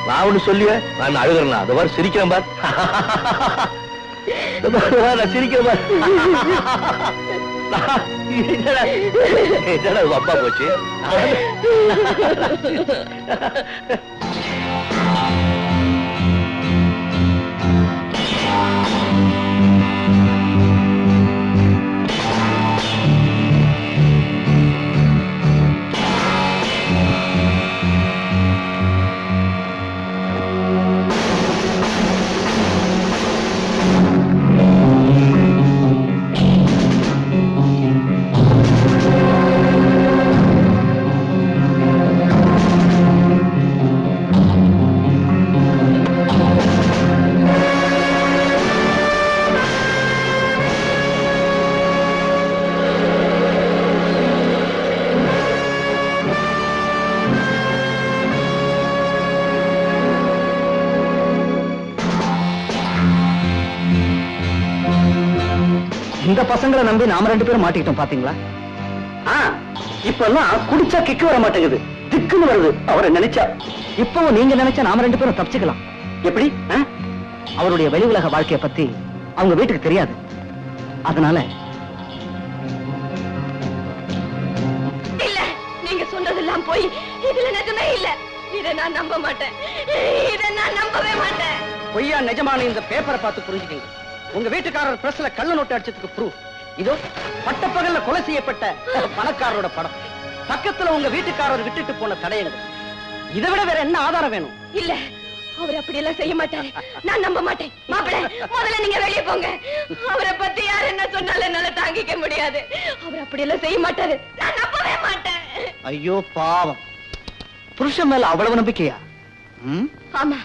நான் ஒண்ணு சொல்லுவேன். நான் அழுகிறேன்னா அதை மாதிரி சிரிக்கிறேன் பார். நான் சிரிக்கிறேன் பார். என்னடா அப்பா போச்சு. இந்த பசங்களை நம்பி நாம 2 பேரும் மாட்டிக்கிட்டோம் பாத்தீங்களா? இப்பெல்லாம் குடிச்சா கிக்கு வர மாட்டேங்குது, திக்குன்னு வருது அவரை நினைச்சா. இப்பவும் நீங்க நினைச்சா நாம 2 பேரும் தப்பிச்சுக்கலாம். எப்படி? அவருடைய வெளி உலக வாழ்க்கையை பத்தி அவங்க வீட்டுக்கு தெரியாது. அதனால இல்ல, நீங்க சொன்னதெல்லாம் போய் இதுல நிஜமே இல்ல. இதை நான் நம்ப மாட்டேன், இதை நான் நம்பவே மாட்டேன். பொய்யா நிஜமான இந்த பேப்பரை பார்த்து புரிஞ்சுக்கீங்க. உங்க வீட்டுக்காரர் பிரஸ்ல கள்ள நோட்டு அடிச்சதுக்கு ப்ரூஃப் இதோ. பட்டப்பகல்ல கொலை செய்யப்பட்ட பணக்காரரோட படம், பக்கத்துல உங்க வீட்டுக்காரர் விட்டுட்டு போன தடயங்கள். இதை விட வேற என்ன ஆதாரம் வேணும்? இல்ல, அவர் அப்படி எல்லாம் செய்ய மாட்டாரு. நான் நம்ப மாட்டேன். மாப்பிள்ளை, முதல்ல நீங்க வெளியே போங்க. அவரை பத்தி யார் என்ன சொன்னாலும் என்னால தாங்கிக்க முடியாது. அவர் அப்படி எல்லாம் செய்ய மாட்டாரு. நான் நம்பவே மாட்டேன். ஐயோ பாவம், புருஷன் மேல அவ்வளவு நம்பிக்கையா? ஆமா,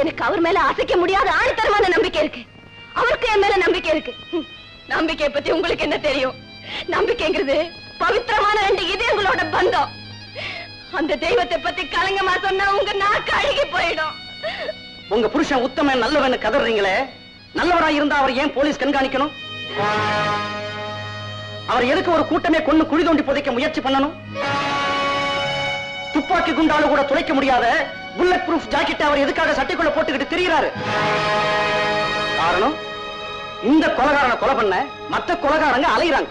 எனக்கு அவர் மேல அசைக்க முடியாத ஆணித்தரமான நம்பிக்கை இருக்கு. அவருக்கு என் மேல நம்பிக்கை இருக்கு. நம்பிக்கையை பத்தி உங்களுக்கு என்ன தெரியும்? நம்பிக்கைங்கிறது பவித்திரமான 2 இதயங்களோட பந்தம். அந்த தெய்வத்தை பத்தி கலங்கமா சொன்னா உங்க நாக்கு அழுகி போயிடும். உங்க புருஷன் உத்தமன் நல்லவன் கதறீங்களே, நல்லவரா இருந்தா அவர் ஏன் போலீஸ் கண்காணிக்கணும்? அவர் எதுக்கு ஒரு கூட்டமே கொண்டு குழி தோண்டி புதைக்க முயற்சி பண்ணணும்? துப்பாக்கி குண்டால கூட துளைக்க முடியாத புல்லட் ப்ரூஃப் ஜாக்கெட் அவர் எதுக்காக சட்டைக்குள்ள போட்டுக்கிட்டு திரியிறாரு? காரணம், இந்த கொலைகாரனை கொலை பண்ண மற்ற கொலைகாரங்க அலைகிறாங்க.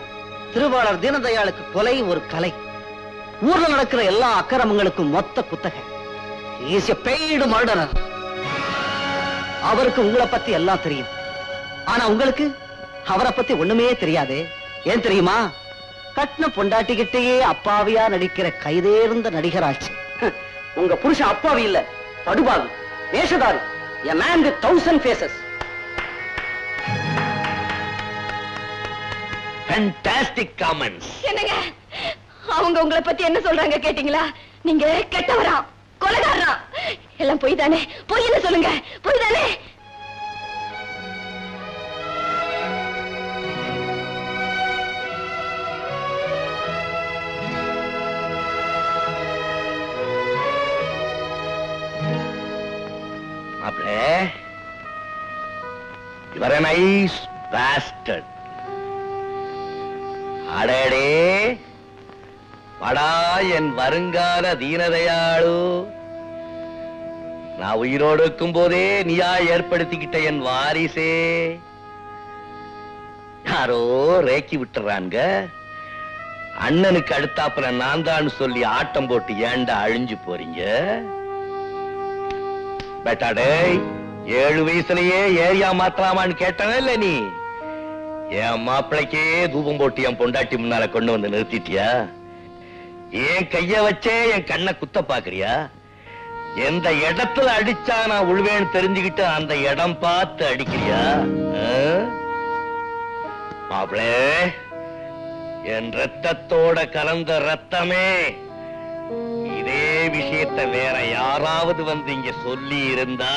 திருவாளர் தீனதயாளுக்கு கொலை ஒரு கலை. ஊர்ல நடக்கிற எல்லா அக்கிரமங்களுக்கும் மொத்த குத்தகை. Paid murderer. அவருக்கு உங்களை பத்தி எல்லாம் தெரியும். ஆனா உங்களுக்கு அவரை பத்தி ஒண்ணுமே தெரியாது. ஏன் தெரியுமா? கட்டின பொண்டாட்டிக்கிட்டேயே அப்பாவியா நடிக்கிற கைதேர்ந்த நடிகராட்சி. உங்க புருஷன் அப்பாவி இல்ல, படுபாவி, வேஷதாரி, a man with 1000 faces. Fantastic comments. என்னங்க, அவங்க உங்களை பத்தி என்ன சொல்றாங்க கேட்டீங்களா? நீங்க கெட்டவரா, கொலைகாரரா? எல்லாம் பொய் தானே? பொய்ன்னு சொல்லுங்க, பொய் தானே? மாப்பிள்ளை, you are a nice bastard. அடடே, வடா என் வருங்கால தீனதயாளு. நான் உயிரோடு இருக்கும் போதே நீயா ஏற்படுத்திக்கிட்ட என் வாரிசே. யாரோ ரேக்கி விட்டுறாங்க. அண்ணனுக்கு அடுத்தாப்புல நான் தான் சொல்லி ஆட்டம் போட்டு ஏண்டா அழிஞ்சு போறீங்க? பெட்டாடே, 7 வயசுலயே ஏரியா மாத்தலாமான்னு கேட்டன இல்ல நீ? என் மாப்பிளைக்கே தூபம் போட்டு என் பொண்டாட்டி முன்னால கொண்டு வந்து நிறுத்திட்டியா? என் கைய வச்சே என் கண்ணை குத்த பாக்குறியா? எந்த இடத்துல அடிச்சா நான் உழுவேன்னு தெரிஞ்சுக்கிட்டு அந்த இடம் பார்த்து அடிக்கிறியா? மாப்பிளே, என் ரத்தத்தோட கலந்த ரத்தமே, இதே விஷயத்தை வேற யாராவது வந்து இங்க சொல்லி இருந்தா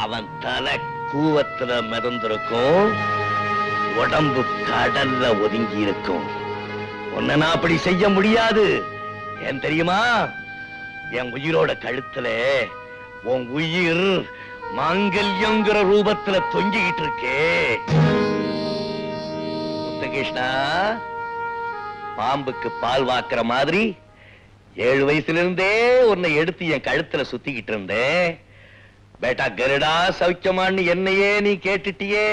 அவன் தலை கூவத்துல மிதந்திருக்கும், உடம்பு கடல்ல ஒதுங்கி இருக்கும். உன்னை நான் அப்படி செய்ய முடியாது. ஏன் தெரியுமா? என் உயிரோட கழுத்துல உன் உயிர் மாங்கல்யங்கிற ரூபத்துல தொங்கிக்கிட்டு இருக்கே. முத்துகிருஷ்ணா, பாம்புக்கு பால் வாக்குற மாதிரி 7 வயசுல இருந்தே உன்னை எடுத்து என் கழுத்துல சுத்திக்கிட்டு இருந்தேன். பேட்டா கருடா சௌக்கியமான்னு என்னையே நீ கேட்டுட்டியே.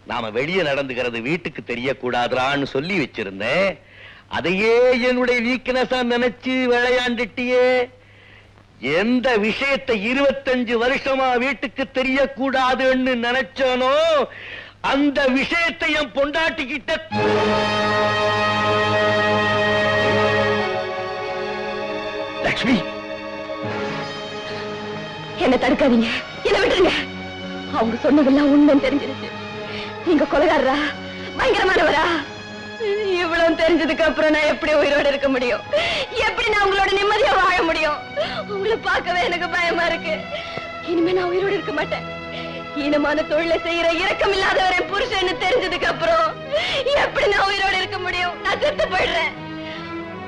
நாம வெளியே நடந்துக்கிறது வீட்டுக்கு தெரியக்கூடாதுன்னு சொல்லி வச்சிருந்தேன். அதையே என்னுடைய வீக்னஸா நினைச்சு விளையாண்டுட்டியே. எந்த விஷயத்தை 25 வருஷமா வீட்டுக்கு தெரியக்கூடாதுன்னு நினைச்சானோ அந்த விஷயத்தை என் பொண்டாட்டிக்கிட்ட லக்ஷ்மி. என்ன தடுக்காதீங்க, என்ன விட்டுருங்க. அவங்க சொன்னதெல்லாம் உண்மை தெரிஞ்சிருச்சு. நீங்க கொலைகாரரா, பயங்கரமானவரா? இவ்வளவு தெரிஞ்சதுக்கு அப்புறம் நான் எப்படி உயிரோட இருக்க முடியும்? எப்படி நான் உங்களோட நிம்மதியா வாழ முடியும்? உங்களை பார்க்கவே எனக்கு பயமா இருக்கு. இனிமே நான் உயிரோட இருக்க மாட்டேன். ஈனமான தொழிலை செய்யற இரக்கம் இல்லாதவரை புருஷன்னு தெரிஞ்சதுக்கு அப்புறம் எப்படி நான் உயிரோட இருக்க முடியும்? நான் செத்து போயிடுறேன்.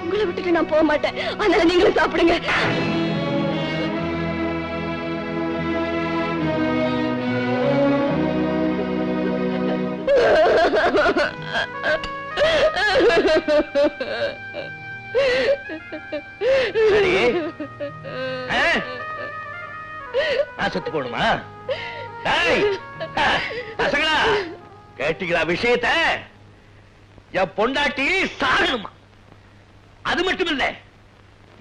உங்களை விட்டுட்டு நான் போக மாட்டேன். அதனால நீங்களும் சாப்பிடுங்க. சரி நான் செத்து போடுமா? பசங்களா கேட்டீங்களா விஷயத்த? என் பொண்டாட்டி சாகணுமா? அது மட்டும் இல்ல,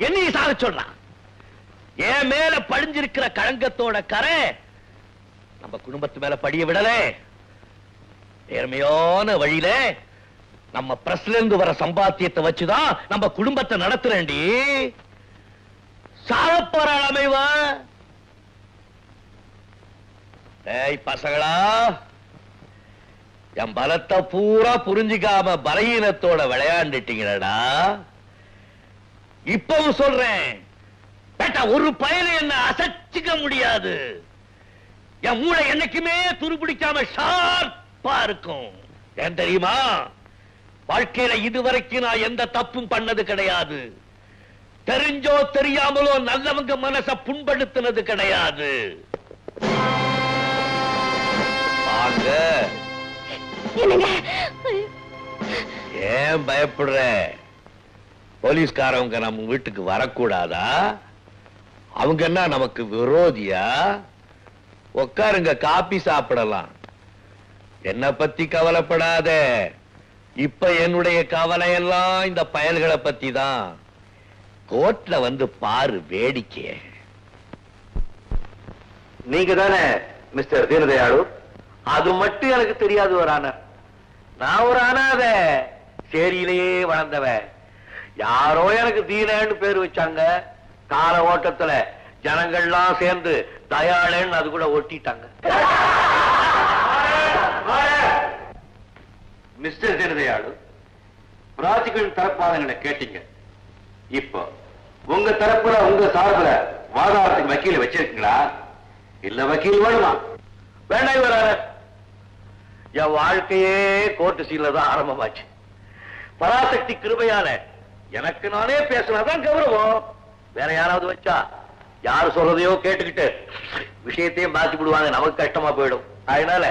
என்னையும் சாக சொல்றான். என் மேல படிஞ்சிருக்கிற களங்கத்தோட கரை நம்ம குடும்பத்து மேல படிய விடல. நேர்மையான வழியில நம்ம பிரஸ்ல இருந்து வர சம்பாத்தியத்தை வச்சுதான் நம்ம குடும்பத்தை நடத்துறேன்டி. சாகப்போற அமைவா? ஏய் பசங்களா, என் பலத்தை பூரா புரிஞ்சுக்காம பலகீனத்தோட விளையாண்டுட்டீங்களடா. இப்பவும் சொல்றேன், ஒரு பயனை என்ன அசைச்சுக்க முடியாது. என் மூளை என்னைக்குமே துருபிடிக்காம ஷார்ப்பா இருக்கும். ஏன் தெரியுமா? வாழ்க்கையில இதுவரைக்கும் நான் எந்த தப்பும் பண்ணது கிடையாது. தெரிஞ்சோ தெரியாமலோ நல்லவங்க மனச புண்படுத்தினது கிடையாது. வாங்க. ஏன் பயப்படுற? போலீஸ்காரவங்க நம்ம வீட்டுக்கு வரக்கூடாதா? அவங்க என்ன நமக்கு விரோதியா? உட்காருங்க, காபி சாப்பிடலாம். என்ன பத்தி கவலைப்படாத. இப்ப என்னுடைய கவலை எல்லாம் இந்த பயல்களை பத்தி தான். கோர்ட்ல வந்து பாரு வேடிக்கை. நீங்க தானே மிஸ்டர் தீனதயாளு? அது மட்டும் எனக்கு தெரியாது ஒரு ஆனர். நான் ஒரு அனாத, சேரியிலேயே வளர்ந்தவன். யாரோ எனக்கு தீனன்னு பேர் வச்சாங்க. கால ஓட்டத்துல ஜனங்கள்லாம் சேர்ந்து தயாளன்னு அது கூட ஒட்டிட்டாங்க. மிஸ்டர் தீனதயாளு, ப்ராசிக்யூஷன் தரப்பாளங்களை கேட்டீங்க. இப்போ உங்க தரப்புல உங்க சார்புல வாதாடத்துக்கு வக்கீல வச்சிருக்கீங்களா? இல்ல வக்கீல் வேணுமா? வேண்டாம் இவரான. என் வாழ்க்கையே கோர்ட்டு சீல தான் ஆரம்பமாச்சு. பராசக்தி கிருபையால எனக்கு நானே பேசினாதான் கௌரவம். வேற யாராவது வச்சா யாரு சொல்றதையோ கேட்டுக்கிட்டு விஷயத்தையும் மாத்தி விடுவாங்க. நமக்கு கஷ்டமா போயிடும். அதனால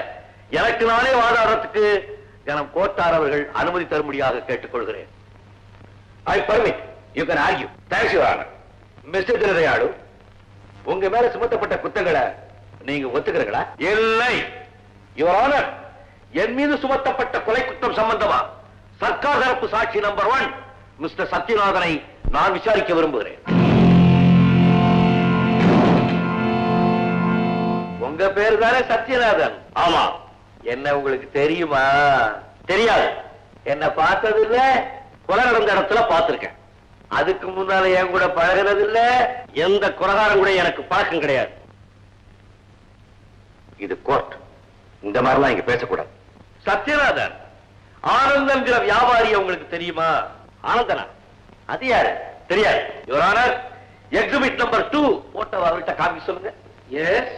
எனக்கு நானே வாதாடுறதுக்கு ஜனம் கோர்ட்டாரவர்கள் அனுமதி தரும்படியாக கேட்டுக்கொள்கிறேன். I permit. You can argue. Thanks your honour. Mister Deenadayalu, உங்க மேல சுமத்தப்பட்ட குற்றங்களை நீங்க ஒத்துக்கிறீங்களா? இல்லை யுவர் ஆனர். என் மீது சுமத்தப்பட்ட கொலை குற்றம் சம்பந்தமா சர்க்கார் தரப்பு சாட்சி நம்பர் 1 மிஸ்டர் சத்யநாதனை நான் விசாரிக்க விரும்புகிறேன். உங்க பேரு தானே சத்யநாதன்? ஆமா. என்ன உங்களுக்கு தெரியுமா? தெரியாது. என்ன பார்த்தது இல்ல, கொலை நடந்த இடத்துல பார்த்திருக்கேன். அதுக்கு முன்னால என் கூட பழகிறது இல்ல. எந்த கொலைகாரம் கூட எனக்கு பழக்கம் கிடையாது. இது கோர்ட். இந்த மாதிரிலாம் இங்க பேசக்கூடாது. சத்யநாதன், ஆனந்தன்கிற வியாபாரி உங்களுக்கு தெரியுமா? ஆனந்தனா? அது யாரு? தெரியாது. Your honour, exhibit number 2 photo அவர்கிட்ட காப்பி சொல்லுங்க. எஸ்.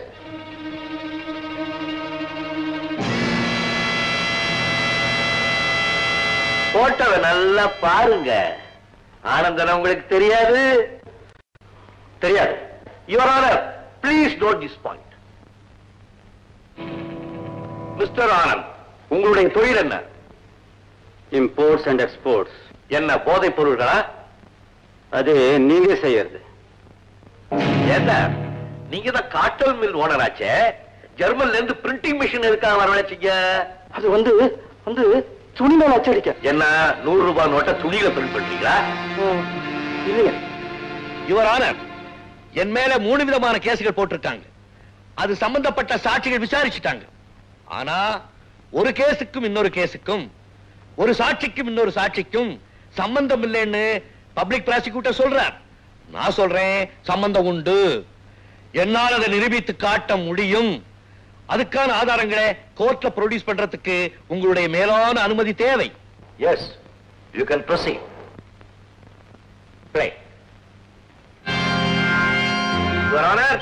போட்டோவை நல்லா பாருங்க. ஆனந்தன் உங்களுக்கு தெரியாது? தெரியாது. Your honour, please note this point. Mister Anand, உங்களுடைய தொழில் என்ன? Imports and exports. என்ன போதைப் பொருள்களா? அது நீங்க செய்யறது. என்ன, நீங்க தான் காட்டல் மில் ஓனராச்சே. ஜெர்மன்ல இருந்து பிரிண்டிங் மிஷின் எதுக்காக வரவழைச்சீங்க? அது வந்து துணி மேல அச்சடிக்க. என்ன 100 ரூபாய் நோட்டை துணியில பிரிண்ட் பண்றீங்களா? இல்லையா? யுவர் ஆனர், என் மேல 3 விதமான கேசுகள் போட்டிருக்காங்க. அது சம்பந்தப்பட்ட சாட்சிகள் விசாரிச்சுட்டாங்க. ஆனா ஒரு கேஸுக்கும் இன்னொரு கேஸுக்கும், ஒரு சாட்சிக்கும் இன்னொரு சாட்சிக்கும் சம்பந்தம் இல்லைன்னு பப்ளிக் ப்ராசிக்யூட்டர் சொல்றார். நான் சொல்றேன் சம்பந்தம் உண்டு. என்னால் அதை நிரூபித்து காட்ட முடியும். அதுக்கான ஆதாரங்களை கோர்ட்ல ப்ரொடியூஸ் பண்றதுக்கு உங்களுடைய மேலான அனுமதி தேவை. Yes, you can proceed. Play. Your honour,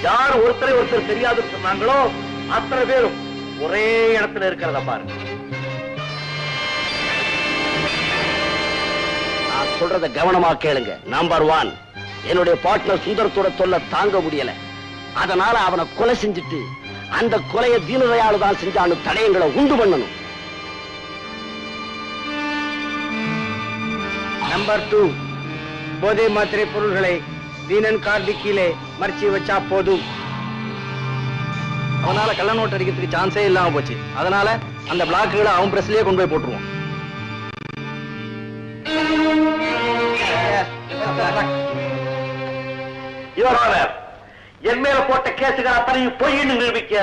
யார் ஒருத்தரை ஒருத்தர் தெரியாதுன்னு சொன்னாங்களோ அத்தனை பேரும் ஒரே இடத்துல இருக்கிறத பாருங்க. நான் சொல்றத கவனமா கேளுங்க. நம்பர் 1, என்னுடைய பார்ட்னர் சுந்தரத்தோட தொல்லை தாங்க முடியல. அதனால அவனை கொலை செஞ்சுட்டு அந்த கொலையை தீனதயாளு தான் செஞ்சான்னு தடயங்களை உண்டு பண்ணணும். நம்பர் 2, போதை மாத்திரை பொருள்களை தீனன் கார்டு கீழே மறைச்சி வச்சா போதும். அவனால கள்ள நோட்டு அடிக்கிறதுக்கு சான்ஸே இல்லாம போச்சு. அதனால அந்த பிளாக்குகளை அவன் பிரஸ்லயே கொண்டு போய் போட்டுருவோம். என் மேல போட்ட கேசுகள் அத்தனையும் பொய்ன்னு நிரூபிக்க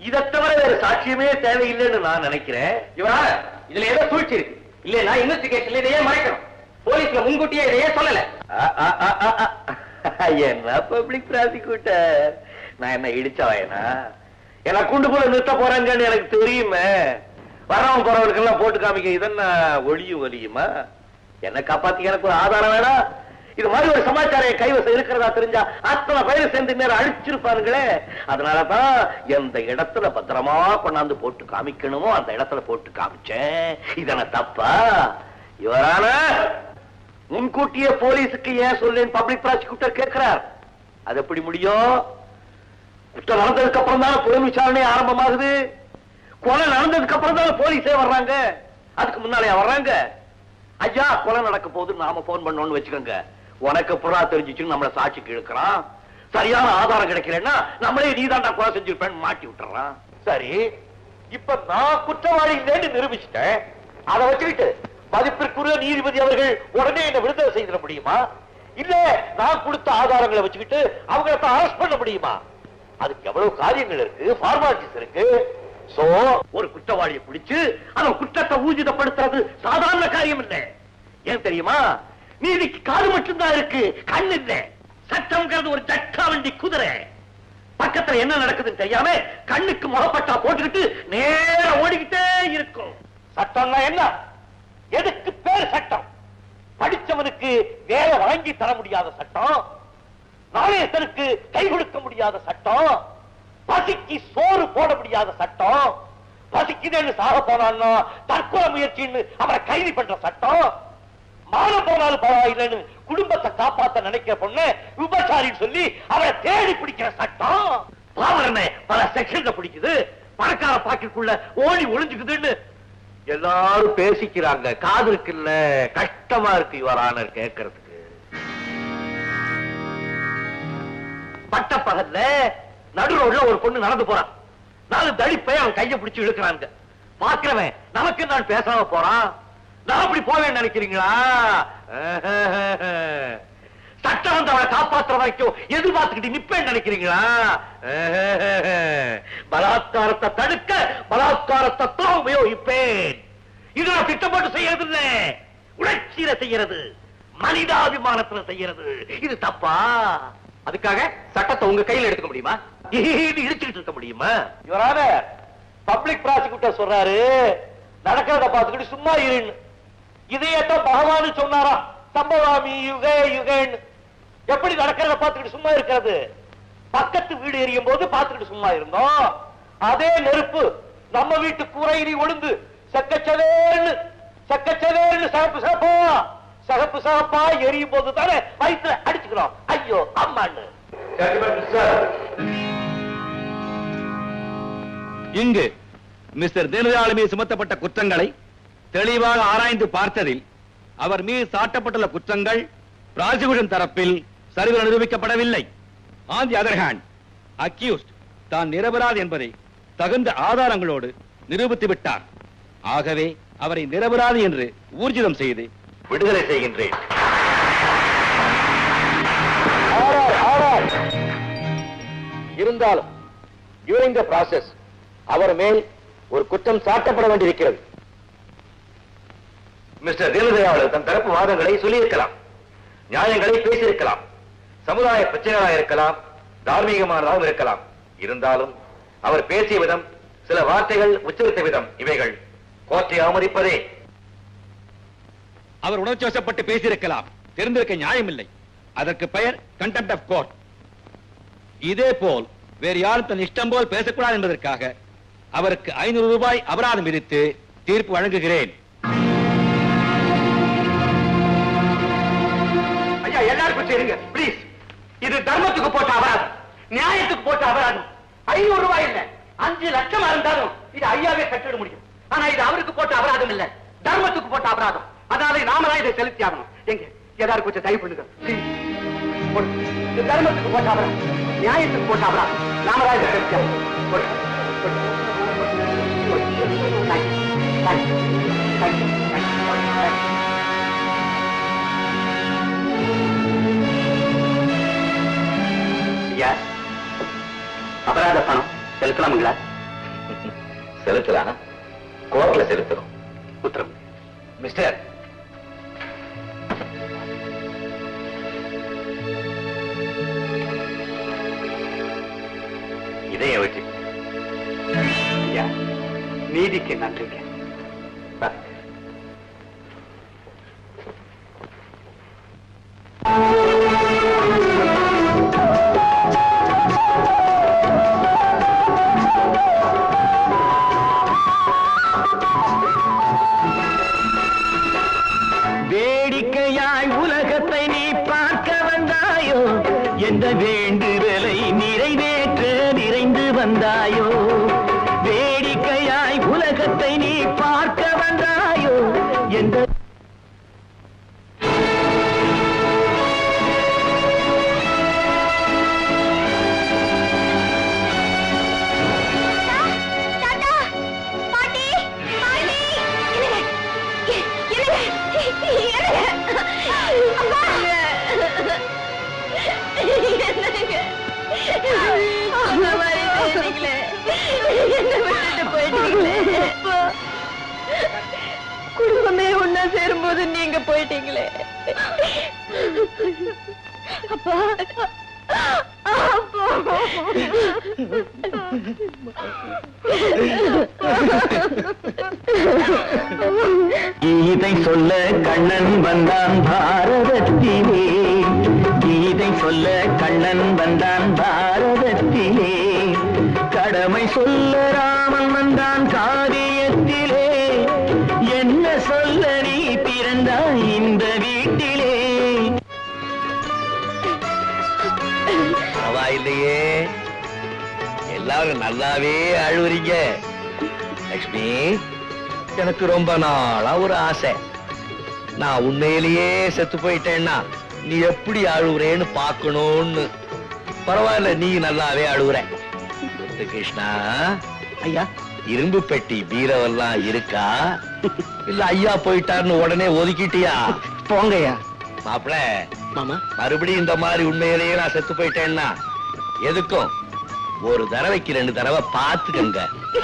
இதை தவிர வேறு சாட்சியமே தேவையில்லைன்னு நான் நினைக்கிறேன். இவரா இதுல ஏதோ சூழ்ச்சி இருக்கு. இல்லையா இன்வெஸ்டிகேஷன்ல இதையே மறைக்கணும். போலீஸ்ல முன்கூட்டியே இதையே சொல்லல. என்ன பப்ளிக் ப்ராசிக்யூட்டர், நான் என்ன இடிச்சவாயனா? என்ன கூண்டு கூட நிறுத்த போறாங்கன்னு எனக்கு தெரியுமே. வரவன் போறவர்களுக்கெல்லாம் போட்டு காமிக்க இதென்ன ஒளியும் ஒலியுமா? என்ன காப்பாத்தி எனக்கு ஒரு ஆதாரம் வேணா? இது மாதிரி ஒரு சமாச்சாரம் கைவசம் இருக்கிறதா தெரிஞ்சா அத்தனை பயிர் சேர்ந்து நேரம் அழிச்சிருப்பானுங்களே. அதனாலதான் எந்த இடத்துல பத்திரமா கொண்டாந்து போட்டு காமிக்கணுமோ அந்த இடத்துல போட்டு காமிச்சேன். இதன தப்பா? இவரான முன்கூட்டியே போலீஸுக்கு ஏன் சொல்லேன் பப்ளிக் ப்ராசிக்யூட்டர் கேட்கிறார். அது எப்படி முடியும்? குற்றம் நடந்ததுக்கு அப்புறம் தானே புலன் விசாரணை ஆரம்பமாகுது. கொலை நடந்ததுக்கு அப்புறம் தானே போலீஸே வர்றாங்க. அதுக்கு முன்னாலே வர்றாங்க. ஐயா கொலை நடக்க போது நாம போன் பண்ணோம்னு வச்சுக்கோங்க. உனக்கு புறா தெரிஞ்சிச்சுன்னு நம்மள சாட்சிக்கு இழுக்கிறான். சரியான ஆதாரம் கிடைக்கலன்னா நம்மளே நீதாண்டா கொலை செஞ்சிருப்பேன்னு மாட்டி விட்டுறான். சரி, இப்ப நான் குற்றவாளி இல்லைன்னு நிரூபிச்சுட்டேன். அதை வச்சுக்கிட்டு மதிப்பிற்குரிய நீதிபதி அவர்கள் உடனே என்ன விடுதலை செய்திட முடியுமா? இல்ல நான் கொடுத்த ஆதாரங்களை வச்சுக்கிட்டு அவங்களை அரெஸ்ட் பண்ண முடியுமா? அதுக்கு எவ்வளவு காரியங்கள் இருக்கு, ஃபார்மாலிட்டிஸ் இருக்கு. சோ ஒரு குற்றவாளியை பிடிச்சு அவன் குற்றத்தை ஊர்ஜிதப்படுத்துறது சாதாரண காரியம் இல்லை. ஏன் தெரியுமா? நீதிக்கு காது மட்டும்தான் இருக்கு, கண் இல்ல. சட்டம்ங்கிறது ஒரு ஜட்கா வண்டி குதிரை. பக்கத்துல என்ன நடக்குதுன்னு தெரியாம கண்ணுக்கு முகப்பட்டா போட்டுக்கிட்டு நேர ஓடிக்கிட்டே இருக்கும். சட்டம்னா என்ன? எதுக்கு பேர் சட்டம்? படிச்சவனுக்கு வேலை வாங்கி தர முடியாத சட்டம், நாணயத்திற்கு கை கொடுக்க முடியாத சட்டம், பசிக்கு சோறு போட முடியாத சட்டம், பசிக்குதுன்னு சாக போனான்னா தற்கொலை முயற்சின்னு அவரை கைது பண்ற சட்டம், மானம் போனாலும் பரவாயில்லைன்னு குடும்பத்தை காப்பாத்த நினைக்கிற பொண்ணு விபச்சாரின்னு சொல்லி அவரை தேடி பிடிக்கிற சட்டம். பாவரனை பல செக்ஷன்ல பிடிக்குது, பணக்கார பாக்கெட்டுக்குள்ள ஓடி ஒளிஞ்சுக்குதுன்னு எல்லாரும் பேசிக்கிறாங்க. காது இருக்குல்ல, கஷ்டமா இருக்கு இவரான கேட்கறதுக்கு. பட்டப்பகல்ல நடு ரோட்ல ஒரு பொண்ணு நடந்து போறான். 4 தடிப்பை அவன் கையை பிடிச்சு இழுக்கிறாங்க. பாக்குறவன் நமக்கு நான் பேசாம போறான். நான் அப்படி போவேன்னு நினைக்கிறீங்களா? சட்டம் வந்து அவளை காப்பாற்றுற வரைக்கும் எதிர்பார்த்துக்கிட்டு நிப்பேன்னு நினைக்கிறீங்களா? பலாத்காரத்தை தடுக்க பலாத்காரத்தை தான் உபயோகிப்பேன். இது நான் திட்டப்பட்டு செய்யறது இல்ல, உணர்ச்சியில செய்யறது, மனிதாபிமானத்துல செய்யறது. இது தப்பா? அதுக்காக சட்டத்தை உங்க கையில எடுத்துக்க முடியுமா? இடிச்சுக்கிட்டு இருக்க முடியுமா? இவரான பப்ளிக் ப்ராசிக்யூட்டர் சொல்றாரு நடக்கிறத பார்த்துக்கிட்டு சும்மா இருன்னு. இதையத்தான் பகவான் சொன்னாரா, சம்பவாமி யுகே யுகேன்னு. எப்படி நடக்கிறத பார்த்துக்கிட்டு சும்மா இருக்கிறது? பக்கத்து வீடு எரியும் போது பார்த்துக்கிட்டு சும்மா இருந்தோம். அதே நெருப்பு நம்ம வீட்டு கூரையிலி ஒழுந்து செக்கச்சவேன்னு சகப்பு சகப்பா சகப்பு சகப்பா எரியும் போது தானே வயிற்றுல அடிச்சுக்கிறோம் ஐயோ அம்மான்னு. இங்கு மிஸ்டர் தீனதயாள் மீது சுமத்தப்பட்ட குற்றங்களை தெளிவாக ஆராய்ந்து பார்த்ததில் அவர் மீது சாட்டப்பட்டுள்ள குற்றங்கள் பிராசிக்யூஷன் தரப்பில் சரிவர நிரூபிக்கப்படவில்லை. On the other hand, accused தான் நிரபராதி என்பதை தகுந்த ஆதாரங்களோடு நிரூபித்து விட்டார். ஆகவே அவரை நிரபராதி என்று ஊர்ஜிதம் செய்து விடுதலை செய்கின்றேன். இருந்தாலும் during the process அவர் மேல் ஒரு குற்றம் சாட்டப்பட வேண்டியிருக்கிறது. மிஸ்டர் தீனதயாள் தன் தரப்பு வாதங்களை சொல்லியிருக்கலாம், நியாயங்களை பேசியிருக்கலாம், சமுதாய பிரச்சனைகளாக இருக்கலாம், தார்மீகமானதாகவும் இருக்கலாம். இருந்தாலும் அவர் பேசிய விதம், சில வார்த்தைகள் உச்சரித்த விதம், இவைகள் கோர்ட்டை அவமதிப்பதே. அவர் உணர்ச்சி வசப்பட்டு பேசியிருக்கலாம், தெரிந்திருக்க நியாயமில்லை. அதற்கு பெயர் கண்டெம்ப்ட் ஆஃப் கோர்ட். இதே போல் வேறு யாரும் தன் இஷ்டம் போல் பேசக்கூடாது என்பதற்காக அவருக்கு 500 ரூபாய் அபராதம் விதித்து தீர்ப்பு வழங்குகிறேன். ஐயா எல்லாருக்கும் சரிங்க பிளீஸ். இது தர்மத்துக்கு போட்ட அபராதம், நியாயத்துக்கு போட்ட அபராதம். 500 ரூபாய் இல்ல, 5 லட்சம் இருந்தாலும் இது ஐயாவே கட்டிட முடியும். ஆனா இது அவருக்கு போட்ட அபராதம் இல்ல, தர்மத்துக்கு போட்ட அபராதம். அதனால நாம தான் இதை செலுத்தி ஆகணும். எங்க ஏதாவது கொஞ்சம் தயவு பண்ணுங்க. தர்மத்துக்கு போட்டாபரா, நியாயத்துக்கு போட்டாபரா, நாம தான் இதை செலுத்தி ஆகணும். ஐயா, அபராத பணம் செலுத்தலாமுங்களா? செலுத்தலாம், கோர்ட்ல செலுத்தணும். உத்தரவு. மிஸ்டர், இதைய வச்சு ஐயா, நீதிக்கு நன்றிங்க. வேடிக்கையாய் உலகத்தை நீ பார்க்க வந்தாயோ, எந்த வேண்டுதலை நிறைவேற்ற நிறைந்து வந்தாயோ. வேடிக்கையாய் உலகத்தை நீ பார்க்க வந்தாயோ, எந்த குடும்பமே ஒன்னா சேரும்போது நீங்க போயிட்டீங்களே. அப்பா, கீதை சொல்ல கண்ணன் வந்தான் பாரதத்திலே, கீதை சொல்ல கண்ணன் வந்தான் பாரதத்திலே. கடமை சொல்ல ராமன் வந்தான் காரியத்திலே, என்ன சொல்ல நீ பிறந்தாய் இந்த வீட்டிலே. பரவாயில்லையே, எல்லாரும் நல்லாவே அழுவுறீங்க. லட்சுமி, எனக்கு ரொம்ப நாளா ஒரு ஆசை. நான் உண்மையிலேயே செத்து போயிட்டேன்னா நீ எப்படி அழுவுறேன்னு பார்க்கணும்னு. பரவாயில்ல, நீ நல்லாவே அழுவுற. கிருஷ்ணா ஐயா, இரும்பு பெட்டி பீரவெல்லாம் இருக்கா, இல்ல ஐயா போயிட்டாருன்னு உடனே ஒதுக்கிட்டியா? போங்கய்யா. மாப்பிள, மாமா, மறுபடியும் இந்த மாதிரி உண்மையிலேயே நான் செத்து போயிட்டேன்னா எதுக்கும் ஒரு தடவைக்கு 2 தடவை பாத்துக்கங்க,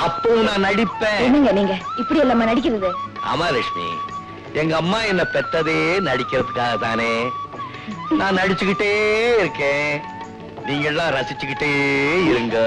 அப்போ நான் நடிப்பேன். என்னங்க நீங்க இப்படி எல்லாம் நடிக்கிறது? ஆமா லட்சுமி, எங்க அம்மா என்ன பெத்ததே நடிக்கிறதுக்காக தானே. நான் நடிச்சுக்கிட்டே இருக்கேன், நீங்க எல்லாம் ரசிச்சுக்கிட்டே இருங்க.